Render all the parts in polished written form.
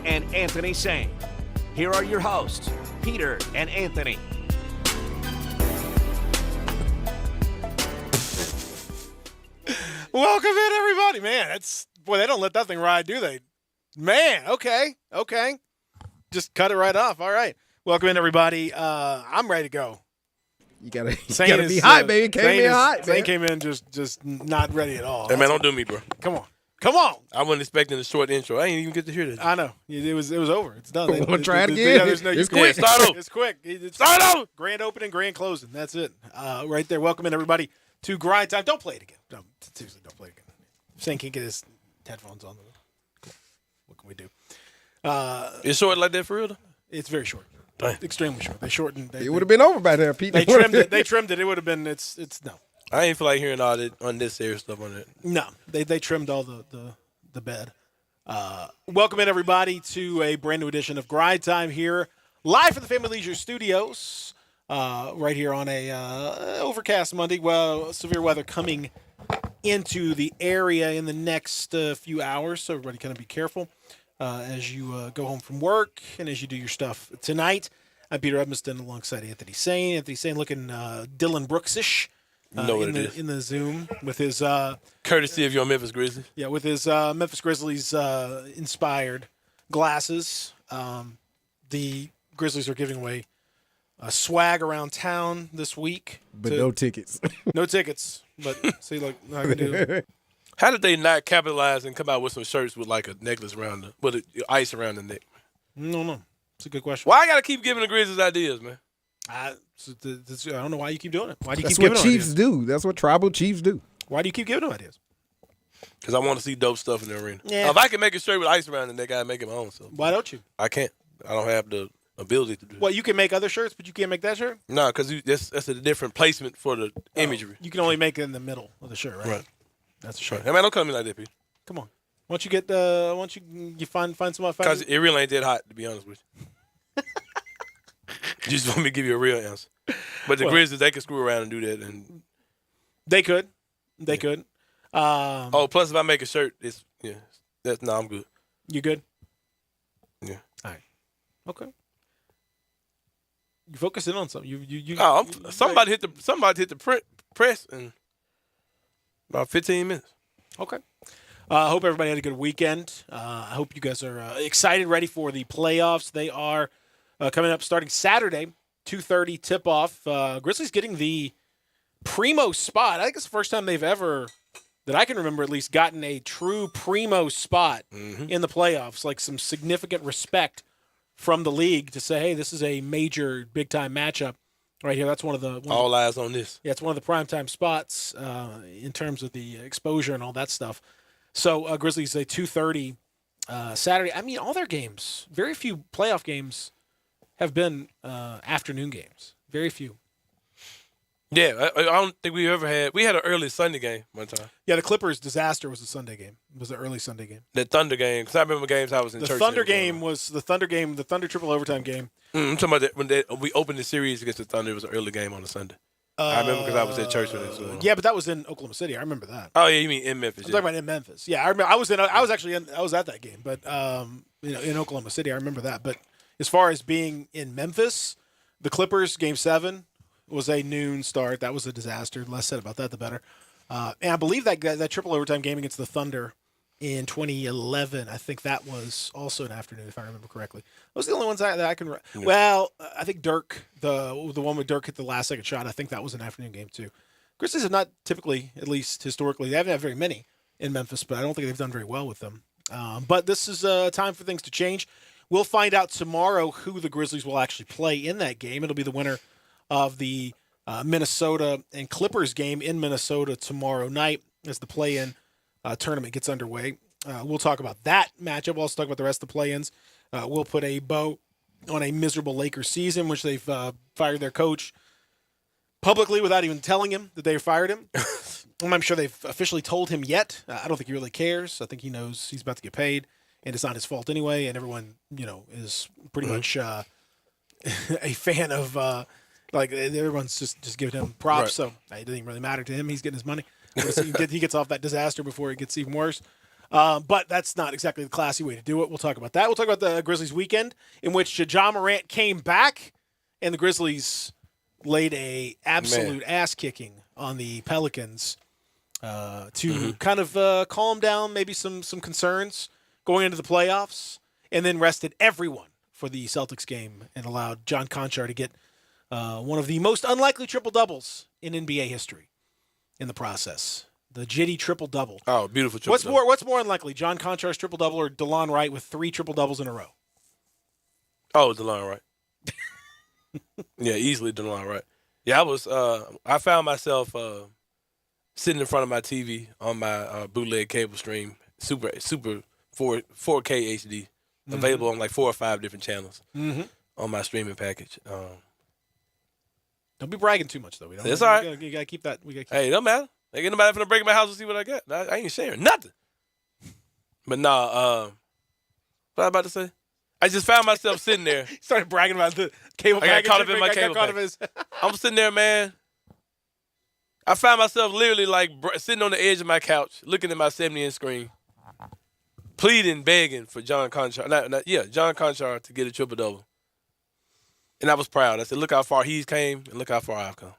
and Anthony Sane. Here are your hosts, Peter and Anthony. Welcome in, everybody. Man, they don't let that thing ride, do they? Man, okay. Just cut it right off. All right. Welcome in, everybody. I'm ready to go. You gotta be hot, baby. Came in hot. Zane came in just not ready at all. Hey, man, don't do me, bro. Come on. I wasn't expecting a short intro. I didn't even get to hear this. I know. It was over. It's done. Wanna try it again? It's quick. Start over. It's quick. Start over. Grand opening, grand closing. That's it. Right there. Welcome in, everybody, to Grind Time. Don't play it again. No, seriously, don't play it again. Zane can't get his headphones on. What can we do? It's short like that for real, though? It's very short. Dang. Extremely short. They shortened. It would have been over by there, Pete. They trimmed it. They trimmed it. It would have been. It's no. I ain't feel like hearing all that unnecessary stuff on that. No. They trimmed all the bed. Welcome in, everybody, to a brand new edition of Grind Time here, live from the Family Leisure Studios, right here on a overcast Monday. Well, severe weather coming into the area in the next few hours, so everybody kind of be careful as you go home from work and as you do your stuff tonight. I'm Peter Edmiston alongside Anthony Sane. Anthony Sane looking Dylan Brooks-ish in the Zoom with his Courtesy of your Memphis Grizzlies. yeah, with his Memphis Grizzlies inspired glasses. The Grizzlies are giving away swag around town this week. But no tickets. No tickets. But see, look, I can do. How did they not capitalize and come out with some shirts with like a necklace around with ice around the neck? No. It's a good question. Why I gotta keep giving the Grizzlies ideas, man? I don't know why you keep doing it. Why do you That's keep giving what them Chiefs ideas? do. That's what tribal chiefs do. Why do you keep giving them ideas? Because I want to see dope stuff in the arena. Yeah. If I can make a shirt with ice around the neck, I make it my own. So Why don't you? I can't. I don't have the ability to do it. Well, you can make other shirts, but you can't make that shirt? No, because that's a different placement for the imagery. You can only make it in the middle of the shirt, right? Right. That's a shirt. Hey, man, don't come to me like that, Pete. Come on. Once you find some Because it really ain't that hot, to be honest with you. You just want me to give you a real answer. But the Grizzlies, they can screw around and do that. And They could. plus if I make a shirt, I'm good. You good? Yeah. All right. Okay. You focus in on something. Somebody hit the press in about 15 minutes. Okay. I hope everybody had a good weekend. I hope you guys are excited, ready for the playoffs. They are coming up starting Saturday, 2:30 tip-off. Grizzlies getting the primo spot. I think it's the first time they've ever, that I can remember at least, gotten a true primo spot in the playoffs. Like some significant respect from the league to say, hey, this is a major, big-time matchup right here. That's All eyes on this. Yeah, it's one of the primetime spots in terms of the exposure and all that stuff. So Grizzlies a 2:30 Saturday. I mean, all their games, very few playoff games have been afternoon games. Very few. Yeah, I don't think we ever had. We had an early Sunday game one time. Yeah, the Clippers disaster was a Sunday game. It was the early Sunday game. The Thunder game, because I remember games I was in The church. Thunder game was the Thunder triple overtime game. I'm talking about when we opened the series against the Thunder. It was an early game on a Sunday. I remember because I was at church when it was going on. Yeah, but that was in Oklahoma City. I remember that. Oh yeah, you mean in Memphis? I'm talking about in Memphis. Yeah, I remember. I was at that game, but in Oklahoma City, I remember that. But as far as being in Memphis, the Clippers game 7 was a noon start. That was a disaster. The less said about that, the better. And I believe that triple overtime game against the Thunder in 2011, I think that was also an afternoon, if I remember correctly. Those are the only ones that I can. Yeah. Well, I think Dirk, the one where Dirk hit the last second shot, I think that was an afternoon game too. Grizzlies have not typically, at least historically, they haven't had very many in Memphis, but I don't think they've done very well with them. But this is a time for things to change. We'll find out tomorrow who the Grizzlies will actually play in that game. It'll be the winner of the Minnesota and Clippers game in Minnesota tomorrow night as the play-in tournament gets underway. We'll talk about that matchup. We'll also talk about the rest of the play-ins. We'll put a bow on a miserable Lakers season, which they've fired their coach publicly without even telling him that they fired him. I'm sure they've officially told him yet. I don't think he really cares. I think he knows he's about to get paid, and it's not his fault anyway. And everyone, is pretty much a fan of everyone's just giving him props. Right. So it doesn't even really matter to him. He's getting his money. He gets off that disaster before it gets even worse. But that's not exactly the classy way to do it. We'll talk about that. We'll talk about the Grizzlies weekend in which Ja Morant came back and the Grizzlies laid a absolute ass kicking on the Pelicans to kind of calm down maybe some concerns going into the playoffs, and then rested everyone for the Celtics game and allowed John Conchar to get one of the most unlikely triple-doubles in NBA history in the process. The Jitty triple-double. Oh, beautiful triple-double. What's more unlikely, John Conchar's triple-double or DeLon Wright with 3 triple-doubles in a row? Oh, DeLon Wright. Yeah, easily DeLon Wright. Yeah, I found myself sitting in front of my TV on my bootleg cable stream, super 4K HD, available on like 4 or 5 different channels on my streaming package. Don't be bragging too much, though. It's all right. You got to keep that. Hey, it don't matter. Ain't nobody finna break in my house and see what I got. I ain't sharing nothing. But nah, what I about to say? I just found myself sitting there. Started bragging about the cable package. I got caught up in my cable package. I'm sitting there, man. I found myself literally like sitting on the edge of my couch, looking at my 70-inch screen, pleading, begging for John Conchar. John Conchar to get a triple-double. And I was proud. I said, look how far he's came and look how far I've come.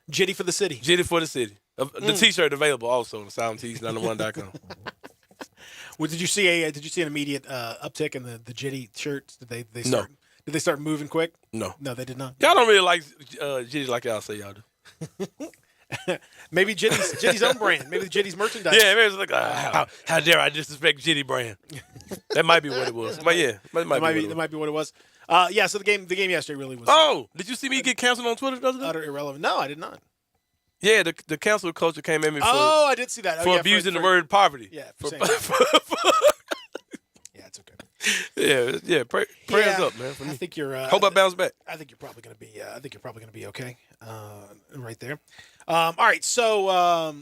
Jitty for the city. Jitty for the city. The T-shirt available also on SoundTees91.com. Well, did you see an immediate uptick in the Jitty shirts? Did they start? No. Did they start moving quick? No. No, they did not. Y'all don't really like Jitty like y'all say y'all do. Maybe Jitty's own brand. Maybe the Jitty's merchandise. Yeah, maybe it's like, how dare I disrespect Jitty brand? That might be what it was. But yeah, that might be what it was. So the game yesterday really was. Oh, did you see me get canceled on Twitter the other day? Utter irrelevant. No, I did not. Yeah, the cancel culture came at me for I did see that. for abusing the word poverty. Yeah, yeah, it's okay. Yeah. Prayers up, man. For me. I think you're. Hope I bounce back. I think you're probably gonna be. be okay. Right there. All right. So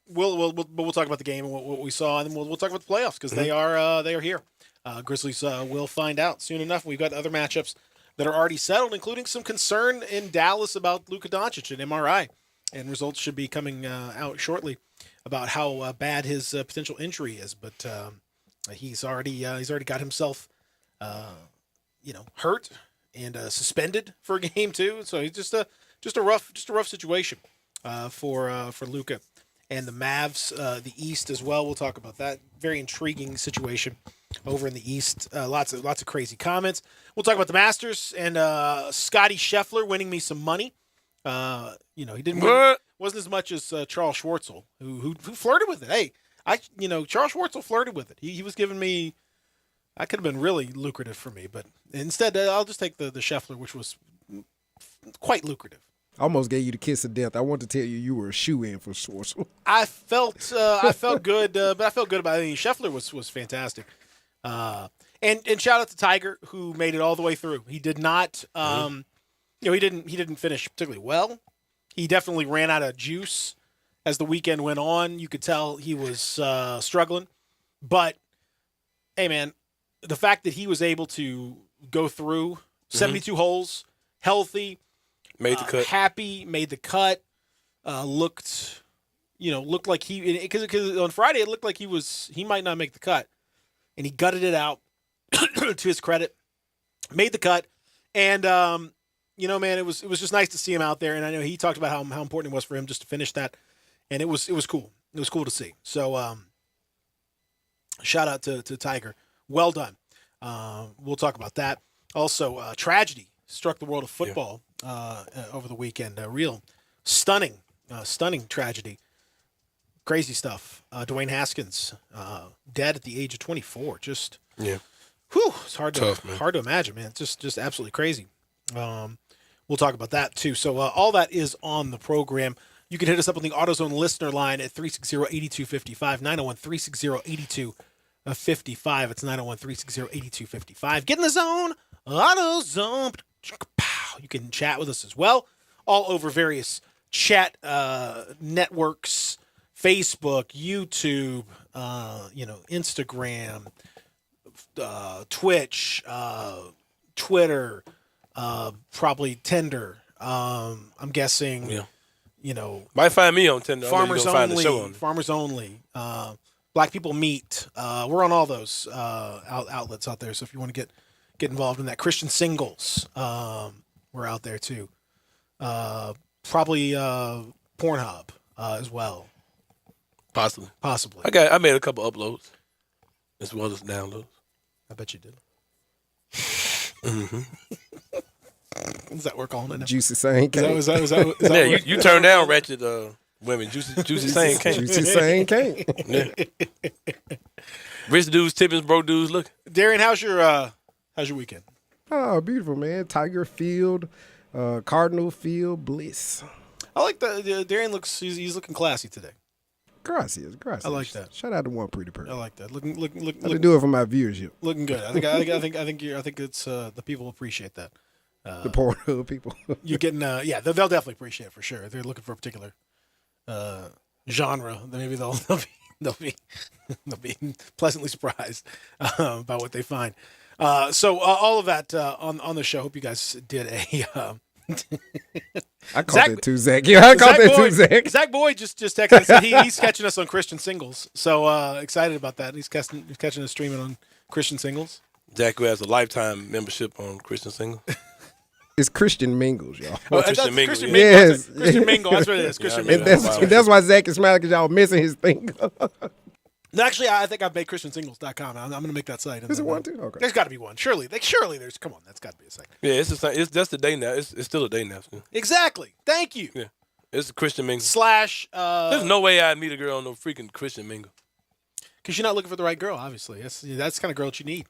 we'll talk about the game and what we saw, and then we'll talk about the playoffs because they are here. Grizzlies will find out soon enough. We've got other matchups that are already settled, including some concern in Dallas about Luka Doncic and MRI, and results should be coming out shortly about how bad his potential injury is. But he's already got himself hurt and suspended for a game too. So he's just a rough situation for Luka. And the Mavs, the East as well. We'll talk about that. Very intriguing situation over in the East. Lots of crazy comments. We'll talk about the Masters and Scotty Scheffler winning me some money. He didn't win, wasn't as much as Charles Schwartzel, who flirted with it. Hey, Charles Schwartzel flirted with it. He was giving me. I could have been really lucrative for me, but instead I'll just take the Scheffler, which was quite lucrative. I almost gave you the kiss of death. I want to tell you were a shoe-in for Schwartzel. I felt good, but I felt good about it. I mean, Scheffler was fantastic. And shout out to Tiger, who made it all the way through. He did not, he didn't finish particularly well. He definitely ran out of juice as the weekend went on. You could tell he was struggling. But, hey, man, the fact that he was able to go through 72 holes, healthy, made the cut, happy, made the cut, looked like because on Friday it looked like he might not make the cut, and he gutted it out. To his credit, made the cut, and man, it was just nice to see him out there. And I know he talked about how important it was for him just to finish that, and it was cool. It was cool to see. So shout out to Tiger. Well done. We'll talk about that. Also, tragedy struck the world of football over the weekend. A real stunning tragedy. Crazy stuff. Dwayne Haskins dead at the age of 24. Just whew, it's hard to imagine, man. It's just absolutely crazy. We'll talk about that too. So all that is on the program. You can hit us up on the AutoZone listener line at 360-8255, 901-360-8255. It's 901-360-8255. Get in the zone, AutoZone. You can chat with us as well, all over various chat networks, Facebook, YouTube, Instagram, Twitch, Twitter, probably Tinder. I'm guessing, might find me on Tinder. Farmers Only. Farmers Only. Black People Meet. We're on all those outlets out there. So if you want to get involved in that, Christian Singles, we're out there too. Probably Pornhub as well. Possibly. Possibly. I made a couple uploads as well as downloads. I bet you did. Mm-hmm. Is that what we're calling it now? Juicy Sane Kane. Is that Yeah, you turned down ratchet women. Juicy Sane Kane. Juicy Sane Kane. Yeah. Rich dudes, tipping, broke dudes. Look, Darian, how's your weekend? Oh, beautiful, man. Tiger Field, Cardinal Field, Bliss. I like the Darian looks. He's looking classy today. Gracias. I like that. Shout out to one pretty person. I like that. Looking. I can do it for my viewership. Looking good. I think it's the people appreciate that. The Pornhub people. You're getting they'll definitely appreciate it for sure. If they're looking for a particular genre, then maybe they'll be pleasantly surprised by what they find. So all of that on the show. Hope you guys did a. I called it too, Zach. Yeah, I called it too, Zach. Zach Boyd just texted and said he's catching us on Christian Singles. So excited about that. He's catching us streaming on Christian Singles. Zach, who has a lifetime membership on Christian Single. It's Christian Mingles, y'all. Christian Mingle. Christian Mingle. Yes. Christian Mingle. That's what it is. Christian And Mingle. that's why Zach is smiling, because y'all missing his thing. No, actually, I think I've made ChristianSingles.com. I'm going to make that site. Is it one too? Okay. There's got to be one. Surely there's. Come on, that's got to be a site. Yeah, it's the same. It's just a day now. It's still a day now. So. Exactly. Thank you. Yeah, it's a Christian Mingle. / There's no way I'd meet a girl on no freaking Christian Mingle. Because you're not looking for the right girl, obviously. That's the kind of girl that you need.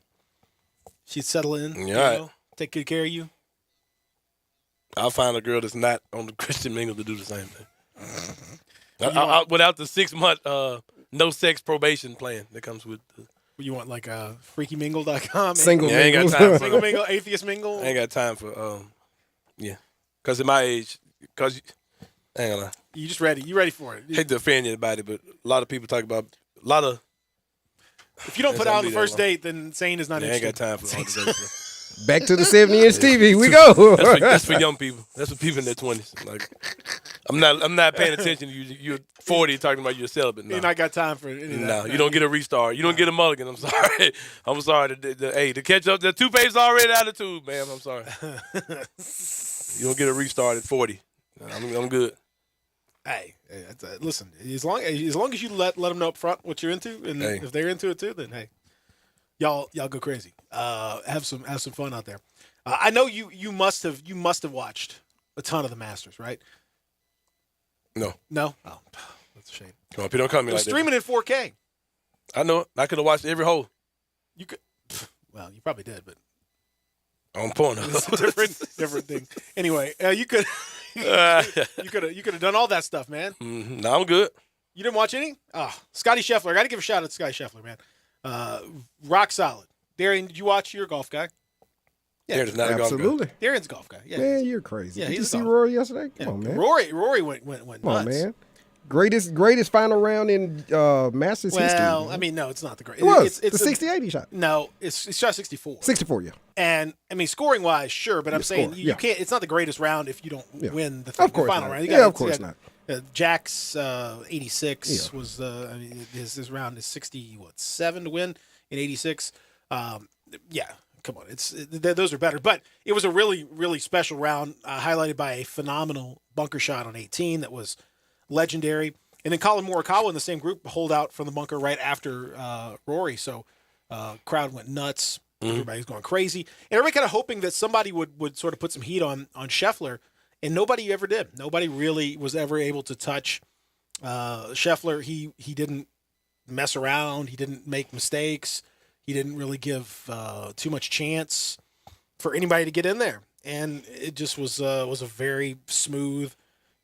She'd settle in. Yeah. Take good care of you. I'll find a girl that's not on the Christian Mingle to do the same thing. Without the 6-month no sex probation plan that comes with. You want like freakymingle.com? Single Yeah, I ain't got Mingles. time for Single mingle, atheist mingle. I ain't got time for because at my age, I ain't gonna lie. You just ready? You ready for it? Hate to offend anybody, but a lot of people talk about a lot of. If you don't put out on the first date, then Sane is not I ain't interested. got time for all the stuff. Back to the 70-inch TV. We go. That's for young people. That's for people in their 20s. Like, I'm not paying attention to you. You're 40 talking about you're celibate. No. You not got time for any of that. No, you don't get a restart. You don't get a mulligan. I'm sorry. I'm sorry. The catch up, the toothpaste's already out of the tube, ma'am. I'm sorry. You don't get a restart at 40. I'm good. Hey, listen. As long as you let them know up front what you're into, and if they're into it too, then hey, y'all go crazy. Have some fun out there. I know you must have watched a ton of the Masters, right? No. No. Oh, that's a shame. Come on, people don't come to me They're like that. streaming in 4K. I know it. I could have watched every hole You could. Well, you probably did, but on Pornhub. it's a different thing. Anyway, you could you could have done all that stuff, man. No, I'm good. You didn't watch any? Oh, Scotty Scheffler. I got to give a shout out to Scotty Scheffler, man. Rock solid. Darian, did you watch? You're a golf guy. Yeah, Darren's not a golf guy. Absolutely. Darian's a golf guy. Yeah, Man, you're crazy. Yeah, Did you he's see a- Rory yesterday? Come yeah. on, man. Rory went nuts. Come on, man. Greatest final round in Masters history. Well, man. I mean, no, it's not the greatest. It was. It's the 68 he shot. No, it's shot 64. 64, yeah. And I mean, scoring wise, sure, but I'm saying score, you yeah. can't. It's not the greatest round if you don't Yeah. win the, Of course the final not. round. Yeah, of course not. Jack's 86 Yeah. was I mean, his round is 7 to win in 86. Yeah, come on, those are better. But it was a really really special round, highlighted by a phenomenal bunker shot on 18 that was legendary. And then Colin Morikawa in the same group holed out from the bunker right after Rory. So crowd went nuts. Everybody's going crazy. And everybody kind of hoping that somebody would sort of put some heat on Scheffler. And nobody ever did. Nobody really was ever able to touch Scheffler. He didn't mess around. He didn't make mistakes. He didn't really give too much chance for anybody to get in there. And it just was a very smooth,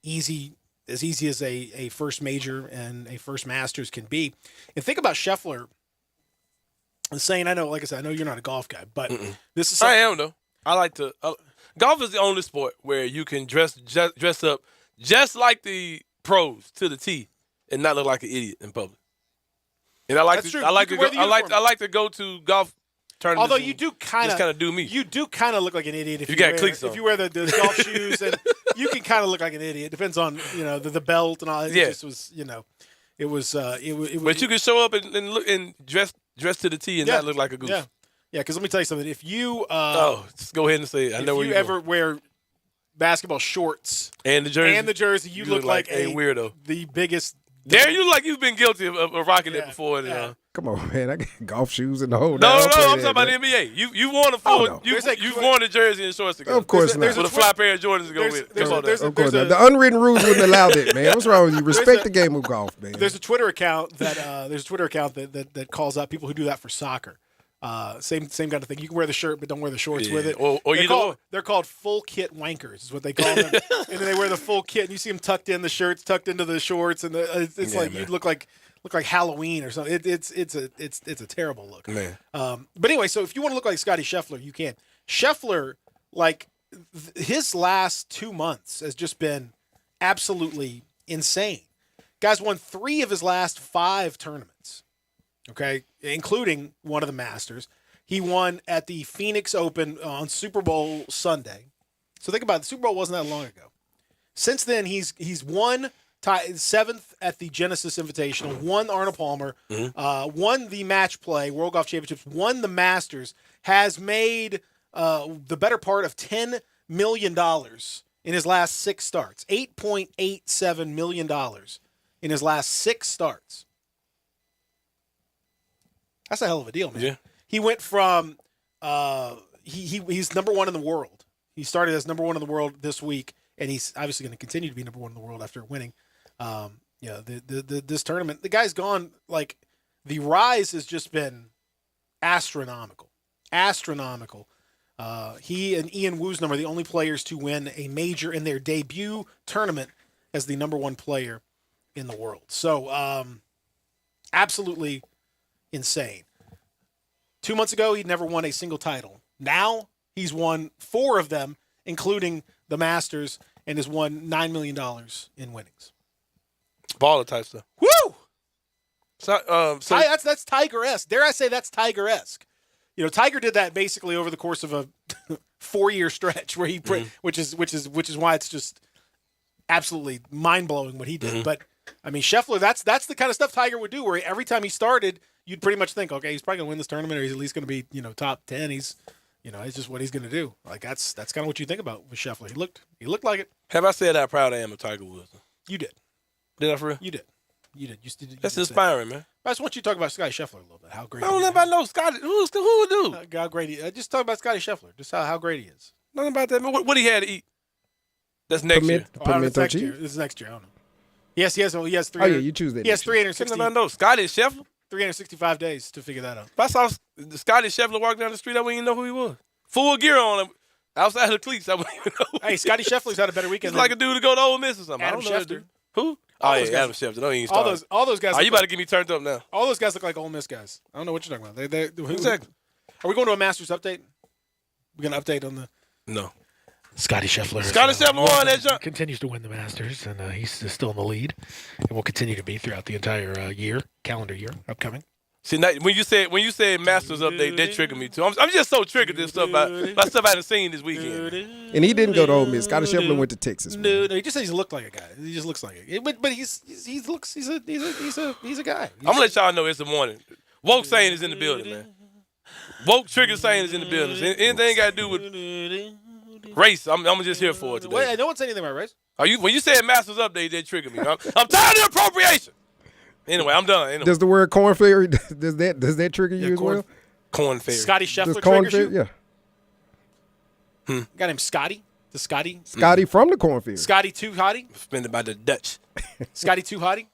easy as a first major and a first Masters can be. And think about Scheffler and saying, I know, like I said, I know you're not a golf guy, but this is I something, am though. I like to. Golf is the only sport where you can dress up just like the pros to the T and not look like an idiot in public. And I like That's to. true. I like You to can go. wear the uniform. I like to go to golf tournaments. although you do kind of do me. You do kind of look like an idiot if You you got wear, cleats on. if you wear the golf shoes, and you can kind of look like an idiot. Depends on the belt and all. It Yeah. just was It was. But you can show up and look and dress to the T and not look like a goof. Yeah, yeah. Because let me tell you something. If you just go ahead and say it. I know where you ever wear basketball shorts and the jersey, you look like a weirdo. The biggest. There, you look like you've been guilty of rocking it before. Yeah. Come on, man. I got golf shoes and the whole. No, I'm talking about the NBA. You worn a full. no. You've worn a jersey and shorts together. Of course not. With a fly pair of Jordans to go with. Come on, Of course not. The unwritten rules wouldn't allow that, man. What's wrong with you? Respect the game of golf, man. There's a Twitter account that calls out people who do that for soccer. Same kind of thing. You can wear the shirt, but don't wear the shorts with it. They're called full kit wankers, is what they call them. And then they wear the full kit, and you see them tucked in the shirts, tucked into the shorts, and it's like man. You look like Halloween or something. It's a terrible look. Man. But anyway, so if you want to look like Scotty Scheffler, you can. Scheffler, his last 2 months has just been absolutely insane. Guy's won 3 of his last 5 tournaments. Okay, including one of the Masters. He won at the Phoenix Open on Super Bowl Sunday. So think about it. The Super Bowl wasn't that long ago. Since then, he's won 7th at the Genesis Invitational, won Arnold Palmer, won the Match Play World Golf Championships, won the Masters, has made the better part of $10 million in his last 6 starts. $8.87 million in his last 6 starts. That's a hell of a deal, man. Yeah. He went from he's number 1 in the world. He started as number 1 in the world this week, and he's obviously going to continue to be number 1 in the world after winning. This tournament. The guy's gone the rise has just been astronomical. He and Ian Woosnam are the only players to win a major in their debut tournament as the number 1 player in the world. So, absolutely insane. 2 months ago, he'd never won a single title. Now he's won 4 of them, including the Masters, and has won $9 million in winnings. Baller type stuff. Woo! So that's Tiger-esque. Dare I say that's Tiger-esque? You know, Tiger did that basically over the course of a 4-year stretch where he, which is why it's just absolutely mind blowing what he did. But I mean, Scheffler, that's the kind of stuff Tiger would do. Where every time he started, you'd pretty much think, okay, he's probably gonna win this tournament, or he's at least gonna be top 10. It's just what he's gonna do. That's kind of what you think about with Scheffler. He looked like it. Have I said how proud I am of Tiger Woods? You did. Did I for real? You did. That's inspiring, man. I just want you to talk about Scotty Scheffler a little bit. How great? I don't know about no Scotty. Who would do? How great he? Just talk about Scotty Scheffler. Just how great he is. Nothing about that. Man. What he had to eat? That's next year. Next year. This is next year. I don't know. Yes, he has 300. Oh yeah, you choose that. He has 360. Nothing about no Scotty Scheffler. 365 days to figure that out. If I saw Scotty Scheffler walk down the street, I wouldn't even know who he was. Full gear on him, outside of the cleats, I wouldn't even know. Hey, Scotty Scheffler's had a better weekend. He's like a dude to go to Ole Miss or something. Adam I don't know Schefter. Who? Oh, yeah, Adam Schefter. Don't even start. All those guys. Are you about to get me turned up now? All those guys look like Ole Miss guys. I don't know what you're talking about. Exactly. Are we going to a Masters update? We're going to update on the. No. Scotty Scheffler. Scotty Scheffler won that jump. Continues to win the Masters, and he's still in the lead, and will continue to be throughout the entire calendar year upcoming. See, now, when you said Masters update, that triggered me too. I'm just so triggered this stuff by stuff I haven't seen this weekend. And he didn't go to Ole Miss. Scotty Scheffler went to Texas. No, he just says he looked like a guy. He just looks like it. But he's a guy. I'm gonna let y'all know it's the morning. Woke Sane is in the building, man. Woke Trigger Sane is in the building. Anything got to do with race, I'm just here for it today. Wait, no one said anything about race. When you said Masters update, that triggered me. I'm tired of appropriation. Anyway, I'm done. Anyway. Does the word corn fairy does that trigger you as well? Corn fairy. Scotty Scheffler corn triggers you? Yeah. A guy named Scotty. The Scotty. Scotty from the corn fairy. Scotty Too Hottie. Suspended by the Dutch. Scotty Too Hottie.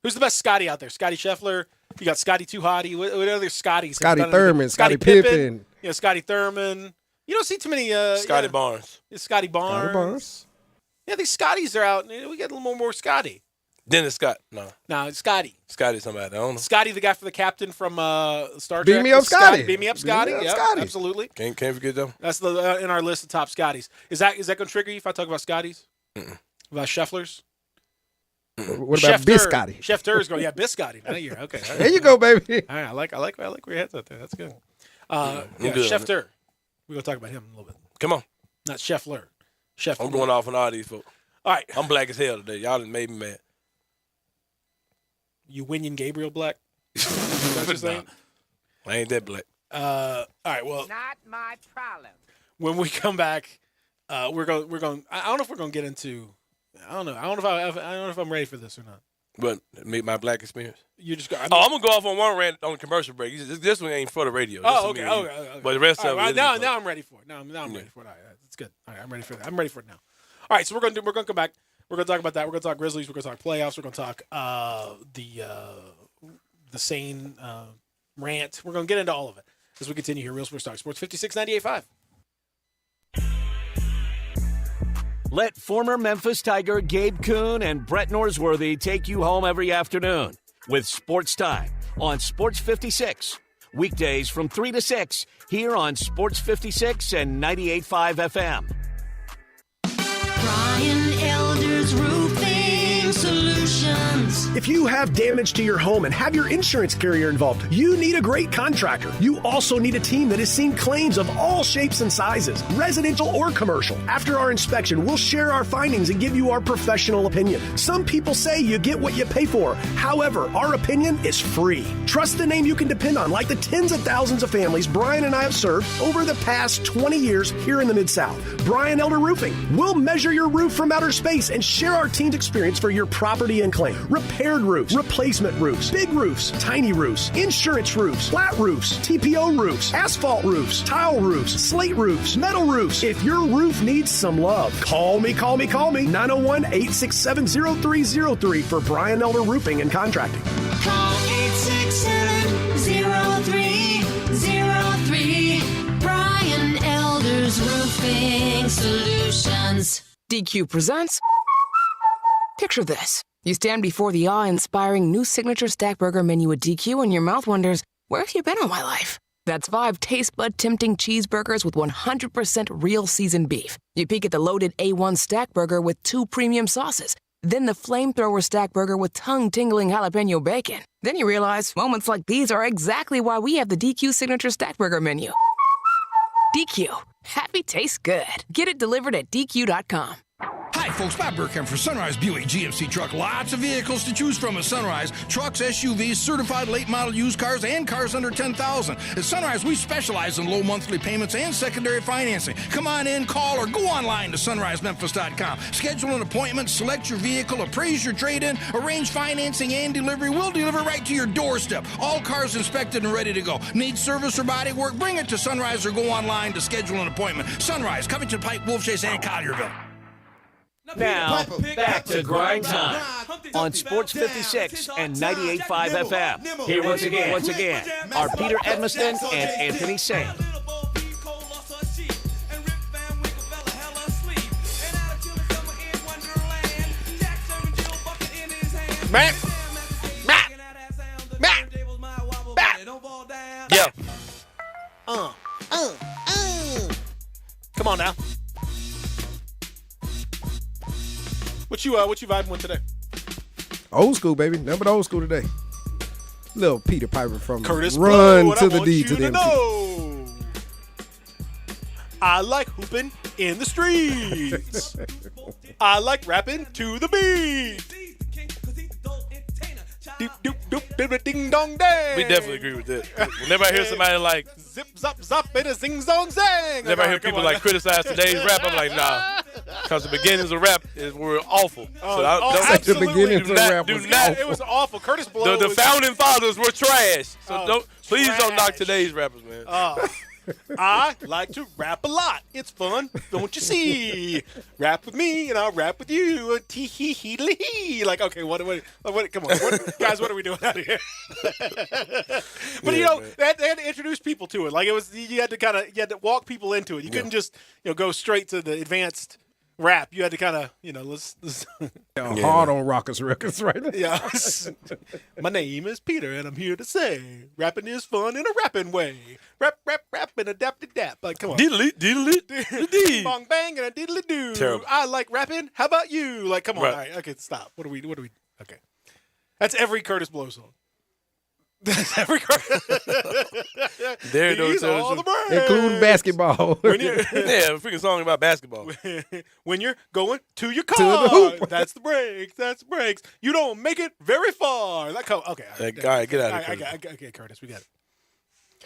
Who's the best Scotty out there? Scotty Scheffler. You got Scotty Too Hottie. What other Scotties? Scotty Thurman. Scotty Pippen. Yeah, Scotty Thurman. You don't see too many. Scotty Barnes. Scotty Barnes. Yeah, these Scotties are out. We get a little more Scotty. Dennis Scott. No, it's Scotty. Scotty somebody. I don't know. Scotty, the guy for the captain from Star Trek. Beam me up, Scotty. Beam me up, Scotty. Beam me up, Yep, Scotty. absolutely. Can't forget them. That's the in our list of top Scotties. Is that going to trigger you if I talk about Scotties? About Schefflers? What about Biscotti? Schefter's going. Yeah, Biscotti. Now you're okay. There you go, baby. All right, I like where your head's out there. That's good. good. Schefter. We're gonna talk about him a little bit. Come on. Not Scheffler. Scheffler. I'm going off on all these folks. All right. I'm black as hell today. Y'all done made me mad. You Winion Gabriel black? Is that what you're saying? I ain't that black. All right. Well, Not my problem. when we come back, we're going. I don't know if we're going to get into. I don't know. I don't know if I'm ready for this or not. But meet my black experience. You just go. I'm gonna go off on one rant on the commercial break. This one ain't for the radio. Oh, This okay. one Okay. But the rest All of right, it. now I'm ready for it. Now I'm ready for it. All right, that's good. All right, I'm ready for that. I'm ready for it now. All right, so we're gonna come back. We're gonna talk about that. We're gonna talk Grizzlies. We're gonna talk playoffs. We're gonna talk the sane rant. We're gonna get into all of it as we continue here. Real Sports Talk Sports 56.98.5. Let former Memphis Tiger Gabe Kuhn and Brett Norsworthy take you home every afternoon with Sports Time on Sports 56. Weekdays from 3 to 6 here on Sports 56 and 98.5 FM. Brian Elder's Roofing Solutions. If you have damage to your home and have your insurance carrier involved, you need a great contractor. You also need a team that has seen claims of all shapes and sizes, residential or commercial. After our inspection, we'll share our findings and give you our professional opinion. Some people say you get what you pay for. However, our opinion is free. Trust the name you can depend on, like the tens of thousands of families Brian and I have served over the past 20 years here in the Mid-South. Brian Elder Roofing. We'll measure your roof from outer space and share our team's experience for your property and claim. Repaired roofs, replacement roofs, big roofs, tiny roofs, insurance roofs, flat roofs, TPO roofs, asphalt roofs, tile roofs, slate roofs, metal roofs. If your roof needs some love, call me. 901-867-0303 for Brian Elder Roofing and Contracting. Call 867-0303. Brian Elder's Roofing Solutions. DQ presents. Picture this. You stand before the awe-inspiring new signature stack burger menu at DQ and your mouth wonders, where have you been all my life? That's 5 taste bud tempting cheeseburgers with 100% real seasoned beef. You peek at the loaded A1 stack burger with 2 premium sauces. Then the flamethrower stack burger with tongue-tingling jalapeno bacon. Then you realize moments like these are exactly why we have the DQ signature stack burger menu. DQ. Happy tastes good. Get it delivered at DQ.com. Hi, folks. Bob Burkham for Sunrise Buick GMC Truck. Lots of vehicles to choose from at Sunrise. Trucks, SUVs, certified late model used cars, and cars under $10,000. At Sunrise, we specialize in low monthly payments and secondary financing. Come on in, call, or go online to sunrisememphis.com. Schedule an appointment, select your vehicle, appraise your trade-in, arrange financing and delivery. We'll deliver right to your doorstep. All cars inspected and ready to go. Need service or body work? Bring it to Sunrise or go online to schedule an appointment. Sunrise, Covington Pike, Wolfchase, and Collierville. Now, back to Grind Time on Sports 56 and 98.5 FM. Here once again, are Peter Edmiston and Anthony Sain. Matt. Yeah. Come on now. What you vibing with today? Old school, baby. Nothing but old school today. Little Peter Piper from Curtis Run Blow, to the I D want to you the MC. know. I like hooping in the streets. I like rapping to the beat. Doop, doop, doop, doop, ding dong dang. We definitely agree with that. Whenever I hear somebody like, Zip, zop, zop, and a zing, zong, zang. whenever I hear people like criticize today's rap, I'm like, nah. Because the beginnings of rap were awful. absolutely. The beginnings of rap do was not- awful. It was awful. Curtis Blow. The was- founding fathers were trash. So please don't knock trash. today's rappers, man. I like to rap a lot. It's fun, don't you see? Rap with me and I'll rap with you. Tee hee hee lee hee. Like, okay, what? Come on, guys, what are we doing out here? But they had to introduce people to it. Like, it was you had to walk people into it. You couldn't just go straight to the advanced rap. You had to kind of let's Hard on Rockers Records, right? yeah. My name is Peter, and I'm here to say, rapping is fun in a rapping way. Rap, and adapt. Like, come on. Diddly. Bong bang and a diddly doo. Terrible. I like rapping. How about you? Like, come on. Right. All right, okay, stop. What are we? Okay. That's every Curtis Blow song. Every There These no all the breaks. including basketball. When you're, Yeah, a freaking song about basketball. when you're going to your the car, hoop. that's the breaks. That's the breaks. You don't make it very far. That okay. All right, get out of I here. okay, Curtis, we got it.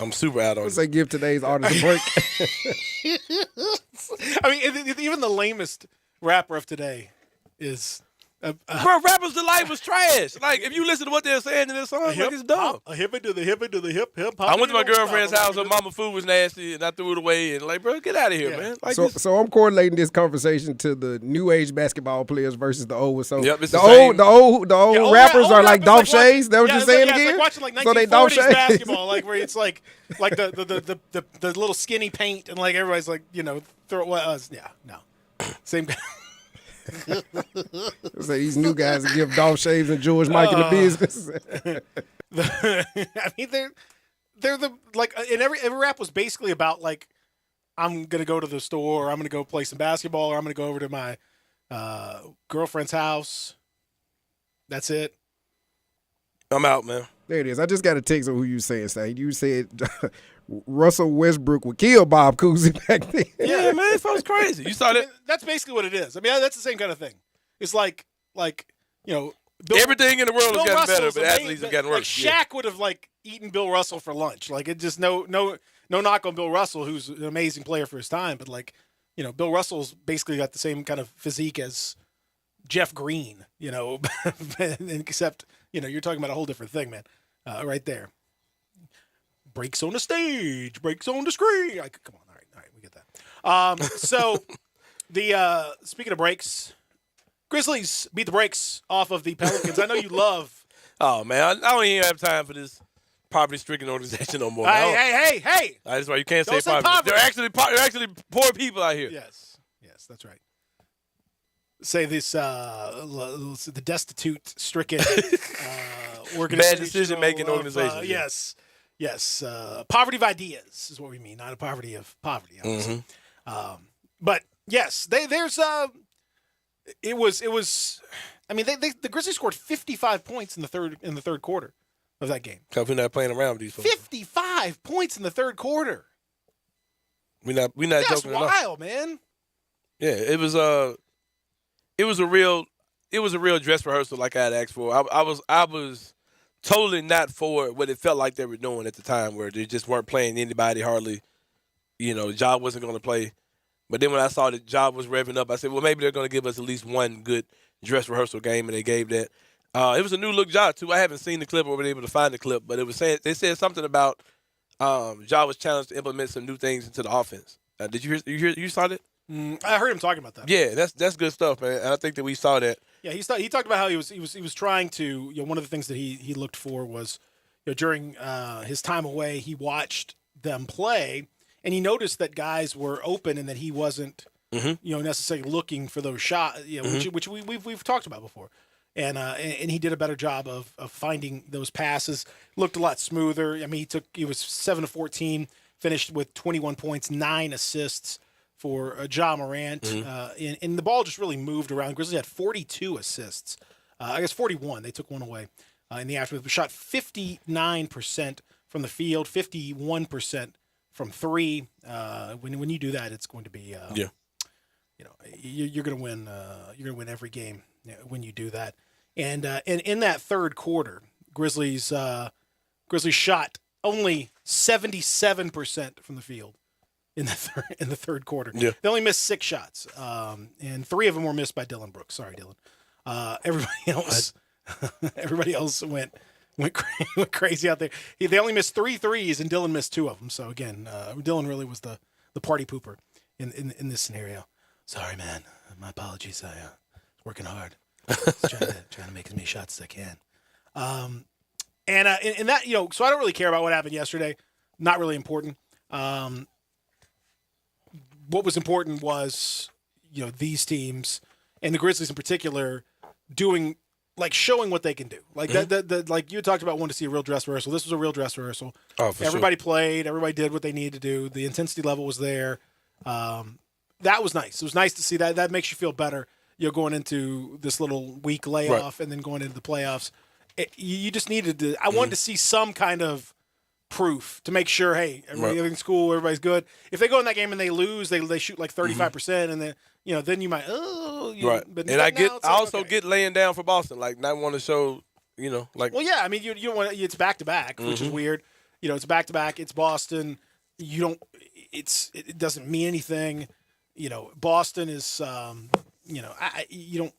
I'm super out on Let's it. say give today's artist a break. I mean, even the lamest rapper of today is Bro, Rapper's Delight was trash. Like, if you listen to what they're saying in this song, like, it's dumb. A hippie to the hippie to the hip hop. I went to my girlfriend's house. Her mama food was nasty, and I threw it away. And like, bro, get out of here, man. Like, So I'm correlating this conversation to the new age basketball players versus the old. So Yep, it's the the same. old rappers are like Dolph rappers like Shays. That what you're it's saying like, again? It's like watching like So they 1940s Dolph Shays. basketball, like where it's like the little skinny paint, and like everybody's like throw no, same guy. So these new guys give Dolph Shays and George Michael the business. I mean, they're the like, and every rap was basically about like, I'm gonna go to the store, or I'm gonna go play some basketball, or I'm gonna go over to my girlfriend's house. That's it. I'm out, man. There it is. I just got a text on who you saying, Say. You said Russell Westbrook would kill Bob Cousy back then. Yeah, man, this folks crazy. You saw that? That's basically what it is. I mean, that's the same kind of thing. It's like Bill, Everything in the world Bill has gotten better, Russell's but amazing- athletes have gotten like worse. Yeah. Shaq would have like eaten Bill Russell for lunch. Like it just no knock on Bill Russell, who's an amazing player for his time, but like Bill Russell's basically got the same kind of physique as Jeff Green. Except you're talking about a whole different thing, man. Right there. Breaks on the stage, breaks on the screen. Come on, all right, we get that. So the speaking of breaks, Grizzlies beat the brakes off of the Pelicans. I know you love. Oh, man, I don't even have time for this poverty-stricken organization no more. man. Hey! That's why you can't Don't say say poverty. poverty. They're actually poor people out here. Yes, that's right. Say this, the destitute, stricken organization. Bad decision-making organization. Yes. Poverty of ideas is what we mean, not a poverty of poverty. Obviously. But yes, it was. I mean, the Grizzlies scored 55 points in the third quarter of that game. Because we're not playing around with these folks. 55 points in the third quarter. We're not That's joking enough. wild, man. Yeah, it was a real dress rehearsal like I had asked for. I was totally not for what it felt like they were doing at the time, where they just weren't playing anybody hardly. Ja wasn't going to play. But then when I saw that Ja was revving up, I said, well, maybe they're going to give us at least one good dress rehearsal game, and they gave that. It was a new look Ja too. I haven't seen the clip or been able to find the clip, but they said something about Ja was challenged to implement some new things into the offense. Did you saw that? I heard him talking about that. Yeah, that's good stuff, man. And I think that we saw that. Yeah, he talked about how he was trying to. One of the things that he looked for was during his time away, he watched them play, and he noticed that guys were open and that he wasn't necessarily looking for those shots. Which we've talked about before, and he did a better job of finding those passes. Looked a lot smoother. I mean, he was 7 of 14, finished with 21 points, 9 assists for Ja Morant, and the ball just really moved around. Grizzlies had 42 assists. I guess 41. They took one away in the aftermath. We shot 59% from the field, 51% from three. When you do that, it's going to be you're going to win. You're going to win every game when you do that. And in that third quarter, Grizzlies shot only 77% from the field. In the third quarter, They only missed 6 shots, and 3 of them were missed by Dylan Brooks. Sorry, Dylan. Everybody else went crazy out there. They only missed 3 threes, and Dylan missed 2 of them. So again, Dylan really was the party pooper in this scenario. Sorry, man. My apologies. I was working hard, trying to make as many shots as I can. And that so I don't really care about what happened yesterday. Not really important. What was important was, these teams and the Grizzlies in particular showing what they can do. Like that like you talked about wanting to see a real dress rehearsal. This was a real dress rehearsal. Oh, for Everybody played. Everybody did what they needed to do. The intensity level was there. That was nice. It was nice to see that. That makes you feel better. Going into this little week layoff and then going into the playoffs. you just needed to. I wanted to see some kind of proof to make sure, hey, everything's cool, everybody's good. If they go in that game and they lose, they shoot like 35%, and then then you might right. But and I also get laying down for Boston, like not want to show like. Well, yeah, I mean you don't want it's back to back, which is weird. It's back to back. It's Boston. You don't. It doesn't mean anything. Boston is. You don't.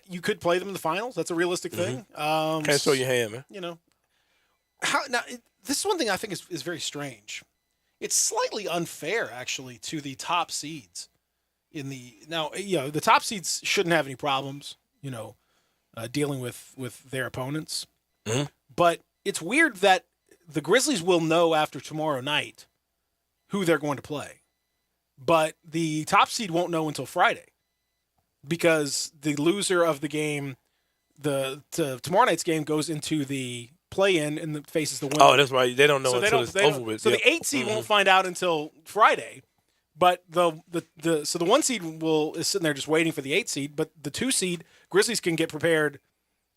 You could play them in the finals. That's a realistic thing. Can't show your hand, man. This is one thing I think is very strange. It's slightly unfair, actually, to the top seeds. The top seeds shouldn't have any problems, dealing with their opponents. Mm-hmm. But it's weird that the Grizzlies will know after tomorrow night who they're going to play, but the top seed won't know until Friday, because the loser of the game, tomorrow night's game, goes into the play-in and faces the winner. Oh, that's right. They don't know until it's over with. So the 8 seed won't find out until Friday, but the 1 seed is sitting there just waiting for the 8 seed. But the 2 seed Grizzlies can get prepared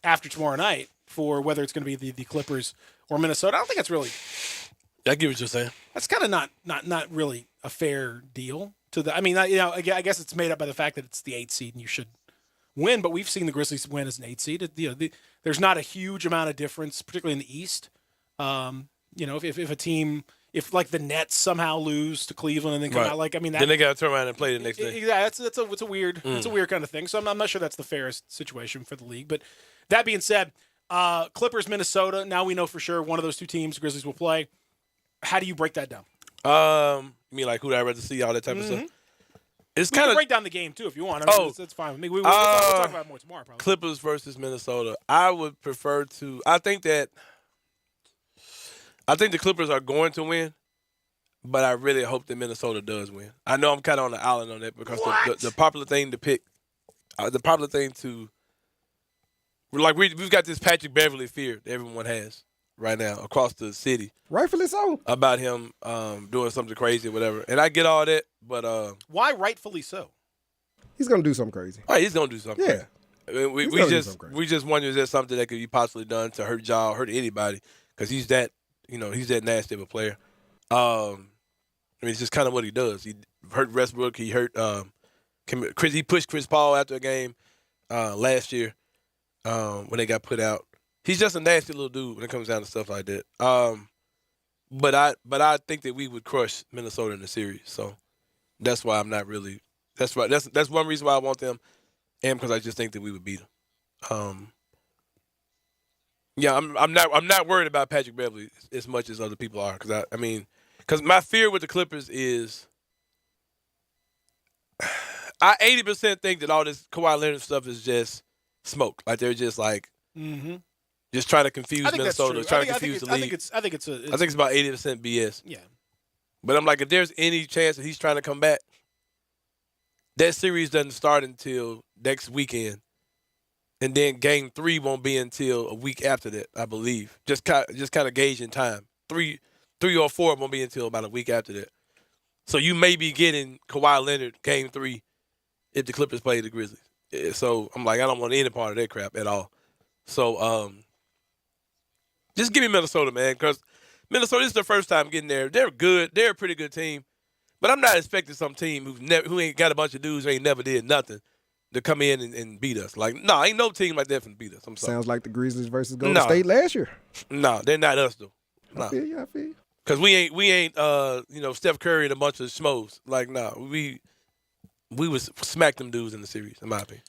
after tomorrow night for whether it's going to be the Clippers or Minnesota. I don't think that's really. I get what you're saying. That's kind of not really a fair deal to the. I mean, I guess it's made up by the fact that it's the 8 seed and you should win, but we've seen the Grizzlies win as an 8 seed. There's not a huge amount of difference, particularly in the East. If a team, if like the Nets somehow lose to Cleveland and then come out, then they got to turn around and play the next day. Yeah, it's a weird kind of thing. So I'm not sure that's the fairest situation for the league. But that being said, Clippers, Minnesota. Now we know for sure one of those two teams, Grizzlies, will play. How do you break that down? You mean like who I'd rather see, all that type of stuff? It's we kind can of break down the game too if you want. I mean, that's fine with me. We'll talk about it more tomorrow. Probably. Clippers versus Minnesota. I would prefer to. I think the Clippers are going to win, but I really hope that Minnesota does win. I know I'm kind of on the island on that because the popular thing to pick, the popular thing to, like we've got this Patrick Beverly fear that everyone has right now across the city. Rightfully so. About him doing something crazy or whatever. And I get all that, but why rightfully so? He's gonna do something crazy. Right, he's gonna do something crazy. I mean, we just wonder, is there something that could be possibly done to hurt y'all, hurt anybody? Because he's that nasty of a player. It's just kind of what he does. He hurt Westbrook. He hurt Chris. He pushed Chris Paul after a game last year when they got put out. He's just a nasty little dude when it comes down to stuff like that. But I think that we would crush Minnesota in the series. So that's why I'm not really. That's right. That's one reason why I want them, and because I just think that we would beat them. I'm not worried about Patrick Beverly as much as other people are, because my fear with the Clippers is I 80% think that all this Kawhi Leonard stuff is just smoke. Like they're just like. Mm-hmm. Just trying to confuse Minnesota, trying to confuse the league. I think it's about 80% BS. Yeah. But I'm like, if there's any chance that he's trying to come back, that series doesn't start until next weekend, and then Game 3 won't be until a week after that, I believe. Just kind of gauging time. Three or 4 won't be until about a week after that. So you may be getting Kawhi Leonard Game 3 if the Clippers play the Grizzlies. So I'm like, I don't want any part of that crap at all. So just give me Minnesota, man, because Minnesota is their first time getting there. They're good. They're a pretty good team. But I'm not expecting some team who ain't got a bunch of dudes who ain't never did nothing to come in and beat us. Like, no, ain't no team like that finna beat us. I'm sorry. Sounds like the Grizzlies versus Golden State last year. No, they're not us, though. No. I feel you. Because we ain't Steph Curry and a bunch of schmoes. Like, no, we would smack them dudes in the series, in my opinion.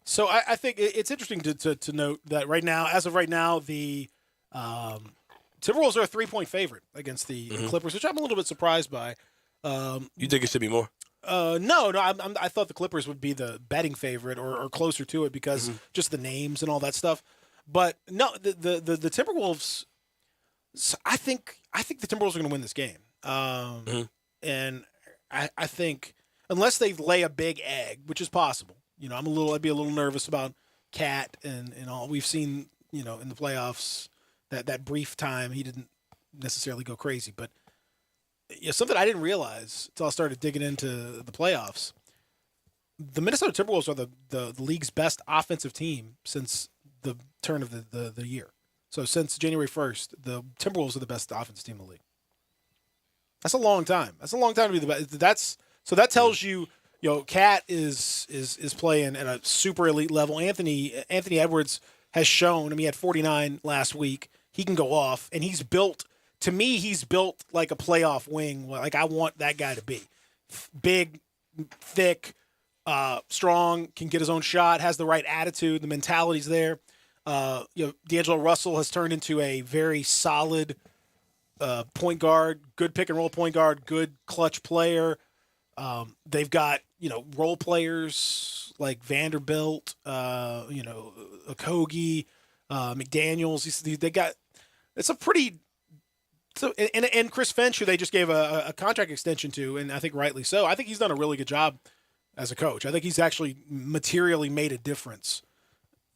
So I think it's interesting to note that as of right now, the Timberwolves are a 3-point favorite against the Clippers, which I'm a little bit surprised by. You think it should be more? No. I thought the Clippers would be the betting favorite or closer to it because just the names and all that stuff. But no, the Timberwolves. I think the Timberwolves are going to win this game. And I think unless they lay a big egg, which is possible. I'd be a little nervous about Cat and all. We've seen, in the playoffs that brief time he didn't necessarily go crazy, but something I didn't realize until I started digging into the playoffs. The Minnesota Timberwolves are the league's best offensive team since the turn of the year. So since January 1st, the Timberwolves are the best offensive team in the league. That's a long time. That's a long time to be the best. That tells you, Cat is playing at a super elite level. Anthony Edwards has shown. I mean, he had 49 last week. He can go off, and he's built. To me, he's built like a playoff wing. Like I want that guy to be big, thick, strong, can get his own shot, has the right attitude, the mentality's there. D'Angelo Russell has turned into a very solid point guard, good pick and roll point guard, good clutch player. They've got, role players like Vanderbilt, Okogie, McDaniels. They got, it's a pretty, so, and Chris Finch, who they just gave a contract extension to, and I think rightly so. I think he's done a really good job as a coach. I think he's actually materially made a difference.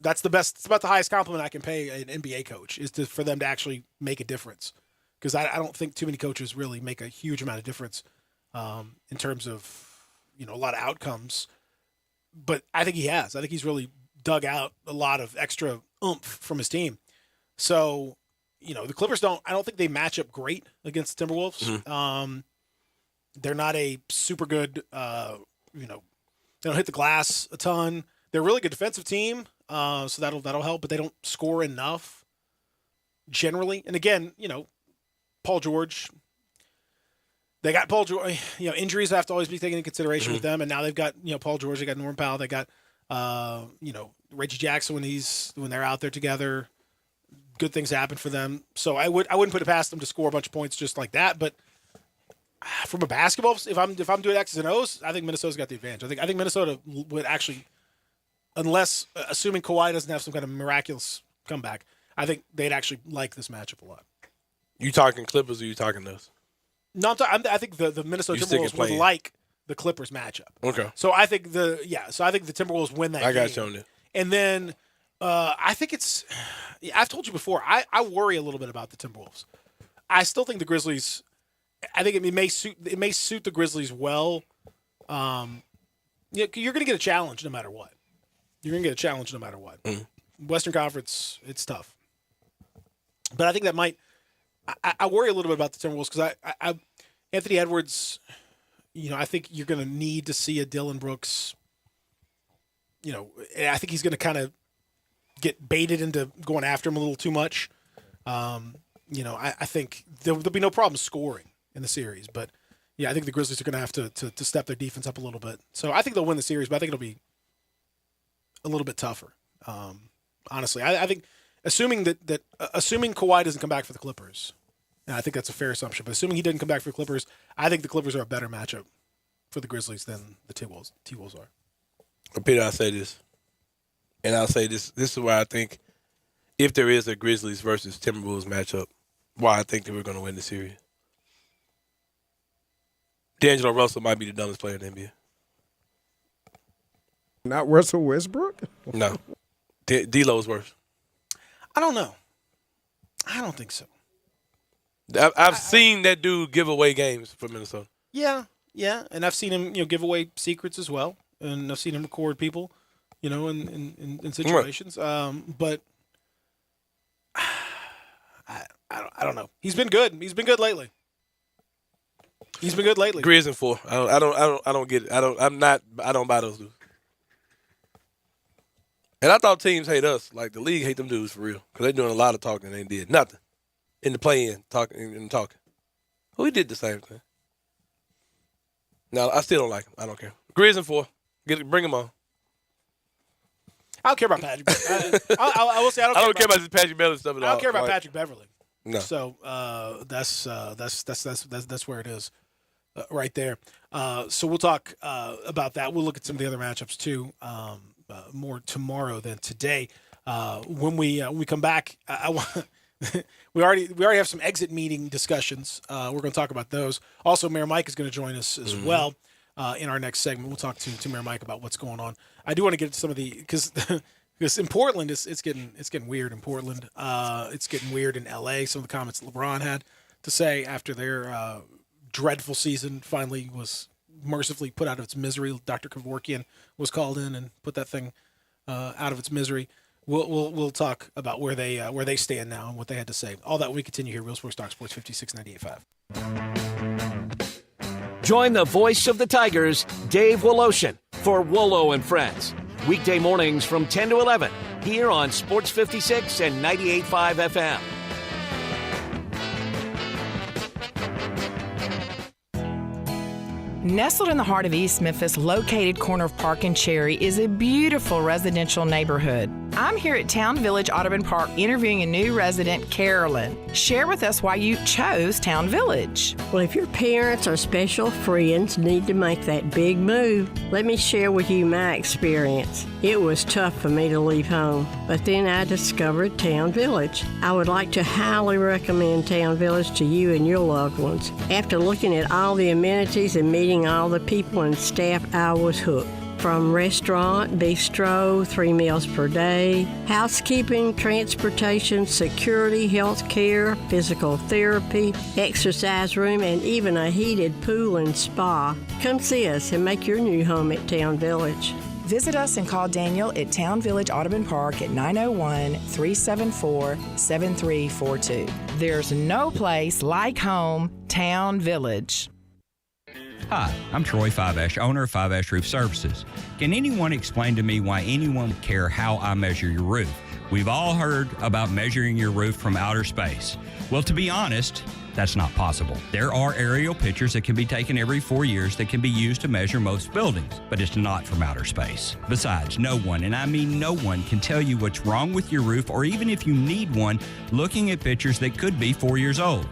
That's the best. It's about the highest compliment I can pay an NBA coach is for them to actually make a difference. Because I don't think too many coaches really make a huge amount of difference in terms of, a lot of outcomes. But I think he has. I think he's really dug out a lot of extra oomph from his team. So, the Clippers I don't think they match up great against the Timberwolves. Mm-hmm. They're not a super good, they don't hit the glass a ton. They're a really good defensive team. So that'll help, but they don't score enough generally. And again, Paul George, they got Paul George, injuries have to always be taken into consideration with them. And now they've got, Paul George, they got Norm Powell, they got, Reggie Jackson when they're out there together, good things happen for them. So I wouldn't put it past them to score a bunch of points just like that. But from a basketball, if I'm doing X's and O's, I think Minnesota's got the advantage. I think Minnesota would actually, unless assuming Kawhi doesn't have some kind of miraculous comeback, I think they'd actually like this matchup a lot. You talking Clippers or you talking those? No, I think the Minnesota Timberwolves would like the Clippers matchup. Okay. So I think the Timberwolves win that game. I got you on that. And then I think it's – I've told you before, I worry a little bit about the Timberwolves. I still think the Grizzlies – I think it may suit the Grizzlies well. You're going to get a challenge no matter what. You're going to get a challenge no matter what. Mm-hmm. Western Conference, it's tough. But I think that might – I worry a little bit about the Timberwolves because I Anthony Edwards, I think you're going to need to see a Dylan Brooks. I think he's going to kind of get baited into going after him a little too much. I think there'll be no problem scoring in the series. But, yeah, I think the Grizzlies are going to have to step their defense up a little bit. So I think they'll win the series, but I think it'll be a little bit tougher. Honestly, I think assuming assuming Kawhi doesn't come back for the Clippers, and I think that's a fair assumption, but assuming he didn't come back for the Clippers, I think the Clippers are a better matchup for the Grizzlies than the T-Wolves are. Peter, I'll say this, and I'll say this. This is why I think if there is a Grizzlies versus Timberwolves matchup, why I think that we're going to win the series. D'Angelo Russell might be the dumbest player in the NBA. Not Russell Westbrook? No. D'Lo's worse. I don't know. I don't think so. I've seen that dude give away games for Minnesota. Yeah, and I've seen him, give away secrets as well, and I've seen him record people, in situations. Right. But I don't know. He's been good. He's been good lately. Grizz and 4. I don't get it. I don't buy those dudes. And I thought teams hate us. Like, the league hate them dudes for real. Because they're doing a lot of talking and they did nothing. In the play-in, talking. We did the same thing. No, I still don't like them. I don't care. Grizz and 4. Bring them on. I don't care about Patrick. I will say I don't care about this Patrick Beverly stuff at all. I don't care about Patrick Beverly. No. So that's where it is, right there. So we'll talk about that. We'll look at some of the other matchups too. More tomorrow than today. When we come back, we already have some exit meeting discussions. We're going to talk about those. Also, Mayor Mike is going to join us as well in our next segment. We'll talk to Mayor Mike about what's going on. I do want to get into some of the because in Portland it's getting weird in Portland. It's getting weird in LA. Some of the comments LeBron had to say after their dreadful season finally was mercifully put out of its misery. Dr. Kevorkian was called in and put that thing out of its misery. we'll talk about where they stand now and what they had to say. All that we continue here. Real Sports Talk, Sports 56 98.5. Join the voice of the Tigers, Dave Woloshin, for Wolo and Friends. Weekday mornings from 10 to 11 here on Sports 56 and 98.5 FM. Nestled in the heart of East Memphis, located corner of Park and Cherry, is a beautiful residential neighborhood. I'm here at Town Village Audubon Park interviewing a new resident, Carolyn. Share with us why you chose Town Village. Well, if your parents or special friends need to make that big move, let me share with you my experience. It was tough for me to leave home, but then I discovered Town Village. I would like to highly recommend Town Village to you and your loved ones. After looking at all the amenities and meeting all the people and staff, I was hooked. From restaurant, bistro, 3 meals per day, housekeeping, transportation, security, health care, physical therapy, exercise room, and even a heated pool and spa. Come see us and make your new home at Town Village. Visit us and call Daniel at Town Village Audubon Park at 901-374-7342. There's no place like home, Town Village. Hi, I'm Troy Fiveash, owner of Fiveash Roof Services. Can anyone explain to me why anyone would care how I measure your roof? We've all heard about measuring your roof from outer space. Well, to be honest, that's not possible. There are aerial pictures that can be taken every 4 years that can be used to measure most buildings, but it's not from outer space. Besides, no one, and I mean no one, can tell you what's wrong with your roof or even if you need one looking at pictures that could be 4 years old.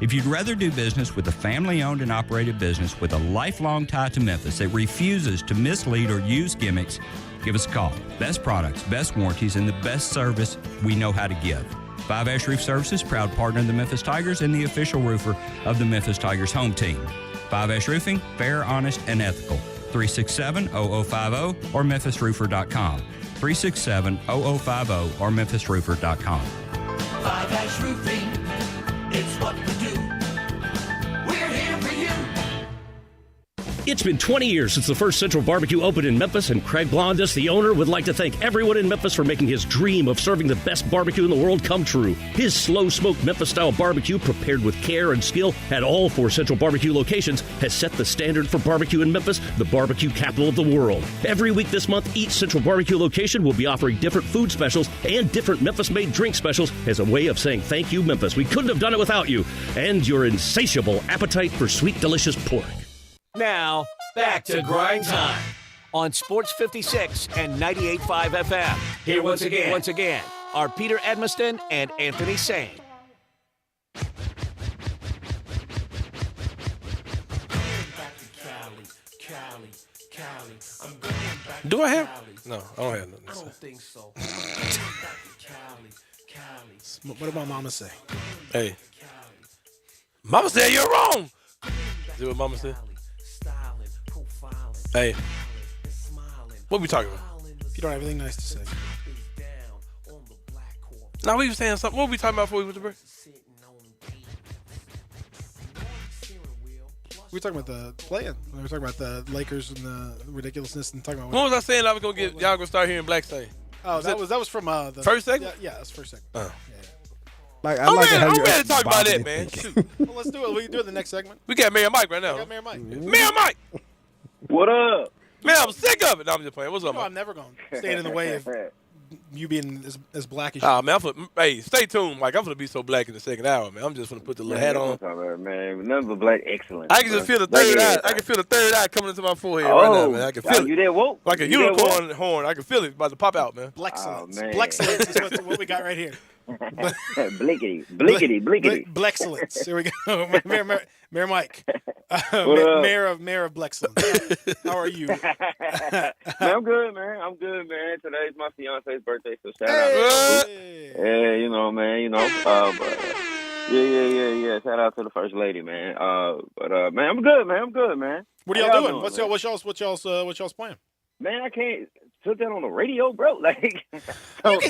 If you'd rather do business with a family-owned and operated business with a lifelong tie to Memphis that refuses to mislead or use gimmicks, give us a call. Best products, best warranties, and the best service we know how to give. Fiveash Roof Services, proud partner of the Memphis Tigers and the official roofer of the Memphis Tigers home team. Fiveash Roofing, fair, honest, and ethical. 367-0050 or memphisroofer.com. 367-0050 or memphisroofer.com. Fiveash Roofing, it's what we do. We're here for you. It's been 20 years since the first Central Barbecue opened in Memphis, and Craig Blondis, the owner, would like to thank everyone in Memphis for making his dream of serving the best barbecue in the world come true. His slow-smoked Memphis-style barbecue, prepared with care and skill at all 4 Central Barbecue locations, has set the standard for barbecue in Memphis, the barbecue capital of the world. Every week this month, each Central Barbecue location will be offering different food specials and different Memphis-made drink specials as a way of saying thank you, Memphis. We couldn't have done it without you and your insatiable appetite for sweet, delicious pork. Now, back to Grind Time on Sports 56 and 98.5 FM. Here once again, are Peter Edmiston and Anthony Sane. Do I have? No, I don't have nothing to say. I don't think so. What about Mama say? Hey. Mama said you're wrong. Is that what Mama said? Hey. What we talking about? If you don't have anything nice to say. No, we were saying something. What were we talking about before we went to break? We were talking about the play-in. We were talking about the Lakers and the ridiculousness and talking about When was I saying I was gonna get y'all gonna start hearing Black sing? Oh, that was from the first segment? Yeah, that's first segment. Oh. Like, I'm ready to talk about that, man. Shoot. Well, let's do it. We can do it in the next segment. We got Mayor Mike right now. We got Mayor Mike. Mayor Mike! What up? Man, I'm sick of it. No, I'm just playing. What's up, No, Mike? I'm never going to stand in the way of you being as black as you. Oh, man, hey, stay tuned, Mike. I'm going to be so black in the second hour, man. I'm just going to put the little hat on. Man, nothing but black excellence. I can just feel the third eye. I can feel the third eye coming into my forehead right now, man. I can feel it. You that woke? Like a unicorn horn. I can feel it about to pop out, man. Blexcellence. Oh, man. Blexcellence is what we got right here. Blickety. Blexcellence. Here we go. Mayor Mike. Mayor of Blexcellence. How are you? Man, I'm good, man. Today's my fiance's birthday, so shout out. Yeah, you know, man. But yeah. Shout out to the first lady, man. Man, I'm good, man. What are y'all doing? What's y'all's plan? Man, I can't. put that on the radio, bro. Like,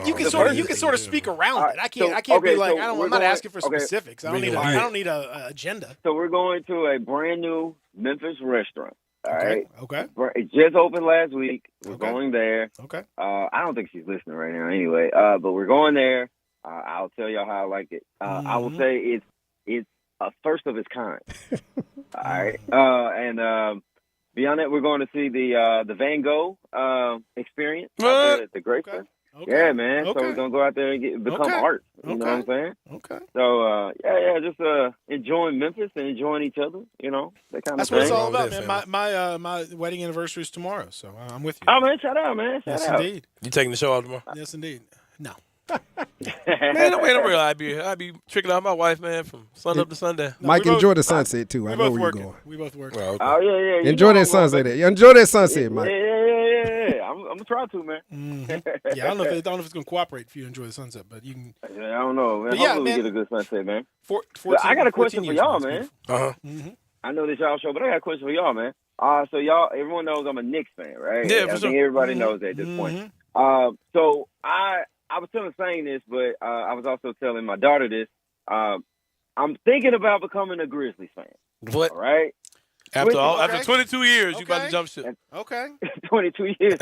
You can sort of speak around it. I can't be like, I'm not asking for specifics. I don't need a agenda. So we're going to a brand new Memphis restaurant. All right. Okay. It just opened last week. We're Okay. going there. Okay. I don't think she's listening right now anyway. But we're going there. I'll tell y'all how I like it. I will say it's a first of its kind. All right. And beyond that, we're going to see the Van Gogh experience at the Great Fair. Okay. Yeah, man. So Okay. we're gonna go out there and become art. You know what I'm saying? Okay. So just enjoying Memphis and enjoying each other. You know, that kind That's of thing. what it's all about, man. My wedding anniversary is tomorrow, so I'm with you. Oh man, shout out, man. Shout Yes, out. indeed. You taking the show out tomorrow? Yes, indeed. No. Man, don't real. I be tricking out my wife, man, from sun up to sundown. Mike, enjoy the sunset too. I know where you're going. We both work. Oh, okay. Oh yeah, yeah. Enjoy that sunset. Enjoy that sunset, Mike. Yeah. I'm gonna try to, man. Yeah, I don't know if it's gonna cooperate if you enjoy the sunset, but you can. Yeah, I don't know, man. But yeah, Hopefully man. we get a good sunset, man. 14, I got a question 14 for y'all, years, man. Uh-huh. I know this y'all show, but I got a question for y'all, man. So y'all, everyone knows I'm a Knicks fan, right? Yeah, I for think sure. everybody knows that at this point. So I was saying this, but I was also telling my daughter this. I'm thinking about becoming a Grizzlies fan. What? All right. After 22 years, you about to jump ship. Okay. 22 years.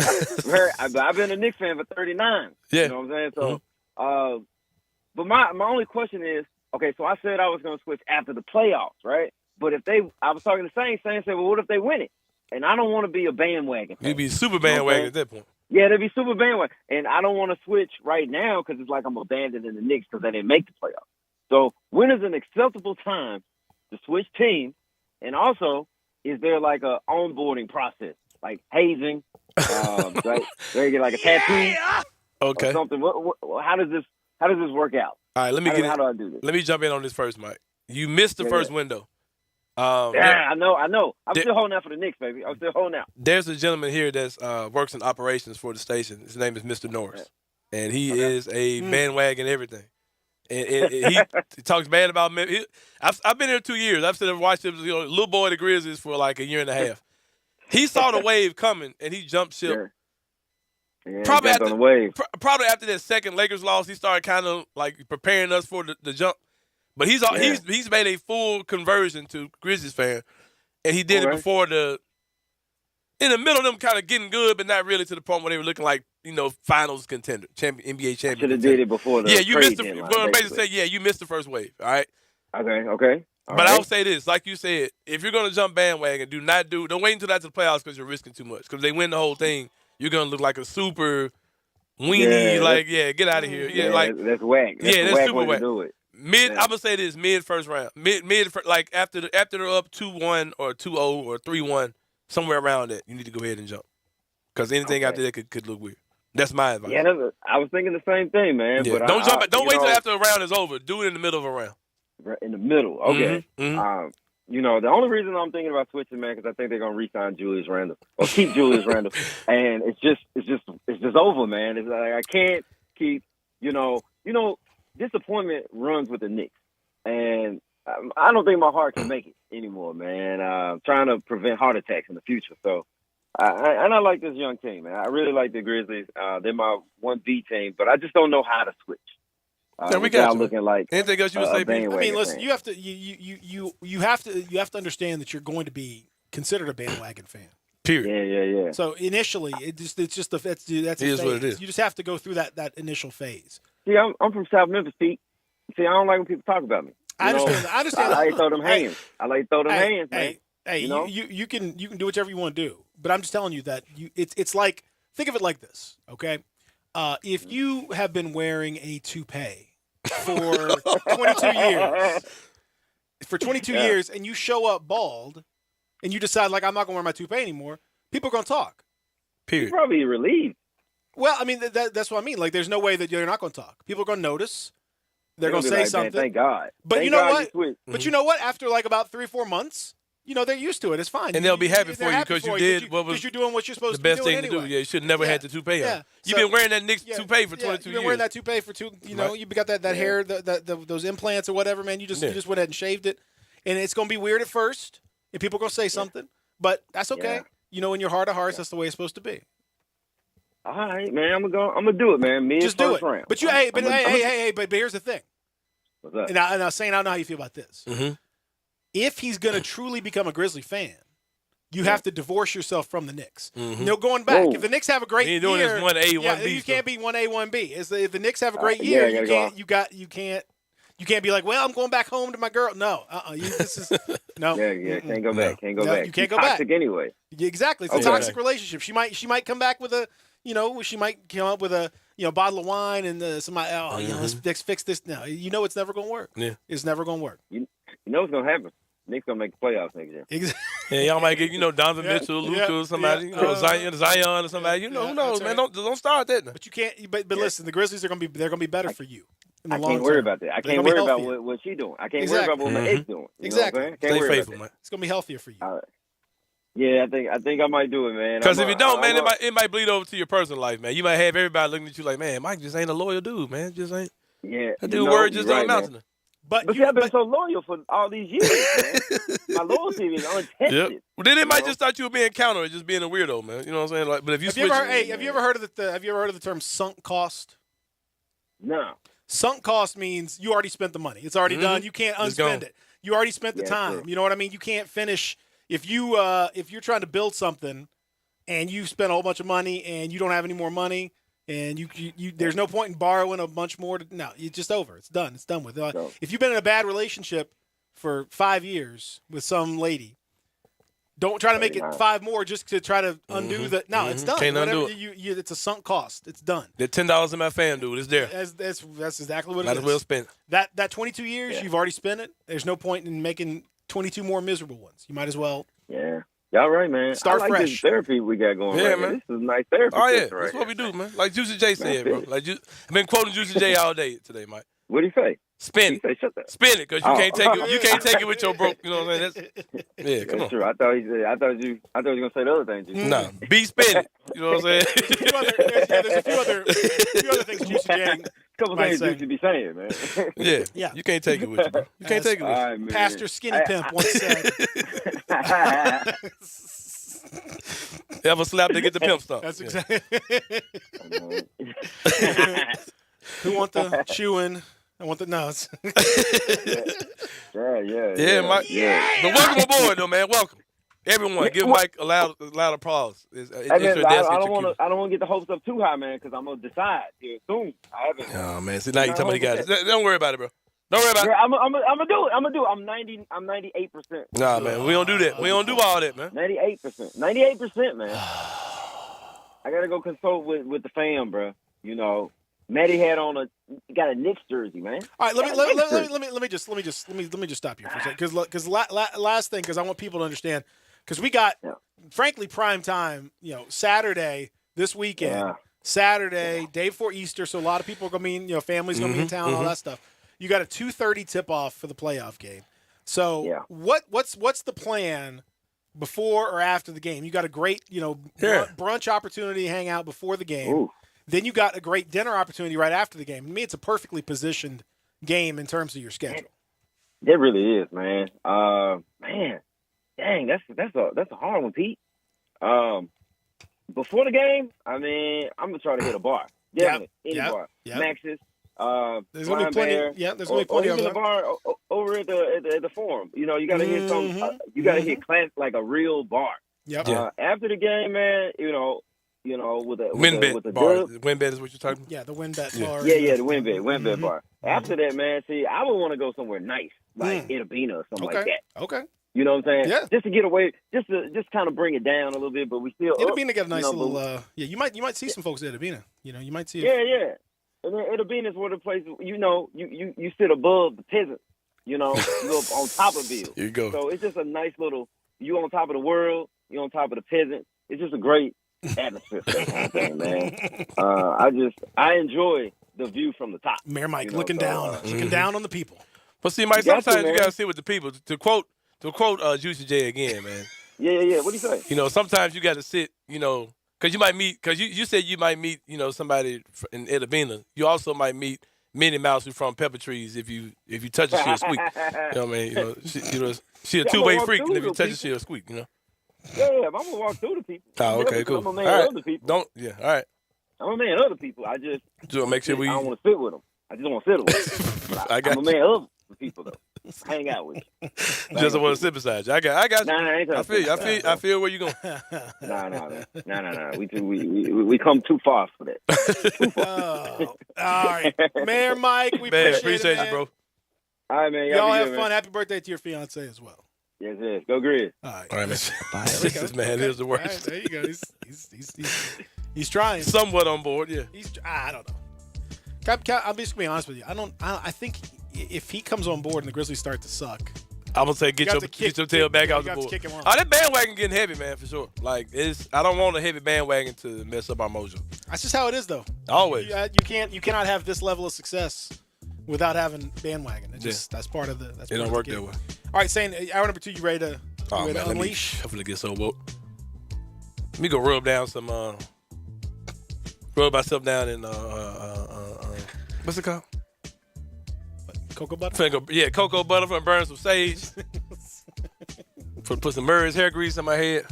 I've been a Knicks fan for 39. Yeah. You know what I'm saying? So, but my only question is, okay, so I said I was going to switch after the playoffs, right? But I was talking to Saint said, well, what if they win it? And I don't want to be a bandwagon fan. You'd be super bandwagon at that point. Yeah, they'd be super bandwagon. And I don't want to switch right now because it's like I'm abandoning the Knicks because they didn't make the playoffs. So when is an acceptable time to switch teams? And also, is there like a onboarding process, like hazing? Right? They get like a tattoo, Okay. or something. How does this work out? All right, How do I do this? Let me jump in on this first, Mike. You missed the first window. I know. I'm still holding out for the Knicks, baby. I'm still holding out. There's a gentleman here that's works in operations for the station. His name is Mr. Norris, and he is a bandwagon everything. And he talks bad about me. I've been here 2 years. I've sitting and watched him, little boy of the Grizzlies for like a year and a half. He saw the wave coming, and he jumped ship. Yeah, Probably jumped on the wave. Probably after that second Lakers loss, he started kind of like preparing us for the jump. But he's made a full conversion to Grizzlies fan, and he did it before in the middle of them kind of getting good, but not really to the point where they were looking like finals contender, NBA champion. Should have did it before the you missed the. deadline, Well, basically say you missed the first wave. All right. Okay. But I'll say this, like you said, if you're gonna jump bandwagon, don't wait until after the playoffs because you're risking too much. Because they win the whole thing, you're gonna look like a super weenie. Get out of here. That's whack. That's super way whack. to do it. I'm gonna say this: mid first round, like after they're up 2-1 or 2-0 or 3-1, somewhere around that, you need to go ahead and jump because anything after that could look weird. That's my advice. Yeah, I was thinking the same thing, man. Yeah. But Don't jump. Don't wait till after a round is over. Do it in the middle of a round. In the middle, okay. Mm-hmm. The only reason I'm thinking about switching, man, because I think they're gonna re-sign Julius Randle or keep Julius Randle, and it's just over, man. It's like I can't keep, disappointment runs with the Knicks, and I don't think my heart can make it anymore, man. I'm trying to prevent heart attacks in the future, so. I like this young team, man. I really like the Grizzlies. They're my 1B team, but I just don't know how to switch. We got you. Looking like anything else you would say? I mean, listen, you have to understand that you're going to be considered a bandwagon fan. Period. Yeah. So initially, that's a phase. What it is. You just have to go through that initial phase. See, I'm from South Memphis, Pete. See, I don't like when people talk about me. I understand. I like to throw them hands. man. Hey, you can do whatever you want to do, but I'm just telling you that it's like, think of it like this, okay? If you have been wearing a toupee for 22 years, and you show up bald, and you decide like I'm not gonna wear my toupee anymore, people are gonna talk. Period. You're probably relieved. Well, I mean that's what I mean. Like, there's no way that you're not gonna talk. People are gonna notice. They're gonna say something. Man, thank God. But you know what? But you know what? After like about 3 or 4 months. They're used to it. It's fine. And they'll be happy for you because you did what was you're doing what you're supposed the to be best doing thing to anyway. do. Yeah, you should have never had the toupee on. You've been wearing that Knicks toupee for 22 years. You've been wearing that toupee for you've got that hair, those implants or whatever, man. You just went ahead and shaved it. And it's going to be weird at first, and people are going to say something. But that's okay. In your heart of hearts, that's the way it's supposed to be. All right, man. I'm gonna do it, man. Just do it. Round. But you, but here's the thing. What's up? And I was saying, I don't know how you feel about this. Mm-hmm. If he's going to truly become a Grizzly fan, you have to divorce yourself from the Knicks. Mm-hmm. No going back. Whoa. If the Knicks have a great He ain't doing year, this 1A, 1B you stuff. can't be 1A, 1B. If the Knicks have a great year, you can't be like, well, I'm going back home to my girl. No, this is no. Yeah, can't go back. Can't go No, back. you can't He's go back. toxic anyway. Exactly. It's a Okay. toxic relationship. She might come back with a, she might come up with a, bottle of wine and somebody, let's fix this. No, it's never going to work. Yeah. It's never going to work. You know what's gonna happen? Knicks gonna make the playoffs next year. Exactly. Yeah, y'all might get, Donovan Mitchell, Luka, somebody, Zion or somebody. Who knows, man? right. Don't start that. Now. But you can't. But listen, the Grizzlies are going to be better for you. In the I long can't worry term. about that. I They're can't gonna be worry about healthier. what she's doing. I can't Exactly. worry about what my ex doing. You know what I'm saying? Can't Stay worry faithful, about man. It's going to be healthier for you. Yeah, I think I might do it, man. Because if you don't, man, it might bleed over to your personal life, man. You might have everybody looking at you like, man, Mike just ain't a loyal dude, man. Just ain't. Yeah. That dude word just don't amount to nothing. But see, I've been so loyal for all these years, man. My loyalty is untested. Yep. Well, then it might just thought you were being counter or just being a weirdo, man. You know what I'm saying? Like, but if you Have switch, you ever heard of the term sunk cost? No. Sunk cost means you already spent the money. It's already done. You can't It's gone. unspend it. You already spent the time. True. You know what I mean? You can't finish if you're trying to build something and you spent a whole bunch of money and you don't have any more money and you there's no point in borrowing a bunch more. No, it's just over. It's done. It's done with. If you've been in a bad relationship for 5 years with some lady, don't try to make it 5 more just to try to undo the. No, it's done. Can't undo Whatever it's a sunk cost. It's done. the $10 in my fan, dude, it's there. That's exactly what it Might is. as well spend. That 22 years, you've already spent it. There's no point in making 22 more miserable ones. You might as well. Yeah. Y'all right, man. Start I like fresh. this therapy we got going Yeah, right man. This is nice therapy. Oh, yeah. session right That's what we here. do, man. Like Juicy J said, bro. Like, I've been quoting Juicy J all day today, Mike. What do you say? Spin He say, shut that. Spin it, because you Oh. can't take it. You can't take it with your broke. You know what I'm saying? Yeah, come That's on. true. I thought you was gonna say the other thing. Juicy. No, be spin it. You know what I'm saying? There's a few other things Juicy J Couple might things say. you should be saying, man. Yeah. You can't take it with you, bro. You can't take it with you. All right, man. Pastor Skinny Pimp once said. Ever slap to get the pimp stuff. That's Yeah. exactly. Who want the chewing? I want the nuts. Yeah, Mike. Yeah. But welcome aboard, though, man. Welcome. Everyone, give Mike a loud applause. It's Hey, your man, desk I at don't your want cue. to. I don't want to get the hopes up too high, man, because I'm gonna decide here soon. I haven't. Oh, man. See, now you talking about the guys. Don't worry about it, bro. Don't worry about it. Yeah, I'm gonna do it. I'm gonna do it. I'm 98%. Nah, man. We don't do that. We don't do all that, man. 98%. 98%, man. I gotta go consult with the fam, bro. Maddie had on got a Knicks jersey, man. All right, let me just stop you for a second because last thing, because I want people to understand, because we got frankly prime time, Saturday this weekend, Saturday day before Easter, so a lot of people are gonna be families gonna be in town, all that stuff. You got a 2:30 tip off for the playoff game. So what's the plan before or after the game? You got a great brunch opportunity to hang out before the game. Ooh. Then you got a great dinner opportunity right after the game. To me, it's a perfectly positioned game in terms of your schedule. It really is, man. Man, dang, that's a hard one, Pete. Before the game, I mean, I'm gonna try to hit a bar. Definitely, any bar. Max's. There's gonna be plenty. There's gonna be plenty of the bar over at the Forum. You gotta hit some. You gotta hit class like a real bar. Yep. After the game, man, with the WinBet bar. WinBet is what you're talking about? Yeah, the WinBet bar. Yeah, the WinBet bar. After that, man, see, I would want to go somewhere nice, like Itabena or something like that. Okay. You know what I'm saying? Yeah. Just to get away, just kind of bring it down a little bit, but we still. Itabena got a nice little. You might see some folks at Itabena. You might see. Yeah. And then Itabena is one of the places. You sit above the peasant. You up on top of Bill. Here you go. So it's just a nice little. You on top of the world. You on top of the peasant. It's just a great atmosphere for that kind of thing, man. I enjoy the view from the top. Mayor Mike looking down on the people. But see, Mike, You got sometimes to, you man. gotta sit with the people. To quote Juicy J again, man. Yeah. What do you say? Sometimes you got to sit. Because you might meet. Because you said you might meet. Somebody in Itabena. You also might meet Minnie Mouse who's from Pepper Trees. If you touch her, she'll squeak. You know what I mean? She a two-way freak, and if you touch her, she'll squeak. Yeah, I'm gonna walk through the people. Oh, okay, cool. I'm a All man right. of the people. All right. I'm a man of the people. I just make sure I don't want to sit with them. I just don't want to sit with them. I'm a man of the people, though. Hang out with you. Just don't want to sit beside you. I got you. Nah, I feel you. I feel where you going. No. We come too far for that. All right, Mayor Mike, we appreciate you, it, bro. All right, man. Y'all have good, fun. Man. Happy birthday to your fiance as well. Yes. Go Grizz. All right, man. This man is the worst. Right, there you go. He's trying. Somewhat on board, yeah. I don't know. I'm just gonna be honest with you. I think if he comes on board and the Grizzlies start to suck, I'm gonna say get your tail back out the board. That bandwagon getting heavy, man, for sure. Like I don't want a heavy bandwagon to mess up our mojo. That's just how it is, though. Always. You cannot have this level of success without having bandwagon. That's part of the. It don't work that way. All right, Zane, hour number 2, you ready to unleash? I'm gonna get so woke. Let me go rub down some. Rub myself down in what's it called? Cocoa butter? Cocoa butter and burn some sage. Put some Murray's hair grease on my head.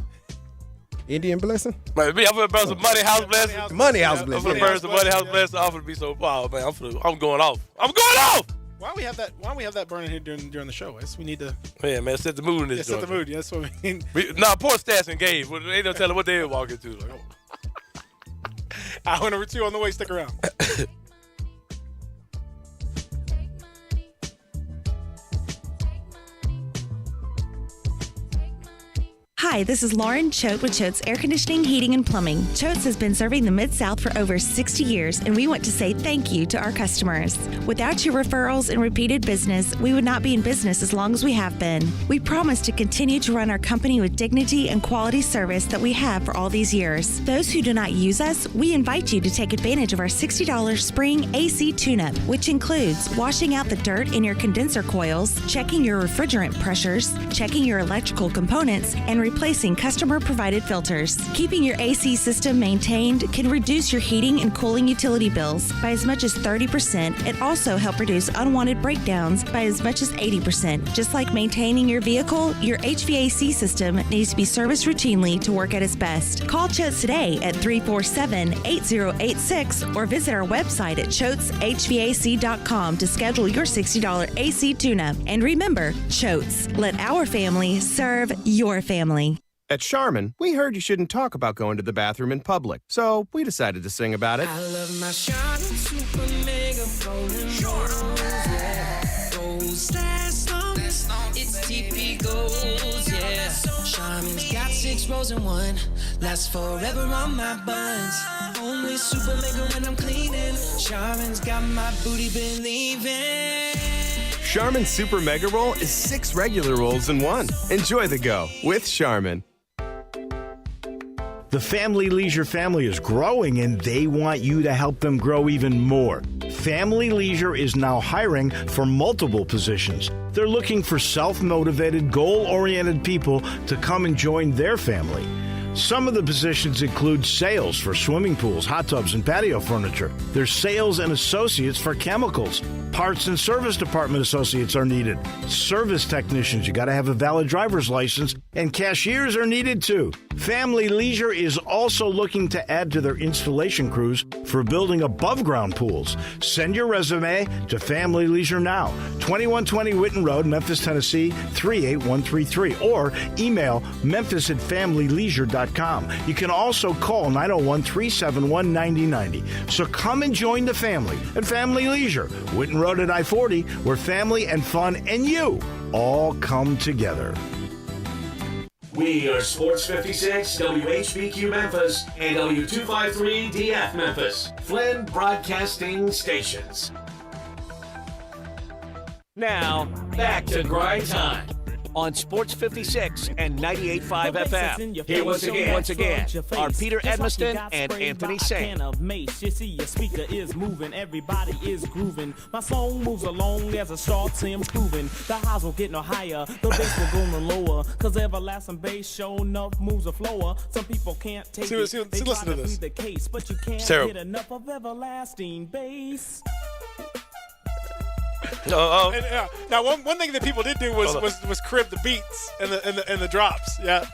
Indian blessing? I'm gonna burn some Money House blessing. Money House blessing. I'm gonna burn some Money House blessing. I'm gonna be so proud, man. I'm going off. I'm going off. Why don't we have that burning here during the show? We need to. Man, set the mood in this. Set the mood. Yeah, that's what I mean. Poor Stats and Gabe. They don't tell them what they walk into. Like, Hour number 2 on the way. Stick around. Hi, this is Lauren Choate with Choate's Air Conditioning, Heating, and Plumbing. Choate's has been serving the Mid-South for over 60 years, and we want to say thank you to our customers. Without your referrals and repeated business, we would not be in business as long as we have been. We promise to continue to run our company with dignity and quality service that we have for all these years. Those who do not use us, we invite you to take advantage of our $60 spring AC tune-up, which includes washing out the dirt in your condenser coils, checking your refrigerant pressures, checking your electrical components, and replacing customer-provided filters. Keeping your AC system maintained can reduce your heating and cooling utility bills by as much as 30%. It also helps reduce unwanted breakdowns by as much as 80%. Just like maintaining your vehicle, your HVAC system needs to be serviced routinely to work at its best. Call Choates today at 347-8086 or visit our website at choateshvac.com to schedule your $60 AC tune-up. And remember, Choates, let our family serve your family. At Charmin, we heard you shouldn't talk about going to the bathroom in public, so we decided to sing about it. I love my Charmin Super Mega Golden Rose, yeah. Goes last long, it's TP Gold, yeah. Charmin's got 6 rows in one, lasts forever on my buns. Only Super Mega when I'm cleaning. Charmin's got my booty believing. Charmin Super Mega Roll is 6 regular rolls in one. Enjoy the go with Charmin. The Family Leisure family is growing, and they want you to help them grow even more. Family Leisure is now hiring for multiple positions. They're looking for self-motivated, goal-oriented people to come and join their family. Some of the positions include sales for swimming pools, hot tubs, and patio furniture. There's sales and associates for chemicals. Parts and service department associates are needed. Service technicians, you got to have a valid driver's license, and cashiers are needed too. Family Leisure is also looking to add to their installation crews for building above-ground pools. Send your resume to Family Leisure now, 2120 Whitten Road, Memphis, Tennessee, 38133, or email memphis@familyleisure.com. You can also call 901-371-9090. So come and join the family at Family Leisure, Whitten Road at I-40, where family and fun and you all come together. We are Sports 56, WHBQ Memphis, and W253DF Memphis, Flynn Broadcasting Stations. Now, back to Grind Time on Sports 56 and 98.5 FM. Here once again, are Peter Edmiston and Anthony Sane. You see your speaker is moving, everybody is grooving. My song moves along as it starts improving. The highs will get no higher, the bass will go no lower. Cause everlasting bass show enough moves a flower. Some people can't take it. Listen to this. The case, but you can't get enough of everlasting bass. Now, one thing that people did do was crib the beats and the drops. Yeah.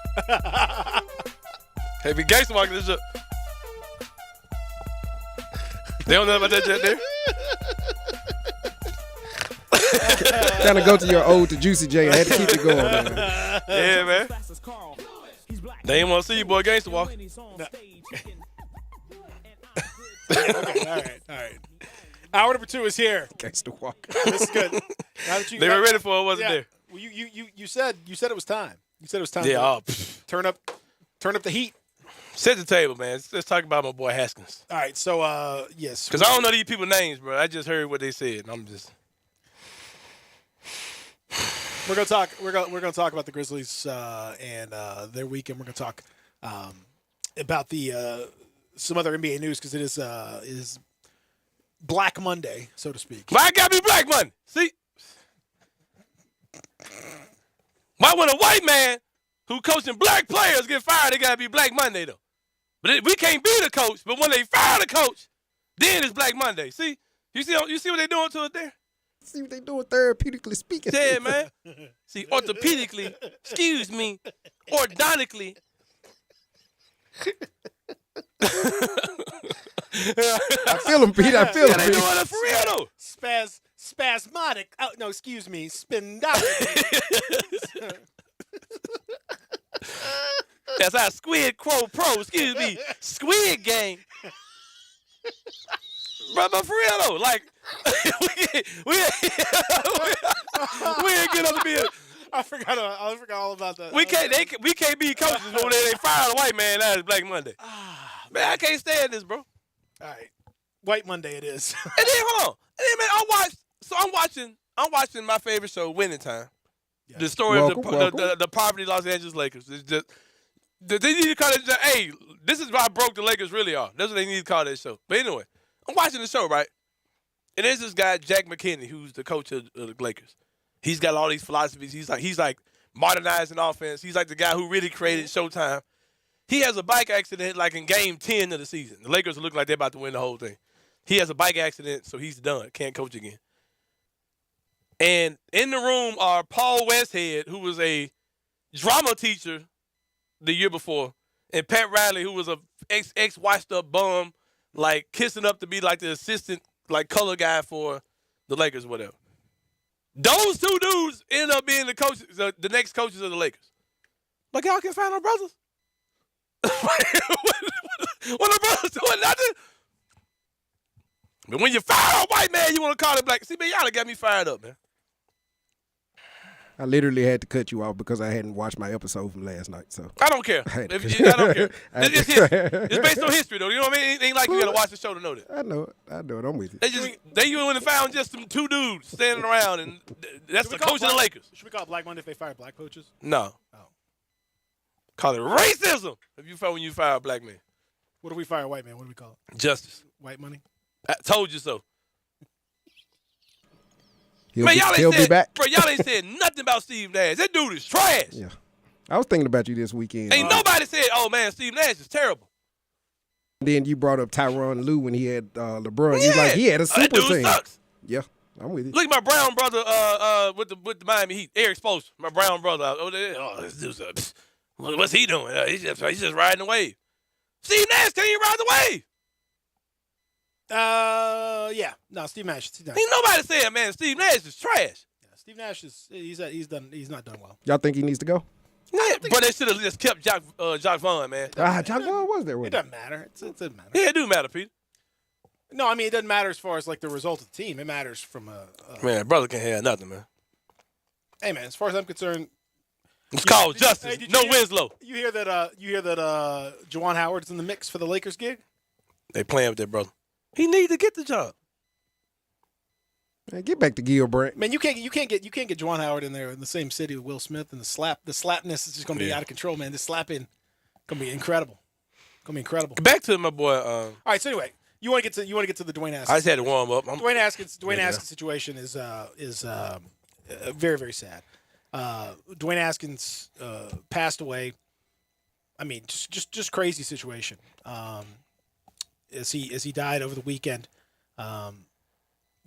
Hey, be gangster marking this up. They don't know about that jet there. Kind of go to your ode to Juicy J. I had to keep it going, man. Yeah, man. They ain't want to see you, boy. Gangsta walk. No. Okay, all right. Hour number 2 is here. Gangsta walk. This is good. Now that They were ready for it, wasn't there? Well, you said it was time. You said it was time. Yeah. To turn up the heat. Set the table, man. Let's talk about my boy Haskins. All right. So yes. Because I don't know these people's names, bro. I just heard what they said, and I'm just. We're gonna talk. We're gonna talk about the Grizzlies and their weekend. We're gonna talk about the some other NBA news because it is Black Monday, so to speak. Why gotta be Black Monday? See, why when a white man who coaching black players get fired, it gotta be Black Monday though. But we can't be the coach. But when they fire the coach, then it's Black Monday. See, you see what they doing to it there? See what they doing therapeutically speaking. Yeah, man. See, orthopedically, excuse me, orthodontically. I feel him, Pete. I feel him. Yeah, they doing it for real though. Spasmodic. Oh no, excuse me. Spindotic. That's our Squid Crow Pro. Excuse me, Squid Game. But for real though, like we ain't get up to be. I forgot all about that. We can't be coaches when they fire a white man. That is Black Monday. Man, I can't stand this, bro. All right, White Monday it is. And then hold on, and then man, I'm watching my favorite show, Winning Time. Yeah. The story of the poverty Los Angeles Lakers. It's just they need to call it. Hey, this is how broke the Lakers really are. That's what they need to call that show. But anyway, I'm watching the show, right? And there's this guy, Jack McKinney, who's the coach of the Lakers. He's got all these philosophies. He's like modernizing offense. He's like the guy who really created Showtime. He has a bike accident like in game 10 of the season. The Lakers look like they're about to win the whole thing. He has a bike accident, so he's done. Can't coach again. And in the room are Paul Westhead, who was a drama teacher the year before, and Pat Riley, who was a ex-washed-up bum, like kissing up to be like the assistant, like color guy for the Lakers or whatever. Those two dudes end up being the coaches, the next coaches of the Lakers. Like, y'all can find our brothers. What the brothers doing nothing? But when you fire a white man, you want to call it black. See, man, y'all done got me fired up, man. I literally had to cut you off because I hadn't watched my episode from last night. So I don't care. I don't care. It's history. It's based on history, though. You know what I mean? It ain't like you got to watch the show to know that. I know it. I'm with you. They went and found just some two dudes standing around, and that's the coach of the Lakers. Should we call it Black Monday if they fire black coaches? No. Oh. Call it racism when you fire a black man. What if we fire a white man? What do we call it? Justice. White money? I told you so. He'll be back. Bro, y'all ain't said nothing about Steve Nash. That dude is trash. Yeah. I was thinking about you this weekend. Ain't nobody said, oh, man, Steve Nash is terrible. Then you brought up Tyronn Lue when he had LeBron. You like, he had a super that team. Sucks. Yeah, I'm with you. Look at my brown brother with the Miami Heat, Eric Spoelstra. My brown brother. This dude's what's he doing? He's just riding the wave. Steve Nash can't even ride the wave. Yeah. No, Steve Nash. Ain't nobody saying, man, Steve Nash is trash. Yeah, Steve Nash he's not done well. Y'all think he needs to go? Yeah, but they should have just kept Jock Vaughn, man. Jock Vaughn was there with it. Doesn't matter. It doesn't matter. Yeah, it do matter, Peter. No, I mean it doesn't matter as far as like the result of the team. It matters from a man. Brother can't have nothing, man. Hey, man. As far as I'm concerned, it's called justice. No Winslow. You hear that? Juwan Howard's in the mix for the Lakers gig. They playing with their brother. He need to get the job. Man, get back to Gilbert. Man, you can't get Juwan Howard in there in the same city with Will Smith, and the slapness is just gonna be out of control, man. This slapping gonna be incredible. Back to my boy. All right. So anyway, you want to get to the Dwayne Haskins. I just had to warm up. Dwayne Haskins situation is very, very sad. Dwayne Haskins passed away. I mean, just crazy situation. As he died over the weekend,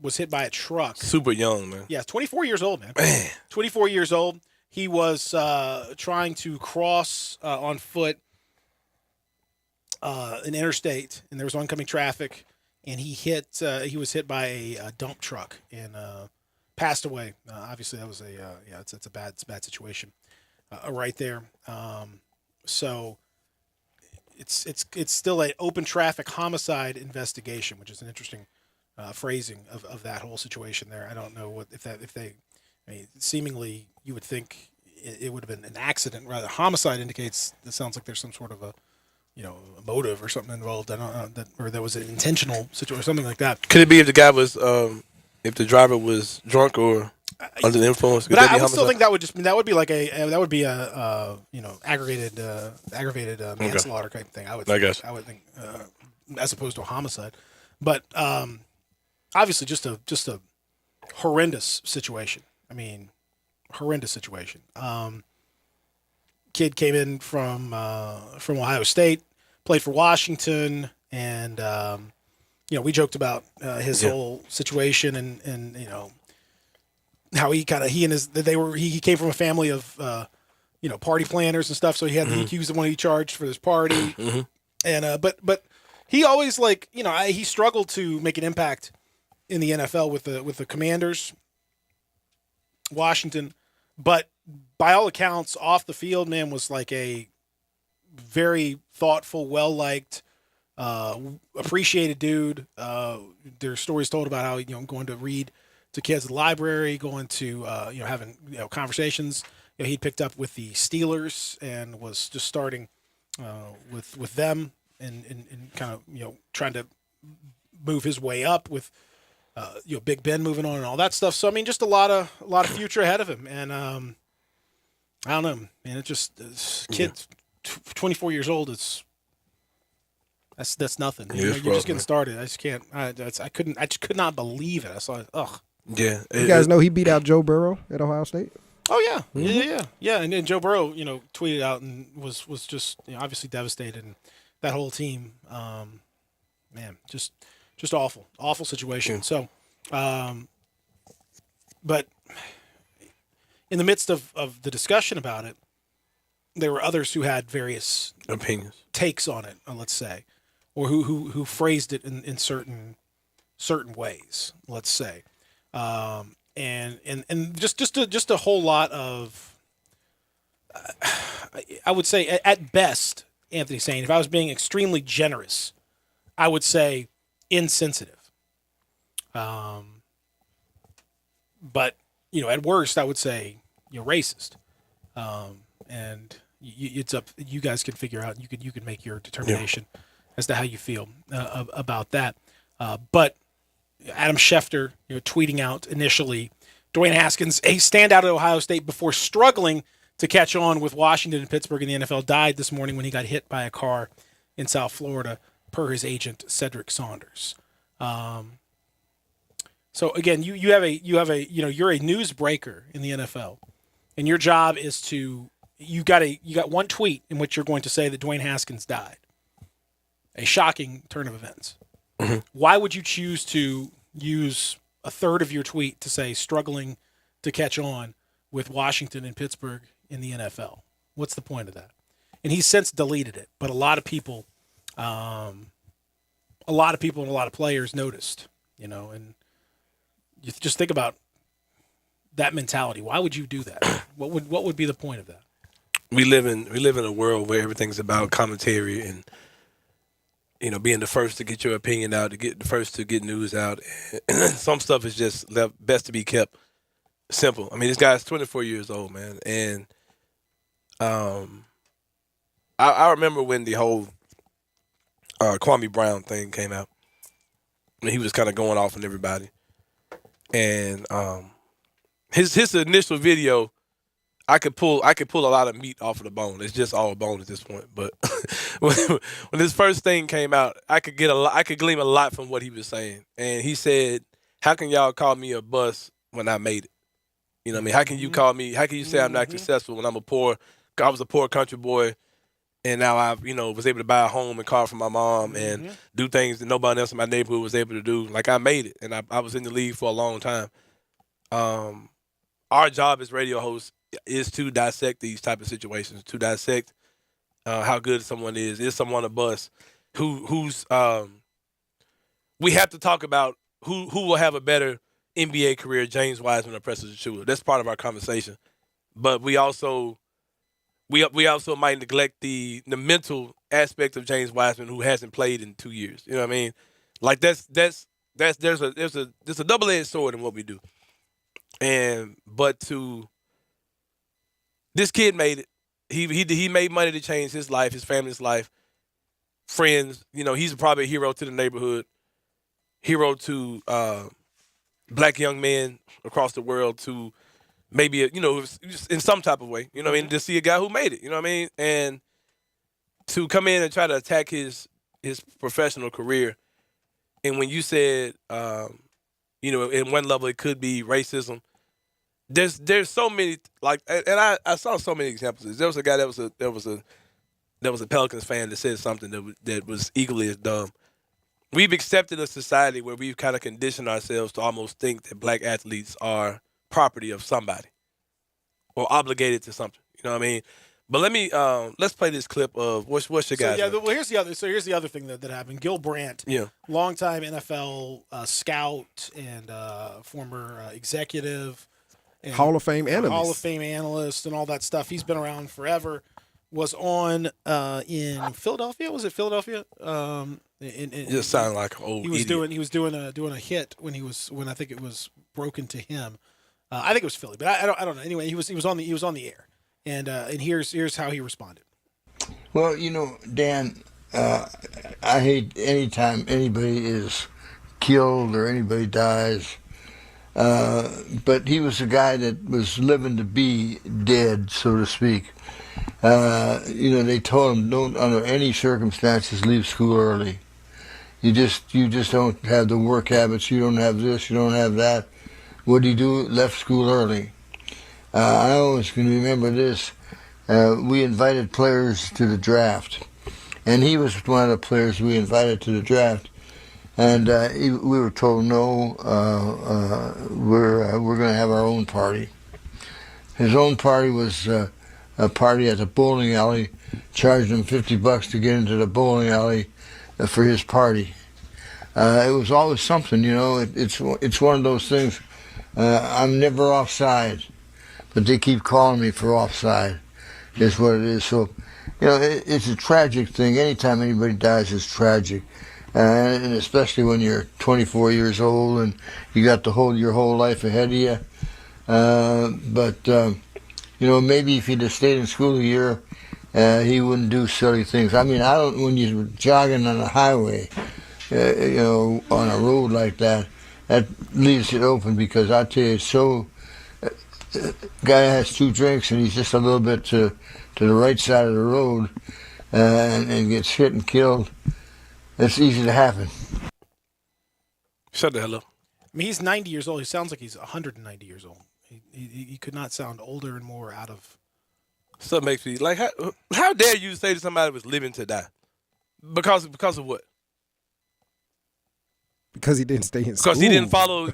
was hit by a truck. Super young, man. Yeah, 24 years old, man. 24 years old. He was trying to cross on foot an interstate, and there was oncoming traffic. and he was hit by a dump truck and passed away. Obviously, that was it's a bad situation right there. So it's still an open traffic homicide investigation, which is an interesting phrasing of that whole situation there. I don't know seemingly you would think it would have been an accident. Rather, homicide indicates it sounds like there's some sort of a motive or something involved. I don't know or there was an intentional situation or something like that. Could it be if the guy was, if the driver was drunk or under the influence? But I would still think that would be like aggravated manslaughter type thing. I would think as opposed to a homicide. But obviously, just a horrendous situation. I mean, horrendous situation. Kid came in from Ohio State, played for Washington, and we joked about his whole situation and how he came from a family of party planners and stuff. So he was the one he charged for this party, and but he always he struggled to make an impact in the NFL with the Commanders, Washington, but by all accounts, off the field, man, was like a very thoughtful, well-liked, appreciated dude. There's stories told about how going to read to kids at the library, going to having conversations. He picked up with the Steelers and was just starting with them and kind of trying to move his way up with Big Ben moving on and all that stuff. So I mean, just a lot of future ahead of him. And I don't know, man. It just kids, 24 years old. That's nothing. You're just getting started. I just can't. I just could not believe it. I saw it. Ugh. Yeah. You guys know he beat out Joe Burrow at Ohio State? Oh yeah. Yeah. And then Joe Burrow, tweeted out and was just obviously devastated, and that whole team, man, just awful situation. So, but in the midst of the discussion about it, there were others who had various opinions, takes on it, let's say, or who phrased it in certain ways, let's say. And just a whole lot of, I would say at best, Anthony saying, if I was being extremely generous, I would say insensitive. But at worst, I would say racist. And it's up. You guys can figure out. You can make your determination as to how you feel about that. But Adam Schefter, tweeting out initially, Dwayne Haskins, a standout at Ohio State before struggling to catch on with Washington and Pittsburgh in the NFL, died this morning when he got hit by a car in South Florida, per his agent Cedric Saunders. So again, you're a newsbreaker in the NFL, and your job is to you got one tweet in which you're going to say that Dwayne Haskins died. A shocking turn of events. Mm-hmm. Why would you choose to use a third of your tweet to say struggling to catch on with Washington and Pittsburgh in the NFL? What's the point of that? And he's since deleted it, but a lot of people and a lot of players noticed, and you just think about that mentality. Why would you do that? What would be the point of that? We live in a world where everything's about commentary and being the first to get your opinion out, to get the first to get news out. And some stuff is just best to be kept simple. I mean, this guy's 24 years old, man, and I remember when the whole Kwame Brown thing came out. I mean, he was kind of going off on everybody, and his initial video, I could pull a lot of meat off of the bone. It's just all bone at this point. But when his first thing came out, I could glean a lot from what he was saying. And he said, "How can y'all call me a bust when I made it? You know what I mean? How can you call me? How can you say I'm not successful when I was a poor country boy, and now I was able to buy a home and car for my mom and do things that nobody else in my neighborhood was able to do. Like I made it, and I was in the league for a long time. Our job as radio hosts is to dissect these type of situations, to dissect how good someone is someone a bust, who's what we have to talk about who will have a better NBA career, James Wiseman or Precious Achiuwa. That's part of our conversation. But we also might neglect the mental aspect of James Wiseman, who hasn't played in 2 years. You know what I mean? Like there's a double-edged sword in what we do. But this kid made it. He made money to change his life, his family's life, friends. You know, he's probably a hero to the neighborhood, hero to black young men across the world, to maybe, just in some type of way, you know what I mean, to see a guy who made it, you know what I mean? And to come in and try to attack his professional career. And when you said, in one level it could be racism, there's so many, like, and I saw so many examples. There was a guy that was a Pelicans fan that said something that was equally as dumb. We've accepted a society where we've kind of conditioned ourselves to almost think that black athletes are property of somebody or obligated to something. You know what I mean? But let's play this clip of what's your guys. Here's the other thing that happened. Gil Brandt, longtime NFL scout and former executive, and Hall of Fame analyst, and all that stuff. He's been around forever. Was on in Philadelphia. Was it Philadelphia? It just sounded like an old idiot. He was doing a hit when I think it was broken to him. I think it was Philly, but I don't know. Anyway, he was on the air, and here's how he responded. Well, Dan, I hate anytime anybody is killed or anybody dies. But he was a guy that was living to be dead, so to speak. They told him, don't under any circumstances leave school early. You just don't have the work habits. You don't have this. You don't have that. What did he do? Left school early. I always can remember this. We invited players to the draft, and he was one of the players we invited to the draft. And we were told, no, we're going to have our own party. His own party was a party at the bowling alley, charged him $50 to get into the bowling alley for his party. It was always something, It's one of those things. I'm never offside, but they keep calling me for offside. Is what it is. So, it's a tragic thing. Anytime anybody dies, it's tragic. And especially when you're 24 years old and you got your whole life ahead of you. But maybe if he'd have stayed in school a year, he wouldn't do silly things. I mean, when you're jogging on a highway, on a road like that leaves it open, because I tell you, guy has 2 drinks and he's just a little bit to the right side of the road and gets hit and killed. It's easy to happen. Shut the hell up. I mean, he's 90 years old. He sounds like he's 190 years old. He could not sound older and more out of. Stuff makes me like, how dare you say to somebody who was living to die? Because of what? Because he didn't stay in school. Because he didn't follow.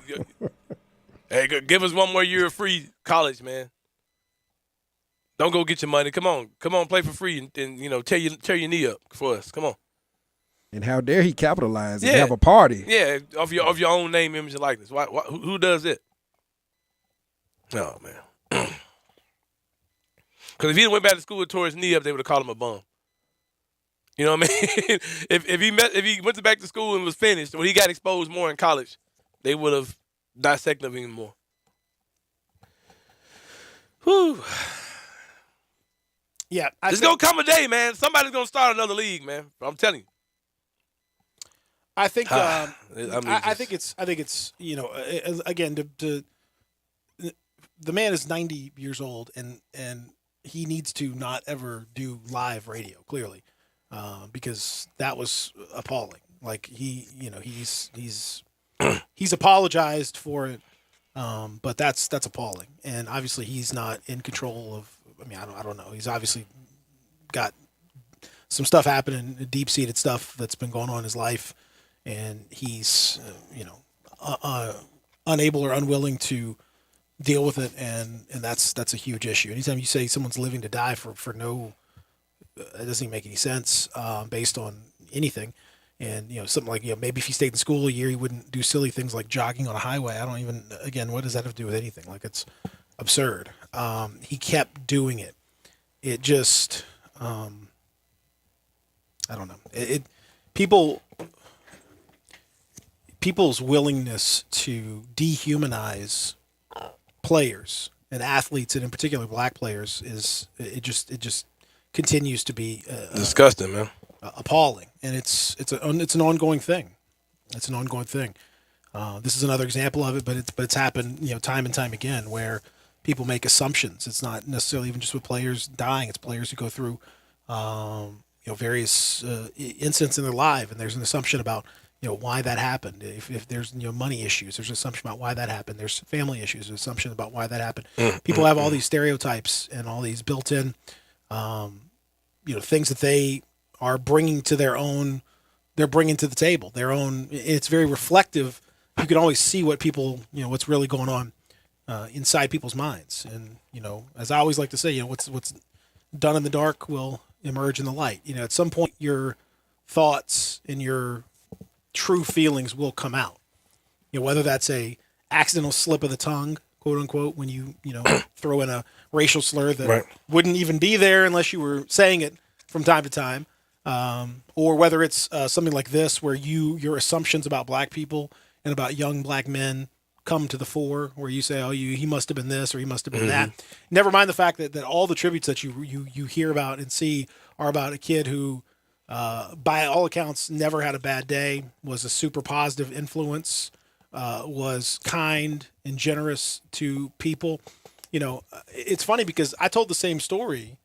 Hey, give us one more year of free college, man. Don't go get your money. Come on, play for free and tear your knee up for us. Come on. And how dare he capitalize and have a party? Yeah, of your own name, image, and likeness. Who does it? No, man. Because if he went back to school and tore his knee up, they would have called him a bum. You know what I mean? if he went back to school and was finished, when he got exposed more in college, they would have dissected him more. Whew. Yeah, there's gonna come a day, man. Somebody's gonna start another league, man. I'm telling you. I think. I think it's. Again, the man is 90 years old, and he needs to not ever do live radio. Clearly, because that was appalling. Like he's apologized for it, but that's appalling. And obviously, he's not in control of. I mean, I don't know. He's obviously got some stuff happening, deep-seated stuff that's been going on in his life, and he's, unable or unwilling to deal with it, and that's a huge issue. Anytime you say someone's living to die for no, it doesn't even make any sense based on anything. And, something like, maybe if he stayed in school a year, he wouldn't do silly things like jogging on a highway. Again, what does that have to do with anything? Like, it's absurd. He kept doing it. It just, I don't know. People's willingness to dehumanize players and athletes, and in particular black players, it just continues to be disgusting, man. Appalling, and it's an ongoing thing. It's an ongoing thing. This is another example of it, but it's happened time and time again where people make assumptions. It's not necessarily even just with players dying; it's players who go through various incidents in their life, and there's an assumption about why that happened. If there's money issues, there's an assumption about why that happened. There's family issues, there's an assumption about why that happened. People have all these stereotypes and all these built-in things that they are bringing to they're bringing to the table, their own. It's very reflective. You can always see what people, what's really going on inside people's minds. And, as I always like to say, what's done in the dark will emerge in the light. At some point your thoughts and your true feelings will come out. Whether that's a accidental slip of the tongue, quote unquote, when you throw in a racial slur that wouldn't even be there unless you were saying it from time to time. Or whether it's something like this where your assumptions about black people and about young black men come to the fore, where you say, he must have been this or he must have been that. Never mind the fact that all the tributes that you hear about and see are about a kid who, by all accounts, never had a bad day, was a super positive influence, was kind and generous to people. It's funny because I told the same story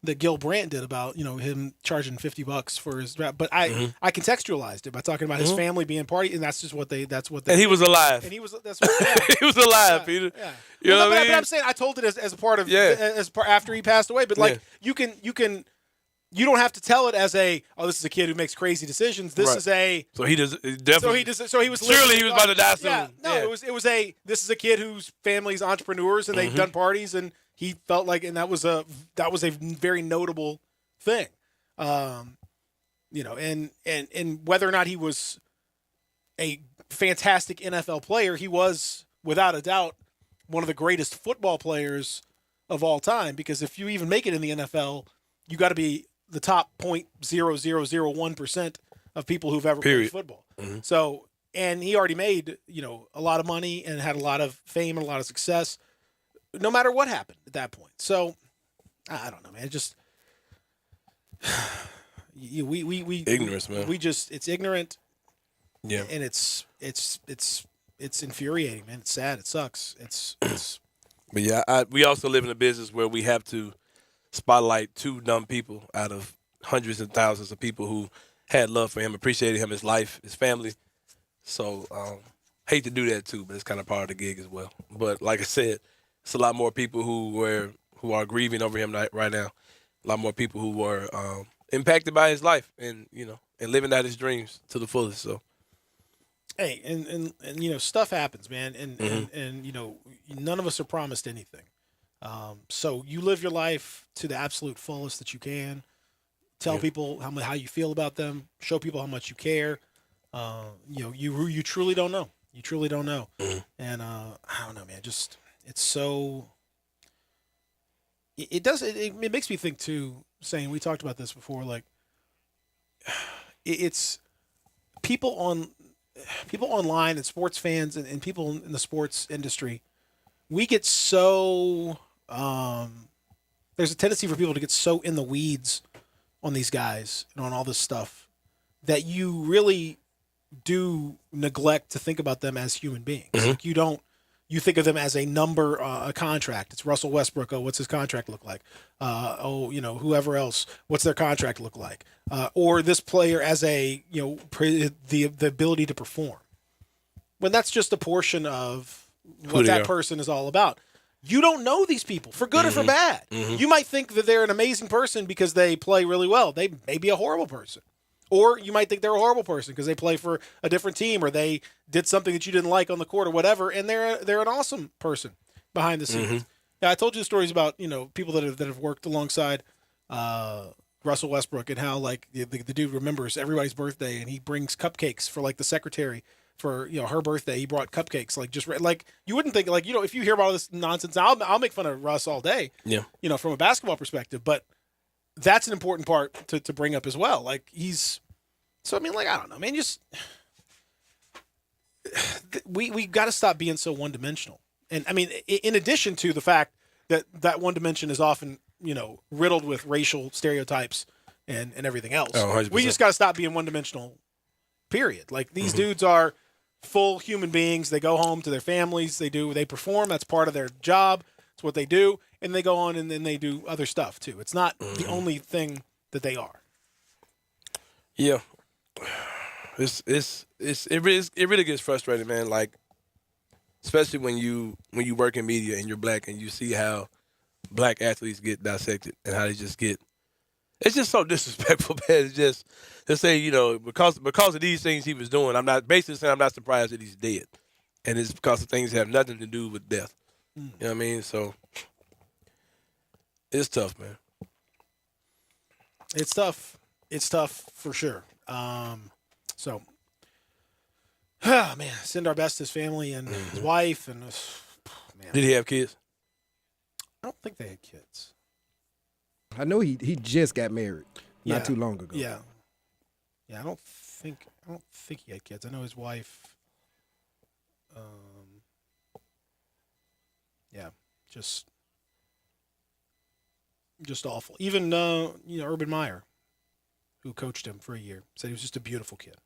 that Gil Brandt did about, him charging $50 for his rap. But I contextualized it by talking about his family being party, and that's just what they. And he was alive. And he was. That's what, he was alive, Peter. Yeah. You know what I mean? But I'm saying I told it as a part of after he passed away. But you don't have to tell it as this is a kid who makes crazy decisions. This is a. So he does definitely. So he was. Surely he was about to die soon. Yeah. No, it was a. This is a kid whose family's entrepreneurs and they've done parties and. He felt like, and that was a very notable thing, and whether or not he was a fantastic NFL player, he was without a doubt one of the greatest football players of all time. Because if you even make it in the NFL, you got to be the top 0.0001% of people who've ever played football. So, and he already made a lot of money and had a lot of fame and a lot of success. No matter what happened at that point. So, I don't know, man. It just we ignorance, man. It's ignorant. Yeah. And it's infuriating, man. It's sad. It sucks. It's But yeah, we also live in a business where we have to spotlight two dumb people out of hundreds and thousands of people who had love for him, appreciated him, his life, his family. So, hate to do that too, but it's kind of part of the gig as well. But like I said, it's a lot more people who are grieving over him right now. A lot more people who were impacted by his life and and living out his dreams to the fullest. So, hey, and stuff happens, man, and none of us are promised anything. So you live your life to the absolute fullest that you can. Tell people how you feel about them. Show people how much you care. You truly don't know. You truly don't know. And I don't know, man. Just. It's so. It makes me think too. Saying we talked about this before, like it's people online and sports fans and people in the sports industry. We get so there's a tendency for people to get so in the weeds on these guys and on all this stuff that you really do neglect to think about them as human beings. Like you think of them as a number, a contract. It's Russell Westbrook. Oh, what's his contract look like? Whoever else, what's their contract look like? Or this player as the ability to perform. When that's just a portion of what that person is all about. You don't know these people, for good or for bad. You might think that they're an amazing person because they play really well. They may be a horrible person. Or you might think they're a horrible person because they play for a different team or they did something that you didn't like on the court or whatever, and they're an awesome person behind the scenes. Yeah, I told you the stories about people that have worked alongside Russell Westbrook and how like the dude remembers everybody's birthday and he brings cupcakes for like the secretary for her birthday. He brought cupcakes like just like you wouldn't think like if you hear about all this nonsense, I'll make fun of Russ all day. Yeah, from a basketball perspective, but that's an important part to bring up as well. Like I don't know, man. Just we got to stop being so one dimensional. And I mean, in addition to the fact that one dimension is often riddled with racial stereotypes and everything else. Oh, we just got to stop being one dimensional. Period. Like these dudes are full human beings. They go home to their families. They perform. That's part of their job. It's what they do. And they go on and then they do other stuff too. It's not the only thing that they are. Yeah. It really gets frustrating, man. Like, especially when you work in media and you're black and you see how black athletes get dissected and how they just get. It's just so disrespectful, man. It's just to say, because of these things he was doing, I'm not surprised that he's dead, and it's because of things that have nothing to do with death. You know what I mean? So it's tough, man. It's tough. It's tough for sure. So, man, send our best to his family and his wife and man. Did he have kids? I don't think they had kids. I know he just got married not too long ago. Yeah. I don't think he had kids. I know his wife. Just awful. Even Urban Meyer, who coached him for a year, said he was just a beautiful kid.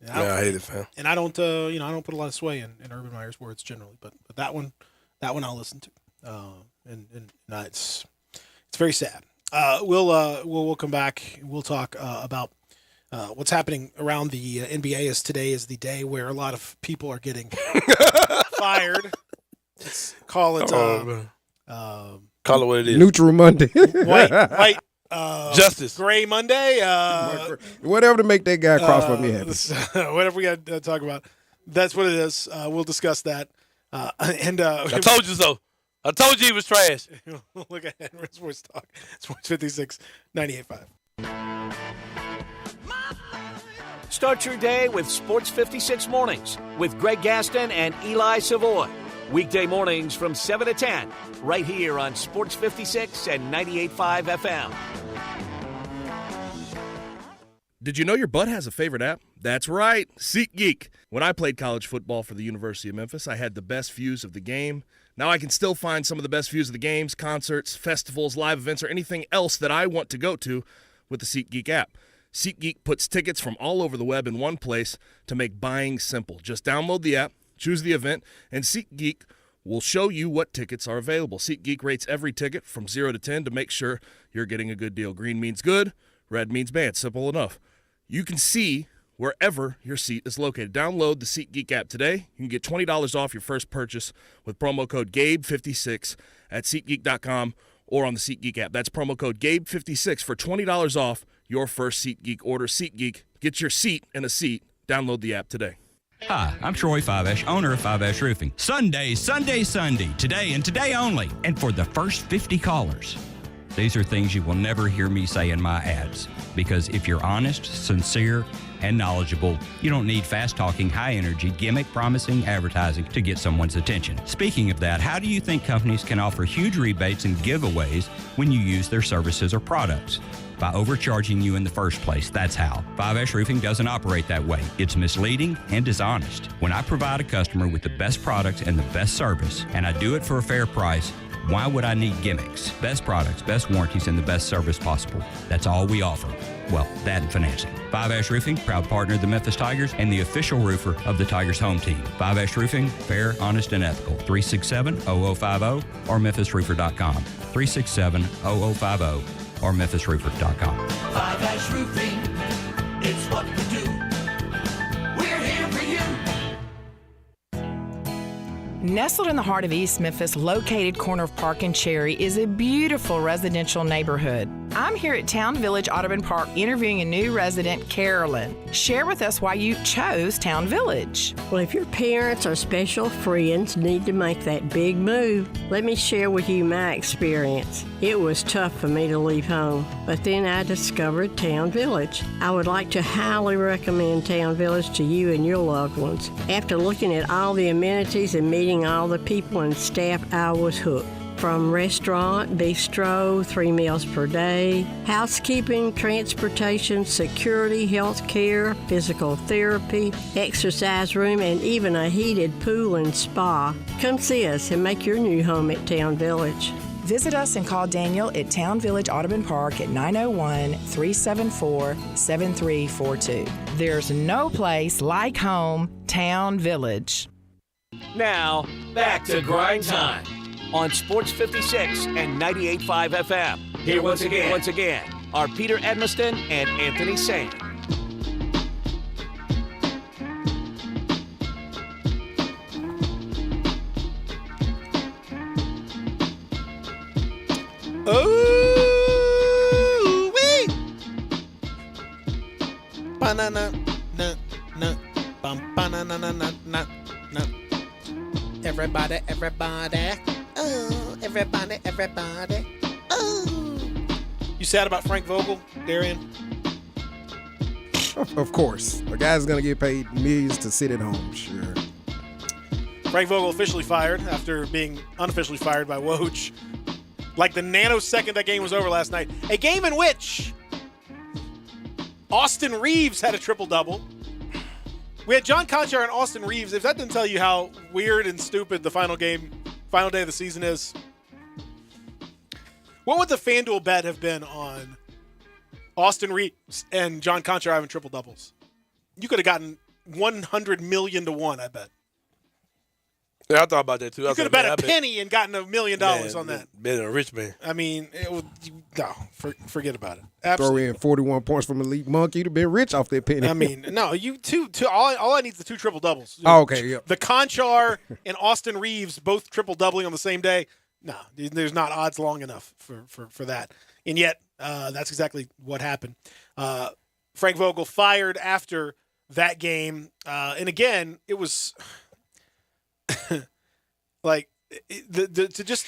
I hate it, fam. And I don't put a lot of sway in Urban Meyer's words generally, but that one I'll listen to. It's very sad. We'll come back. We'll talk about what's happening around the NBA. As today is the day where a lot of people are getting fired. Let's call it. Call it what it is. Neutral Monday. White. Justice. Gray Monday. Whatever to make that guy cross for me happy. Whatever we got to talk about. That's what it is. We'll discuss that. I told you so. I told you he was trash. Look ahead. Sports Talk. Sports 56, 98.5. Start your day with Sports 56 Mornings with Greg Gaston and Eli Savoy. Weekday mornings from 7 to 10, right here on Sports 56 and 98.5 FM. Did you know your butt has a favorite app? That's right, SeatGeek. When I played college football for the University of Memphis, I had the best views of the game. Now I can still find some of the best views of the games, concerts, festivals, live events, or anything else that I want to go to with the SeatGeek app. SeatGeek puts tickets from all over the web in one place to make buying simple. Just download the app, choose the event, and SeatGeek will show you what tickets are available. SeatGeek rates every ticket from 0 to 10 to make sure you're getting a good deal. Green means good, red means bad. Simple enough. You can see wherever your seat is located. Download the SeatGeek app today. You can get $20 off your first purchase with promo code GABE56 at SeatGeek.com or on the SeatGeek app. That's promo code GABE56 for $20 off your first SeatGeek order. SeatGeek, get your seat in a seat. Download the app today. Hi, I'm Troy Fiveash, owner of Fiveash Roofing. Sunday, today and today only. And for the first 50 callers, these are things you will never hear me say in my ads. Because if you're honest, sincere, and knowledgeable, you don't need fast-talking, high-energy, gimmick-promising advertising to get someone's attention. Speaking of that, how do you think companies can offer huge rebates and giveaways when you use their services or products? By overcharging you in the first place. That's how. Fiveash Roofing doesn't operate that way. It's misleading and dishonest. When I provide a customer with the best products and the best service, and I do it for a fair price, why would I need gimmicks? Best products, best warranties, and the best service possible. That's all we offer. Well, that and financing. Fiveash Roofing, proud partner of the Memphis Tigers and the official roofer of the Tigers home team. Fiveash Roofing, fair, honest, and ethical. 367-0050 or memphisroofer.com. 367-0050 or memphisroofer.com. Fiveash Roofing, it's what we do. We're here for you. Nestled in the heart of East Memphis, located corner of Park and Cherry, is a beautiful residential neighborhood. I'm here at Town Village Audubon Park interviewing a new resident, Carolyn. Share with us why you chose Town Village. Well, if your parents or special friends need to make that big move, let me share with you my experience. It was tough for me to leave home, but then I discovered Town Village. I would like to highly recommend Town Village to you and your loved ones. After looking at all the amenities and meeting all the people and staff, I was hooked. From restaurant, bistro, 3 meals per day, housekeeping, transportation, security, health care, physical therapy, exercise room, and even a heated pool and spa. Come see us and make your new home at Town Village. Visit us and call Daniel at Town Village Audubon Park at 901-374-7342. There's no place like home, Town Village. Now, back to Grind Time on Sports 56 and 98.5 FM. Here once again, are Peter Edmiston and Anthony Sand. Oh, wee! Banana, na, na, bum, banana, na, na, na, na. Everybody, oh, everybody, oh. You sad about Frank Vogel, Darian? Of course. A guy's going to get paid millions to sit at home, sure. Frank Vogel officially fired after being unofficially fired by Woj. Like the nanosecond that game was over last night. A game in which Austin Reeves had a triple-double. We had John Conchar and Austin Reeves. If that didn't tell you how weird and stupid the final day of the season is, what would the FanDuel bet have been on Austin Reeves and John Conchar having triple-doubles? You could have gotten 100 million to 1, I bet. Yeah, I thought about that too. You could have bet a penny and gotten $1 million on that. Been a rich man. I mean, forget about it. Throw in 41 points from Elite Monk, you'd have been rich off that penny. I mean, no, you two. All I need is the 2 triple doubles. Oh, okay, yeah. The Conchar and Austin Reeves both triple doubling on the same day. No, there's not odds long enough for that. And yet, that's exactly what happened. Frank Vogel fired after that game, and again, it was. Like to just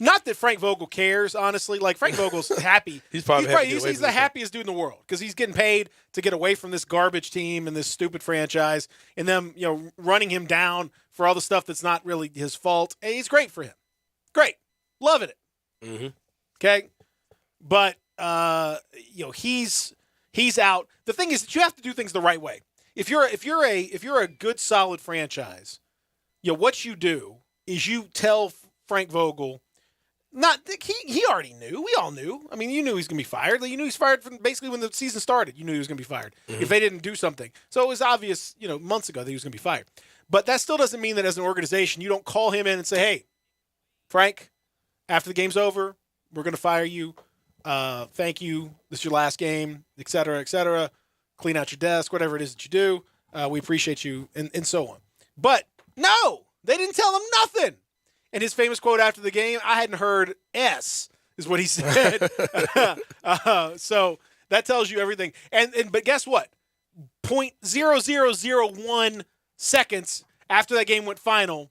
not that Frank Vogel cares, honestly. Like Frank Vogel's happy. He's the happiest dude in the world because he's getting paid to get away from this garbage team and this stupid franchise, and them running him down for all the stuff that's not really his fault. And he's great for him, great, loving it. Mm-hmm. Okay, but he's out. The thing is that you have to do things the right way. If you're a good solid franchise. What you do is you tell Frank Vogel, he already knew. We all knew. I mean, you knew he was going to be fired. You knew he was fired from basically when the season started. You knew he was going to be fired if they didn't do something. So it was obvious, months ago that he was going to be fired. But that still doesn't mean that as an organization, you don't call him in and say, hey, Frank, after the game's over, we're going to fire you. Thank you. This is your last game, et cetera, et cetera. Clean out your desk, whatever it is that you do. We appreciate you, and so on. But no, they didn't tell him nothing. And his famous quote after the game, I hadn't heard S, is what he said. So that tells you everything. But guess what? 0.0001 seconds after that game went final,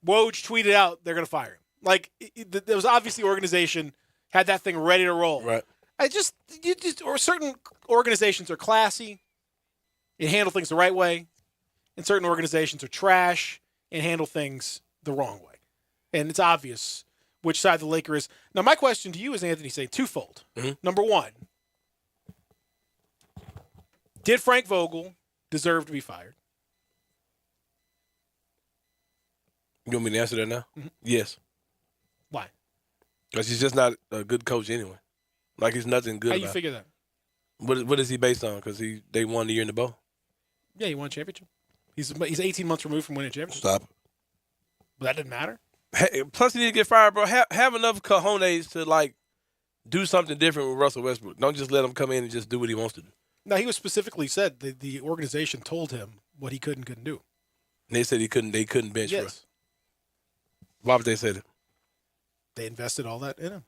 Woj tweeted out they're going to fire him. Like, there was obviously organization had that thing ready to roll. Right. Or certain organizations are classy and handle things the right way. And certain organizations are trash and handle things the wrong way. And it's obvious which side the Laker is. Now, my question to you is, Anthony, say twofold. Mm-hmm. Number one, did Frank Vogel deserve to be fired? You want me to answer that now? Mm-hmm. Yes. Why? Because he's just not a good coach anyway. Like, he's nothing good How about you figure that? What is he based on? Because they won the year in the bowl? Yeah, he won a championship. He's 18 months removed from winning a championship. Stop. But that didn't matter. Hey, plus, he need to get fired, bro. Have enough cojones to, do something different with Russell Westbrook. Don't just let him come in and just do what he wants to do. No, he was specifically said the organization told him what he could and couldn't do. And they said they couldn't bench yes. Russ. Why would they say that? They invested all that in him.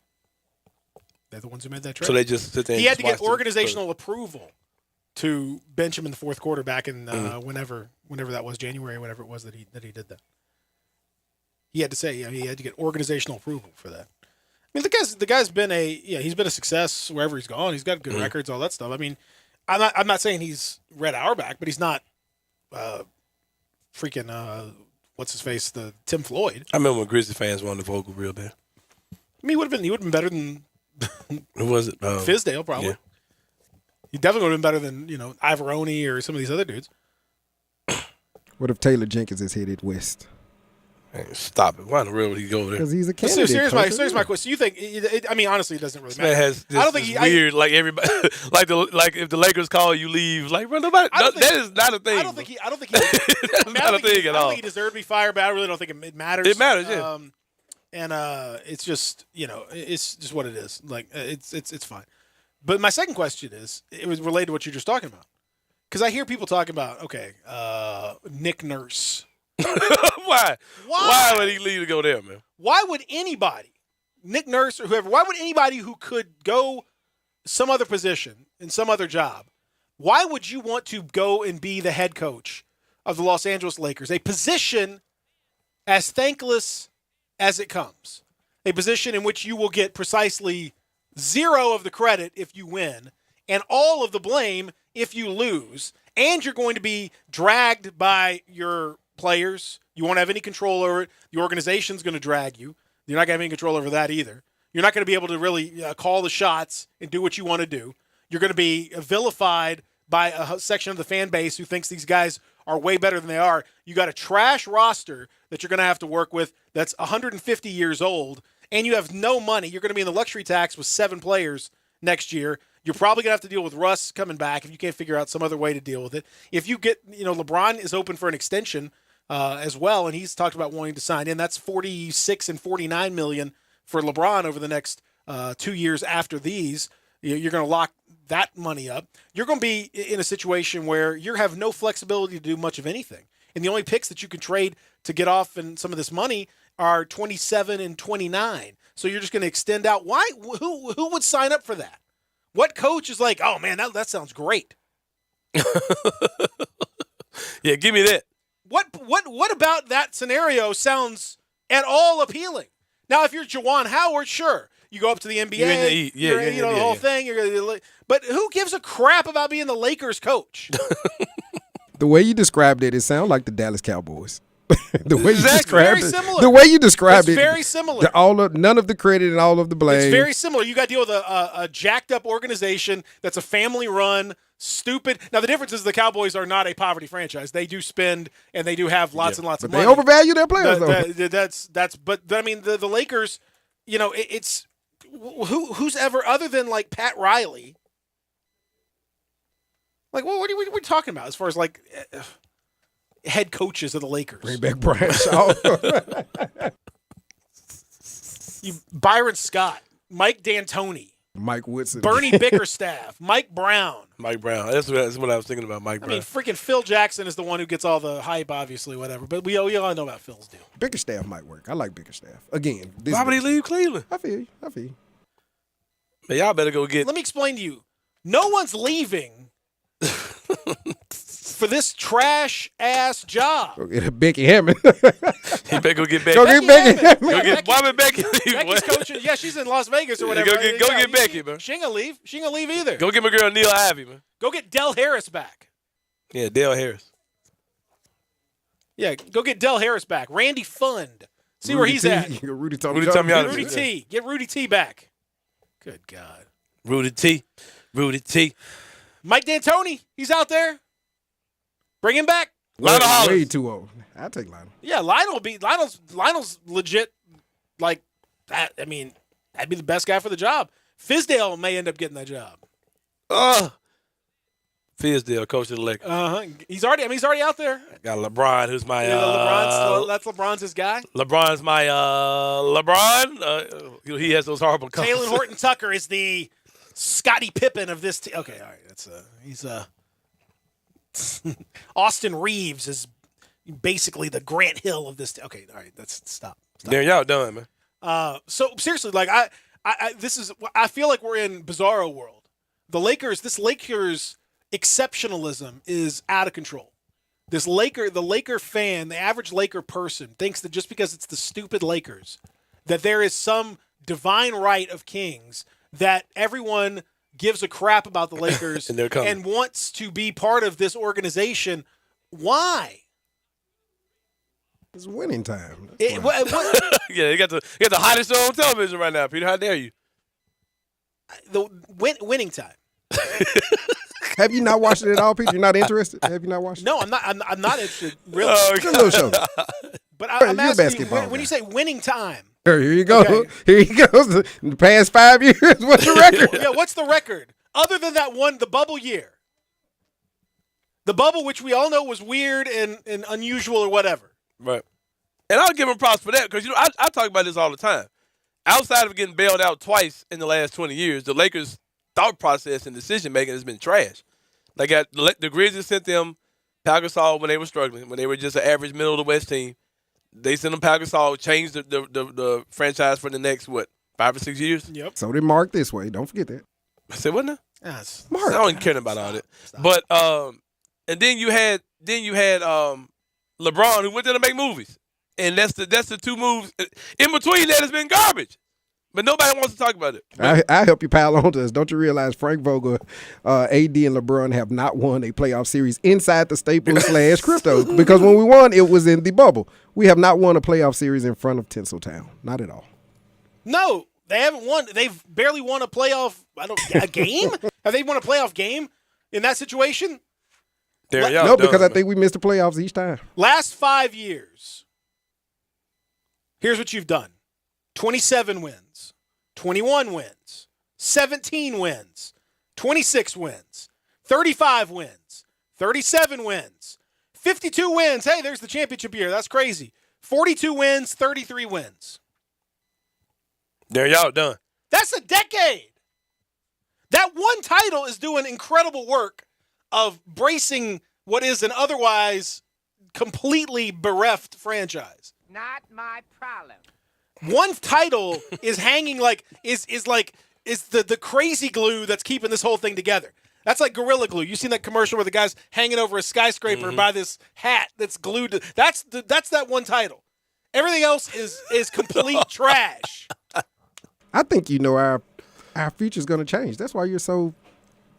They're the ones who made that trade. So they just sit there and he had to just get watch organizational approval to bench him in the fourth quarter back in whenever that was, January, whatever it was that he did that. He had to say, he had to get organizational approval for that. I mean, the guy's been he's been a success wherever he's gone. He's got good records, all that stuff. I mean, I'm not saying he's Red Auerbach, but he's not freaking what's his face, the Tim Floyd. I remember when Grizzly fans wanted Vogel real bad. I mean, he would have been better than Who was it? Fizdale, probably. Yeah. He definitely would have been better than Ivoroni or some of these other dudes. What if Taylor Jenkins is headed west? Hey, stop it! Why in the world would he go there? Because he's a So candidate. here's my question. You think? I mean, honestly, it doesn't really This man matter. has this, I don't think this weird, like everybody, like if the Lakers call you leave, like bro, nobody. That is not a thing. I don't think he. That's not a thing at I don't all. think he deserved to be fired, but I really don't think it matters. It matters, yeah. And it's just it's just what it is. Like it's fine. But my second question is, it was related to what you're just talking about, because I hear people talking about Nick Nurse. Why? Why would he leave to go there, man? Why would anybody, Nick Nurse or whoever, why would anybody who could go some other position in some other job, why would you want to go and be the head coach of the Los Angeles Lakers? A position as thankless as it comes. A position in which you will get precisely zero of the credit if you win and all of the blame if you lose. And you're going to be dragged by your players. You won't have any control over it. The organization's going to drag you. You're not going to have any control over that either. You're not going to be able to really call the shots and do what you want to do. You're going to be vilified by a section of the fan base who thinks these guys are way better than they are. You got a trash roster that you're going to have to work with that's 150 years old, and you have no money. You're going to be in the luxury tax with 7 players next year. You're probably going to have to deal with Russ coming back if you can't figure out some other way to deal with it. If you get, LeBron is open for an extension as well, and he's talked about wanting to sign in. That's $46 and $49 million for LeBron over the next 2 years after these. You're going to lock that money up. You're going to be in a situation where you have no flexibility to do much of anything. And the only picks that you can trade to get off in some of this money are 27 and 29. So you're just going to extend out. Why? Who would sign up for that? What coach is like, oh, man, that sounds great? Yeah, give me that. What about that scenario sounds at all appealing? Now, if you're Juwan Howard, sure. You go up to the NBA, You're in the E. Yeah, the whole thing. But who gives a crap about being the Lakers coach? The way you described it sounds like the Dallas Cowboys. The way you Exactly. described Very it. similar. The way you described It's it. very similar. None of the credit and all of the blame. It's very similar. You got to deal with a jacked up organization that's a family run, stupid. Now the difference is the Cowboys are not a poverty franchise. They do spend and they do have lots and lots of money. They overvalue their players, though. But I mean the Lakers. It's who's ever other than like Pat Riley. Like, what are we talking about as far as like head coaches of the Lakers? Bring back Brian Shaw. Byron Scott, Mike D'Antoni, Mike Woodson, Bernie Bickerstaff, Mike Brown. Mike Brown. That's what I was thinking about. Mike Brown. I mean, freaking Phil Jackson is the one who gets all the hype, obviously, whatever. But we all know about Phil's deal. Bickerstaff might work. I like Bickerstaff. Again, why would he leave Cleveland? I feel you. Man, y'all better go get. Let me explain to you. No one's leaving for this trash ass job. Go get Becky Hammond. He better go get Becky. Go get Becky Hammond. Go get Woman Becky. Becky's coaching. Yeah, she's in Las Vegas or whatever. Go get Becky, man. She ain't gonna leave. She ain't gonna leave either. Go get my girl Neil Ivey, man. Go get Del Harris back. Yeah, Dale Harris. Yeah, go get Del Harris back. Randy Fund. See where he's at. Rudy Tomiyasu. Rudy T. Get Rudy T back. Good God. Rudy T. Mike D'Antoni. He's out there. Bring him back. Lionel Hollins. Way too old. I'll take Lionel. Yeah, Lionel's legit like that. I mean, that'd be the best guy for the job. Fizdale may end up getting that job. Fizdale, coach of the Lakers. He's already out there. Got LeBron, who's my that's LeBron's his guy. LeBron's my LeBron. He has those horrible colors. Taylor Horton Tucker is the Scottie Pippen of this team. Okay, all right. He's Austin Reeves is basically the Grant Hill of this. Okay, all right. Stop. There, y'all done, man. So seriously, like I feel like we're in bizarro world. The Lakers exceptionalism is out of control. The Laker fan, the average Laker person thinks that just because it's the stupid Lakers, that there is some divine right of kings that everyone gives a crap about the Lakers and wants to be part of this organization. Why? It's winning time. Yeah, you got the hottest show on television right now, Peter. How dare you? The winning time. Have you not watched it at all, Pete? You're not interested? Have you not watched it? No, I'm not interested. Really, it's a little show. But I'm You're a asking basketball you, when you say winning time. Here you go. Okay. Here he goes. In the past 5 years, what's the record? Yeah, what's the record? Other than that one, the bubble year. The bubble, which we all know was weird and unusual or whatever. Right. And I'll give him props for that because, I talk about this all the time. Outside of getting bailed out twice in the last 20 years, the Lakers' thought process and decision-making has been trash. Like the Grizzlies sent them Pau Gasol when they were struggling, when they were just an average middle-of-the-West team. They sent them Pau Gasol, changed the franchise for the next, 5 or 6 years? Yep. So they marked this way. Don't forget that. I said, what now? Mark. I don't care about all that. But and then you had LeBron who went there to make movies. And that's the two moves. In between that has been garbage. But nobody wants to talk about it. I help you pile on to this. Don't you realize Frank Vogel, AD, and LeBron have not won a playoff series inside the Staples/Crypto? Because when we won, it was in the bubble. We have not won a playoff series in front of Tinseltown. Not at all. No, they haven't won. They've barely won a playoff. A game? Have they won a playoff game in that situation? No, because I think we missed the playoffs each time. Last 5 years. Here's what you've done. 27 wins, 21 wins, 17 wins, 26 wins, 35 wins, 37 wins, 52 wins. Hey, there's the championship year. That's crazy. 42 wins, 33 wins. There, y'all done. That's a decade. That one title is doing incredible work of bracing what is an otherwise completely bereft franchise. Not my problem. One title is hanging is the crazy glue that's keeping this whole thing together. That's like Gorilla Glue. You seen that commercial where the guy's hanging over a skyscraper by this hat that's glued to, that's that one title. Everything else is complete trash. I think our future's going to change. That's why you're so.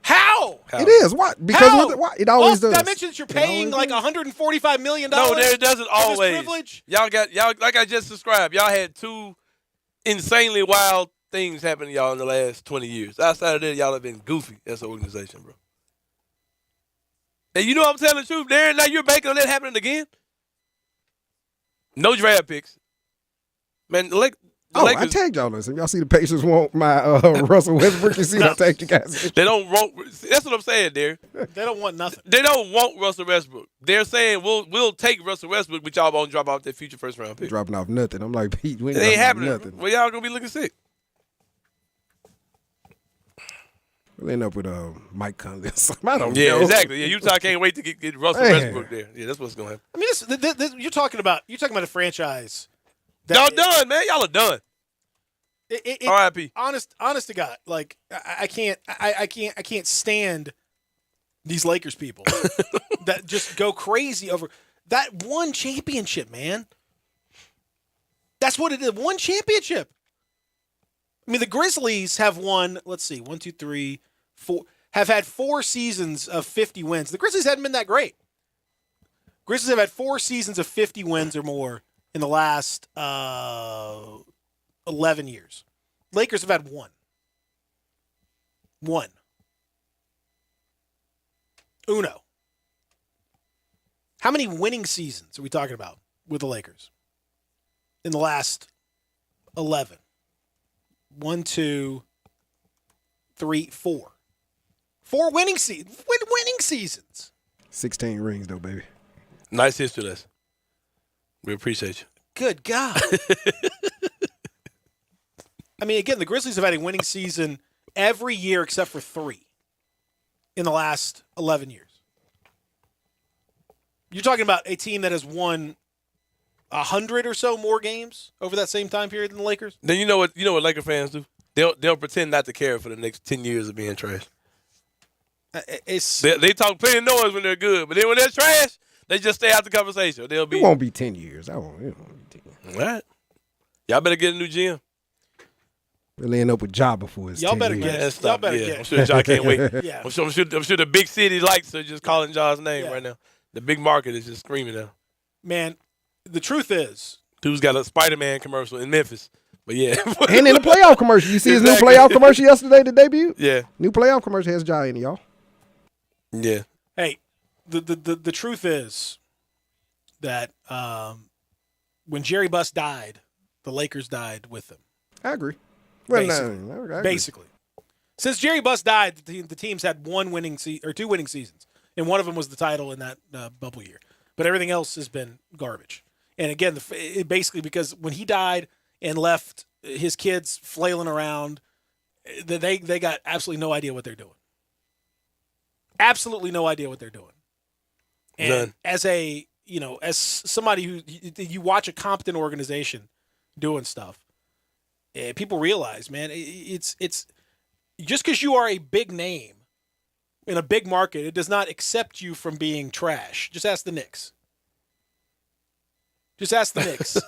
How? It is. What? Because it always does. Did I mention that you're paying like $145 million? No, there doesn't always. Privilege? Y'all like I just described. Y'all had two insanely wild things happen to y'all in the last 20 years. Outside of that, y'all have been goofy as an organization, bro. And you know I'm telling the truth, Darren. Now you're banking on that happening again. No draft picks, man. I tagged y'all this. If y'all see the Pacers want my Russell Westbrook, you see I tagged you guys. They don't want. That's what I'm saying, Darren. They don't want nothing. They don't want Russell Westbrook. They're saying we'll take Russell Westbrook, but y'all won't drop off that future first round pick. Dropping off nothing. I'm like, Pete, we it ain't happening. Nothing. Well, y'all gonna be looking sick. We'll end up with Mike Conley. I don't know. Yeah, exactly. Yeah, Utah can't wait to get Russell Westbrook there. Yeah, that's what's gonna happen. I mean, this, you're talking about a franchise. Y'all done, man. Y'all are done. R.I.P. Honest to God, like I can't stand these Lakers people that just go crazy over that one championship, man. That's what it is. One championship. I mean, the Grizzlies have won. Let's see, 1, 2, 3, 4. Have had 4 seasons of 50 wins. The Grizzlies hadn't been that great. Grizzlies have had 4 seasons of 50 wins or more in the last 11 years. Lakers have had 1. Uno. How many winning seasons are we talking about with the Lakers in the last 11? 1, 2, 3, 4. 4 winning seasons. Winning seasons. 16 rings, though, baby. Nice history lesson. We appreciate you. Good God. I mean, again, the Grizzlies have had a winning season every year except for 3 in the last 11 years. You're talking about a team that has won 100 or so more games over that same time period than the Lakers. Then you know what Laker fans do? They'll pretend not to care for the next 10 years of being trash. They talk plenty of noise when they're good, but then when they're trash, they just stay out the conversation. It won't be 10 years. It won't be 10 years. All right. Y'all better get a new gym. We'll end up with Ja before it's Y'all 10 better years. get it. Stop. Y'all better Yeah, get I'm it. sure Ja can't wait. Yeah. I'm sure the big city lights are just calling Ja's name right now. The big market is just screaming now. Man, the truth is, Dude's got a Spider-Man commercial in Memphis. But yeah. And in the playoff commercial. You see his new Exactly. playoff commercial yesterday, the debut? Yeah. New playoff commercial has Ja in it, y'all. Yeah. hey, the truth is that when Jerry Buss died, the Lakers died with him. I agree. Well, Basically. I agree. Basically. Since Jerry Buss died, the teams had two winning seasons, and one of them was the title in that bubble year. But everything else has been garbage. And again, basically because when he died and left his kids flailing around, they got absolutely no idea what they're doing. Absolutely no idea what they're doing. And None. as somebody who you watch a competent organization doing stuff, people realize, man, it's just because you are a big name in a big market, it does not accept you from being trash. Just ask the Knicks. Just ask the Knicks.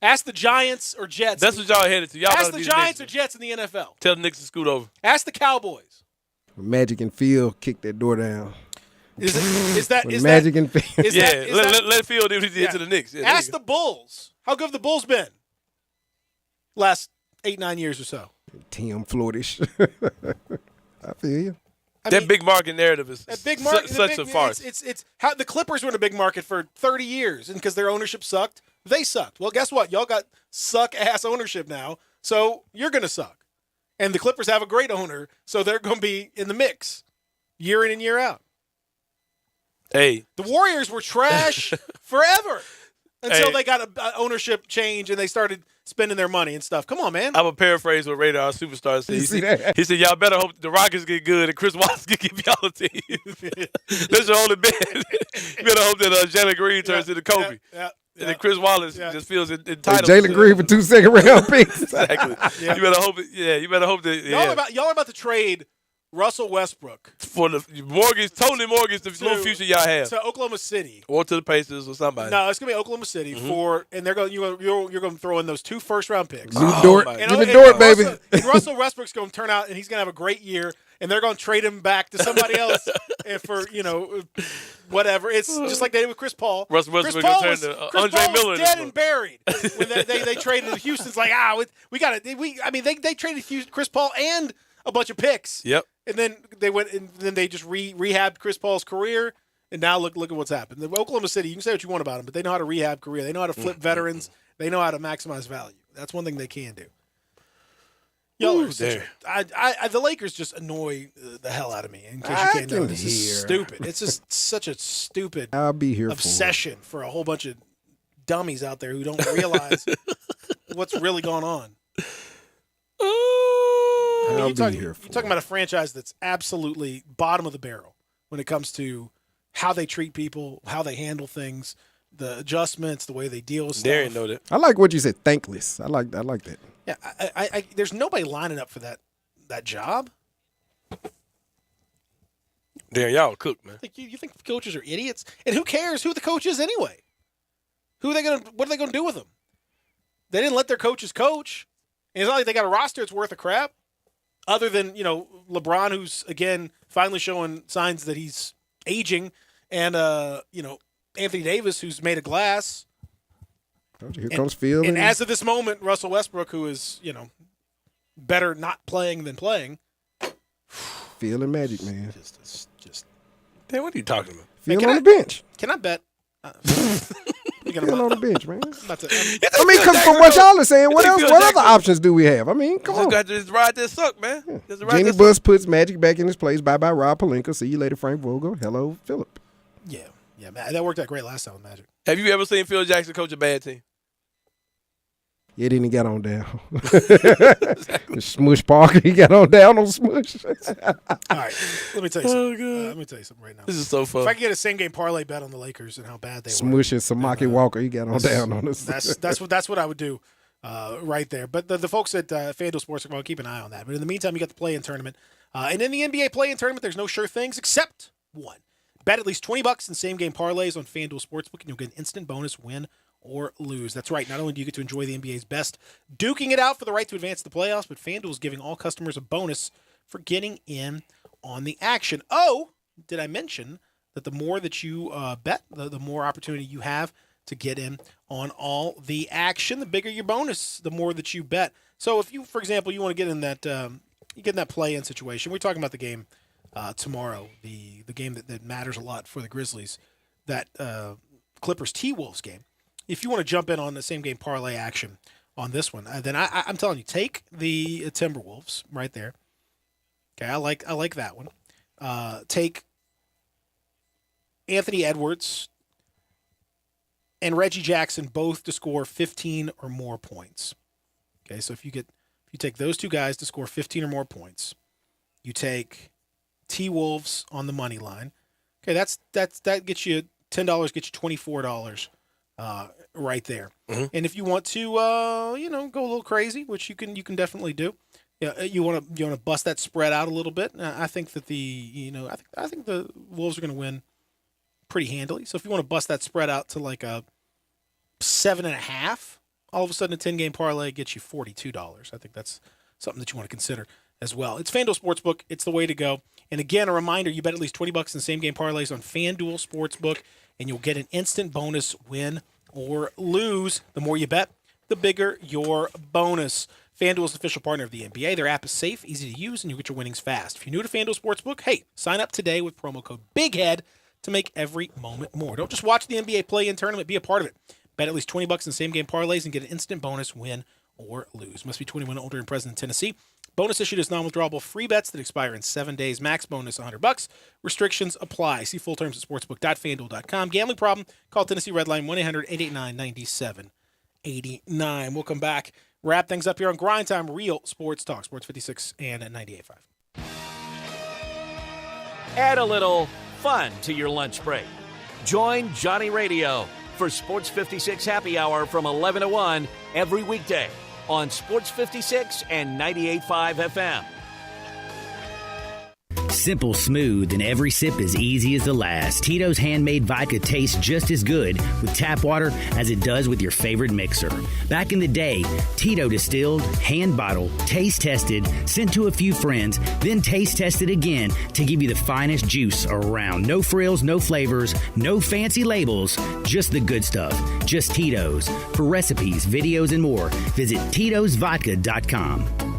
Ask the Giants or Jets. That's what y'all headed to. Y'all ask better the be Giants or Knicks. Jets in the NFL. Tell the Knicks to scoot over. Ask the Cowboys. Magic and Phil kicked that door down. Is that Magic and Phil? Let Phil do what he did to the Knicks. Yeah, ask the Bulls. How good have the Bulls been? Last 8-9 years or so. Tim Flourish. I feel you. That big market narrative is such a farce. It's how the Clippers were in a big market for 30 years, and because their ownership sucked, they sucked. Well, guess what? Y'all got suck-ass ownership now, so you're going to suck. And the Clippers have a great owner, so they're going to be in the mix year in and year out. Hey. The Warriors were trash forever until they got an ownership change and they started spending their money and stuff. Come on, man. I'm a paraphrase what Radar Superstar said. You see that? He said, y'all better hope the Rockets get good and Chris Wallace can give y'all a team. That's your only bet. You better hope that Jalen Green turns into Kobe. And then Chris Wallace just feels entitled. Jalen Green for 2 second-round picks. Exactly. You better hope you better hope that Y'all are about to trade Russell Westbrook for the totally mortgage the little future y'all have. To Oklahoma City. Or to the Pacers or somebody. No, it's gonna be Oklahoma City and they're going you're going to throw in those 2 first-round picks. Give me Dort, baby. And Russell Westbrook's going to turn out and he's going to have a great year and they're going to trade him back to somebody else and for whatever. It's just like they did with Chris Paul. Russell Westbrook Chris Paul turned was, to Chris Andre Paul Miller. was dead and buried when they traded. Houston's like we got it. They traded Chris Paul and a bunch of picks. Yep. And then they went and then they just rehabbed Chris Paul's career. And now look at what's happened. The Oklahoma City, you can say what you want about them, but they know how to rehab career. They know how to flip veterans. They know how to maximize value. That's one thing they can do. The Lakers just annoy the hell out of me. In case you can't know, this is stupid. It's just such a stupid obsession for a whole bunch of dummies out there who don't realize what's really going on. You're talking about a franchise that's absolutely bottom of the barrel when it comes to how they treat people, how they handle things, the adjustments, the way they deal with stuff. Darian know that. I like what you said, thankless. I like that. Yeah, I there's nobody lining up for that job. Darian, y'all cook, man. You think coaches are idiots? And who cares who the coach is anyway? What are they gonna do with them? They didn't let their coaches coach. And it's not like they got a roster that's worth of crap. Other than, LeBron, who's, again, finally showing signs that he's aging, and, Anthony Davis, who's made of glass. Here comes Phil. And as of this moment, Russell Westbrook, who is, better not playing than playing. Phil and Magic, man. Just. Damn, what are you talking about? Phil on the bench. Can I bet? Phil on the bench, man. I mean, from what y'all are saying, what other options do we have? I mean, come on. Got to just ride that suck, man. Yeah. Jenny Buss puts Magic back in his place. Bye-bye, Rob Pelinka. See you later, Frank Vogel. Hello, Phillip. Yeah, that worked out great last time with Magic. Have you ever seen Phil Jackson coach a bad team? He didn't get on down. Smush Parker, he got on down on Smush. All right, let me tell you something. Let me tell you something right now. This is so fun. If I could get a same game parlay bet on the Lakers and how bad they Smush and Samaki Walker, he got on down on us. That's what I would do right there. But the folks at FanDuel Sportsbook, well, keep an eye on that. But in the meantime, you got the play-in tournament. And in the NBA play-in tournament, there's no sure things except one. Bet at least $20 in same-game parlays on FanDuel Sportsbook, and you'll get an instant bonus win or lose. That's right. Not only do you get to enjoy the NBA's best duking it out for the right to advance to the playoffs, but FanDuel is giving all customers a bonus for getting in on the action. Oh, did I mention that the more that you bet, the more opportunity you have to get in on all the action? The bigger your bonus, the more that you bet. So if you, for example, you want to get in that you get in that play-in situation. We're talking about the game tomorrow, the game that matters a lot for the Grizzlies, that Clippers T-Wolves game. If you want to jump in on the same game parlay action on this one, then I'm telling you, take the Timberwolves right there. Okay, I like that one. Take Anthony Edwards and Reggie Jackson both to score 15 or more points. Okay, so if you take those two guys to score 15 or more points, you take T-Wolves on the money line. Okay, that gets you $10, gets you $24 right there. Mm-hmm. And if you want to go a little crazy, which you can definitely do. You want to bust that spread out a little bit. I think that I think the Wolves are going to win pretty handily. So if you want to bust that spread out to like a 7.5, all of a sudden a 10-game parlay gets you $42. I think that's something that you want to consider as well. It's FanDuel Sportsbook. It's the way to go. And again, a reminder, you bet at least $20 in same-game parlays on FanDuel Sportsbook, and you'll get an instant bonus win or lose. The more you bet, the bigger your bonus. FanDuel is the official partner of the NBA. Their app is safe, easy to use, and you'll get your winnings fast. If you're new to FanDuel Sportsbook, hey, sign up today with promo code BIGHEAD to make every moment more. Don't just watch the NBA play-in tournament, be a part of it. Bet at least $20 in same-game parlays and get an instant bonus win or lose. Must be 21 or older and present in Tennessee. Bonus issued as non-withdrawable free bets that expire in 7 days. Max bonus $100. Restrictions apply. See full terms at sportsbook.fanduel.com. Gambling problem? Call Tennessee Redline 1-800-889-9789. We'll come back, wrap things up here on Grind Time, Real Sports Talk, Sports 56 and 98.5. Add a little fun to your lunch break. Join Johnny Radio for Sports 56 Happy Hour from 11 to 1 every weekday on Sports 56 and 98.5 FM. Simple, smooth, and every sip as easy as the last. Tito's handmade vodka tastes just as good with tap water as it does with your favorite mixer. Back in the day, Tito distilled, hand bottled, taste tested, sent to a few friends, then taste tested again to give you the finest juice around. No frills, no flavors, no fancy labels, just the good stuff. Just Tito's. For recipes, videos, and more, visit Tito'sVodka.com.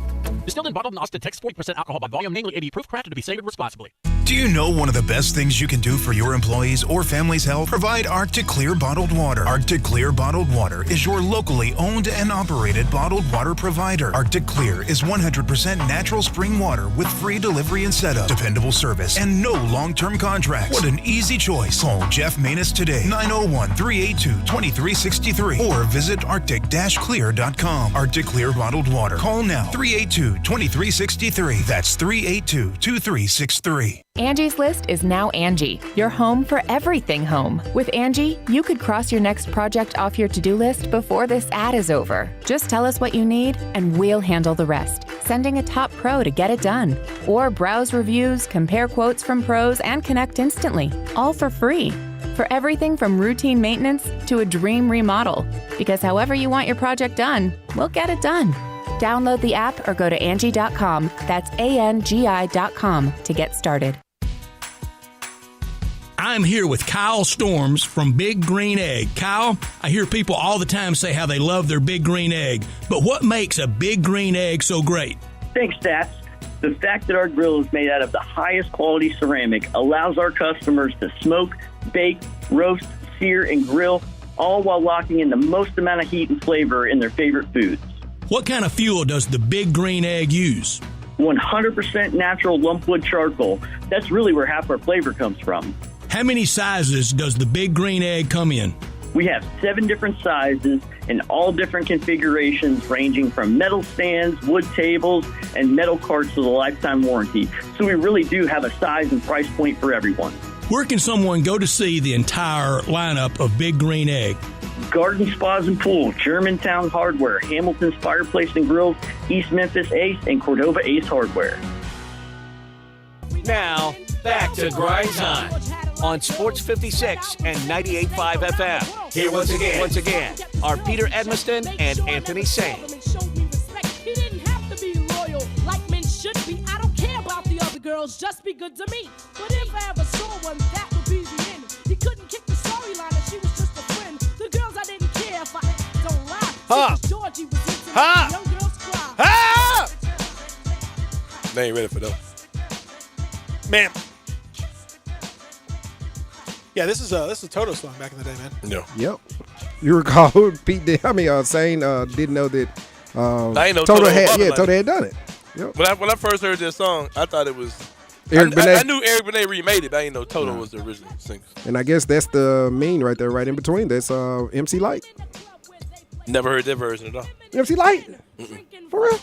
Distilled and bottled in Austin, Texas, 40% alcohol by volume, namely 80 proof, crafted to be savored responsibly. Do you know one of the best things you can do for your employees or family's health? Provide Arctic Clear bottled water. Arctic Clear bottled water is your locally owned and operated bottled water provider. Arctic Clear is 100% natural spring water with free delivery and setup, dependable service, and no long-term contracts. What an easy choice. Call Jeff Manus today, 901-382-2363, or visit arctic-clear.com. Arctic Clear bottled water. Call now, 382-2363. That's 382-2363. Angie's List is now Angie, your home for everything home. With Angie, you could cross your next project off your to-do list before this ad is over. Just tell us what you need, and we'll handle the rest, sending a top pro to get it done. Or browse reviews, compare quotes from pros, and connect instantly, all for free. For everything from routine maintenance to a dream remodel. Because however you want your project done, we'll get it done. Download the app or go to Angie.com. That's ANGI.com to get started. I'm here with Kyle Storms from Big Green Egg. Kyle, I hear people all the time say how they love their Big Green Egg, but what makes a Big Green Egg so great? Thanks, Stats. The fact that our grill is made out of the highest quality ceramic allows our customers to smoke, bake, roast, sear, and grill, all while locking in the most amount of heat and flavor in their favorite foods. What kind of fuel does the Big Green Egg use? 100% natural lumpwood charcoal. That's really where half our flavor comes from. How many sizes does the Big Green Egg come in? We have 7 different sizes and all different configurations ranging from metal stands, wood tables, and metal carts with a lifetime warranty. So we really do have a size and price point for everyone. Where can someone go to see the entire lineup of Big Green Egg? Garden Spas and Pool, Germantown Hardware, Hamilton's Fireplace and Grills, East Memphis Ace, and Cordova Ace Hardware. Now, back to Grind Time on Sports 56 and 98.5 FM. Here once again, are Peter Edmiston and Anthony Sane. He didn't have to be loyal like men should be. I don't care about the other girls, just be good to me. But if I ever saw one, that would be the end. He couldn't kick the storyline and she was just a friend. The girls I didn't care if I don't lie. Georgie was into young girls cry. They ain't ready for those. Man. Yeah, this is a Toto song back in the day, man. No. Yep. You recall Pete? Sane didn't know that. I ain't know Toto had. was Yeah, like Toto had done it. Yep. When I first heard this song, I thought it was Eric Benet. I knew Eric Benet remade it. But I didn't know Toto was the original singer. And I guess that's the mean right there, right in between. That's MC Light. Never heard that version at all. MC Light. For real.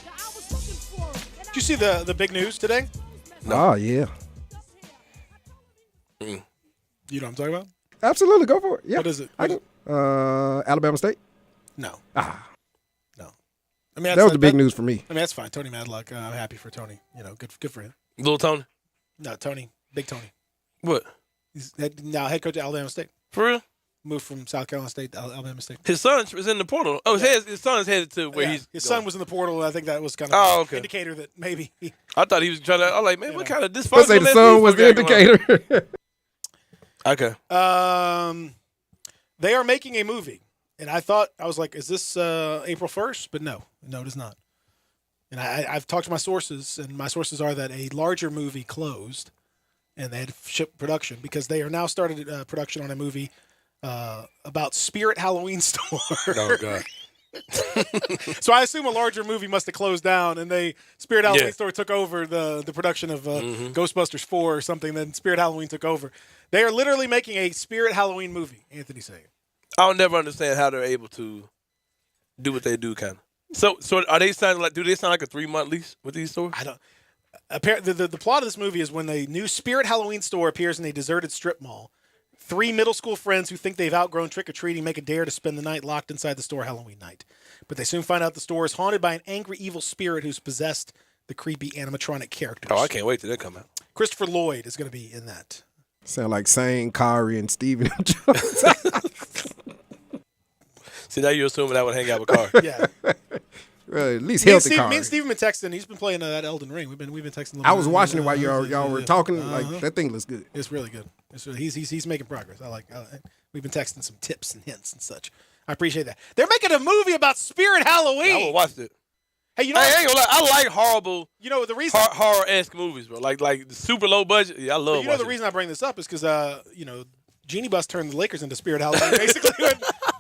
Did you see the big news today? No. Oh yeah. You know what I'm talking about? Absolutely, go for it. Yeah. What is it? Alabama State. No. No. I mean, that was the big news for me. I mean, that's fine. Tony Madlock. I'm happy for Tony. You know, good for him. Little Tony? No, Tony. Big Tony. What? He's now head coach at Alabama State. For real? Moved from South Carolina State to Alabama State. His son is in the portal. Oh, his son is headed to where he's. His going. son was in the portal. I think that was kind of okay. an indicator that maybe. I thought he was trying to. I was like, man, what kind of dysfunction? Let's say the son was the indicator. Okay. They are making a movie, and I was like, is this April 1st? But no, it is not. And I've talked to my sources, and my sources are that a larger movie closed, and they had to ship production because they are now started production on a movie about Spirit Halloween Store. Oh God. So I assume a larger movie must have closed down, and Spirit Halloween Store took over the production of Ghostbusters 4 or something. Then Spirit Halloween took over. They are literally making a Spirit Halloween movie. Anthony saying, I'll never understand how they're able to do what they do, kind of. So are they sounding like? Do they sound like a 3-month lease with these stores? I don't. Apparently, the plot of this movie is when a new Spirit Halloween Store appears in a deserted strip mall. 3 middle school friends who think they've outgrown trick-or-treating make a dare to spend the night locked inside the store Halloween night. But they soon find out the store is haunted by an angry, evil spirit who's possessed the creepy animatronic characters. Oh, I can't wait till that come out. Christopher Lloyd is going to be in that. Sound like Sane, Kari, and Steven Jones. See, now you're assuming I would hang out with Kari. Yeah. Well, at least healthy Kari. Me and Steven been texting. He's been playing that Elden Ring. We've been texting. I was watching it while y'all were talking. Like that thing looks good. It's really good. He's making progress. I like. We've been texting some tips and hints and such. I appreciate that. They're making a movie about Spirit Halloween. Yeah, I would watch it. Hey, you know, I ain't gonna lie. I like horrible. You know the reason horror-esque movies, bro. Like the super low budget. Yeah, I love. You know the reason I bring this up is because Genie Bus turned the Lakers into Spirit Halloween. Basically, when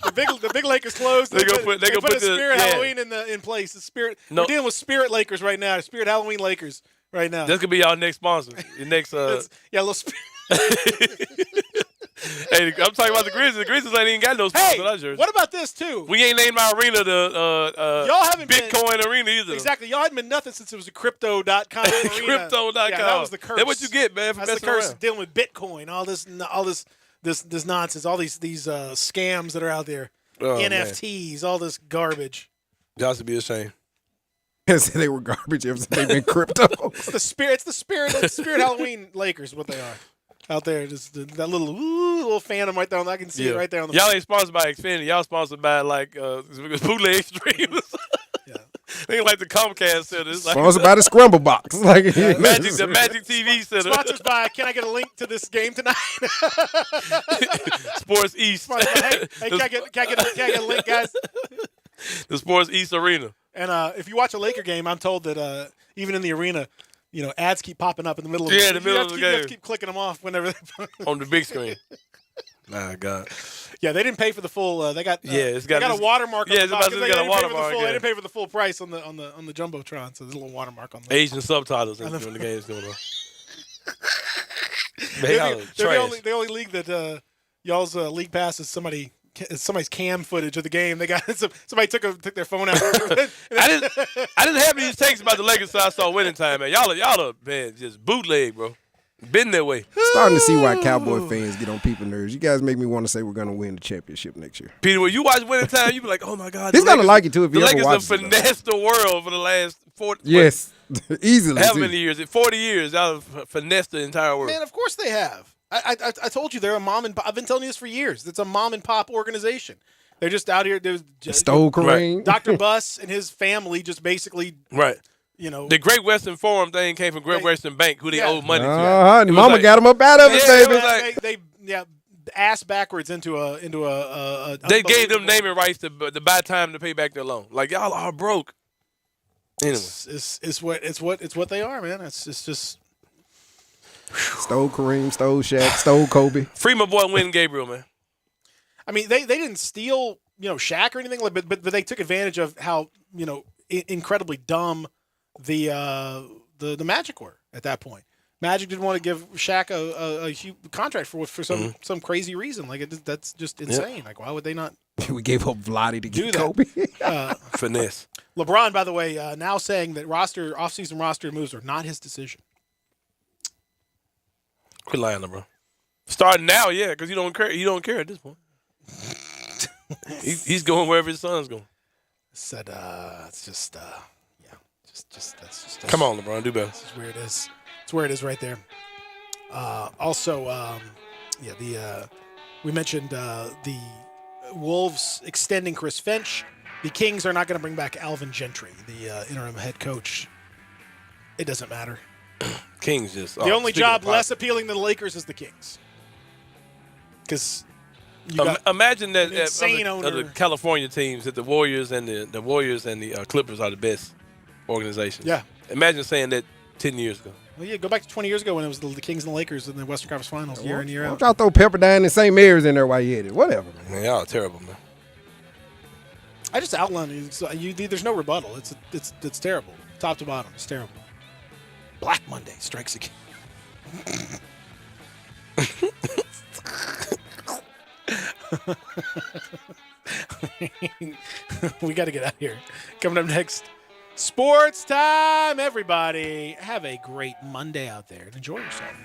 the big Lakers closed, they put the Spirit Halloween in place. The Spirit. We're dealing with Spirit Lakers right now. Spirit Halloween Lakers right now. This could be y'all next sponsor. Your next. Little. Hey, I'm talking about the Grizzlies. The Grizzlies ain't even got no sponsor. Hey, what about this too? We ain't named our arena the y'all haven't Bitcoin arena either. Exactly. Y'all hadn't been nothing since it was a Crypto.com arena. Crypto.com. Yeah, that was the curse. That's what you get, man. That's the curse. Dealing with Bitcoin, all this nonsense, all these scams that are out there, NFTs, all this garbage. Y'all should be ashamed. They were garbage ever since they've been crypto. It's the Spirit Halloween Lakers, what they are. Out there, just that little phantom right there. I can see it right there on the. Y'all ain't sponsored by Xfinity. Y'all sponsored by Bootleg Streams. Yeah, they ain't like the Comcast Center. Sponsored by the Scramble Box, the Magic TV Center. Sponsored by. Can I get a link to this game tonight? Sports East. Hey, can I get a link, guys? The Sports East Arena. And if you watch a Laker game, I'm told that even in the arena. Ads keep popping up in the middle of the game. You have to keep clicking them off whenever they on the big screen. My God. Yeah, they didn't pay for the full. They got it's got a watermark. Yeah, on the it's about to got a watermark. They didn't pay for the full price on the jumbotron, so there's a little watermark on the Asian subtitles when the game's going on. They're the only league that y'all's league pass is somebody somebody's cam footage of the game. They got somebody took their phone out. I didn't have these takes about the Lakers, so I saw winning time, man. Y'all are man, just bootleg, bro. Been that way. Starting to see why Cowboy fans get on people's nerves. You guys make me want to say we're going to win the championship next year. Peter, when you watch winning time, you be like, oh my God. He's going to like it too if you ever watch watch the Lakers have finessed the world for the last 40 Yes, easily. How many years? 40 years. Y'all have finessed the entire world. Man, of course they have. I told you they're a mom and pop. I've been telling you this for years. It's a mom and pop organization. They're just out here. Stole Kareem. Dr. Buss and his family just basically. Right. You know, the Great Western Forum thing came from Great Western Bank, who they owed money to. Mama got him up out of it, baby. They ass backwards into a. They gave them naming rights to buy time to pay back their loan. Like y'all are broke. Anyway, it's what they are, man. It's just. Stole Kareem, stole Shaq, stole Kobe. Free my boy Wynn Gabriel, man. I mean, they didn't steal Shaq or anything, but they took advantage of how incredibly dumb the Magic were at that point. Magic didn't want to give Shaq a huge contract for some crazy reason. Like that's just insane. Yep. Like why would they not? We gave up Vlade to get Kobe. Finesse. LeBron, by the way, now saying that offseason roster moves are not his decision. Quit lying, LeBron. Starting now, yeah, because you don't care. You don't care at this point. he's going wherever his son's going. Said it's just that's just. Come on, LeBron, do better. This is where it is. It's where it is right there. We mentioned the Wolves extending Chris Finch. The Kings are not going to bring back Alvin Gentry, the interim head coach. It doesn't matter. Kings just the only job less appealing than the Lakers is the Kings. Because imagine that insane owner. Of the California teams that the Warriors and the Clippers are the best organizations. Yeah. Imagine saying that 10 years ago. Well, yeah, go back to 20 years ago when it was the Kings and the Lakers in the Western Conference Finals year in, year out. Y'all throw Pepperdine and St. Mary's in there while you hit it. Whatever, man. Y'all are terrible, man. I just outlined it. So there's no rebuttal. It's terrible. Top to bottom. It's terrible. Black Monday strikes again. We got to get out of here. Coming up next, sports time, everybody. Have a great Monday out there and enjoy yourself.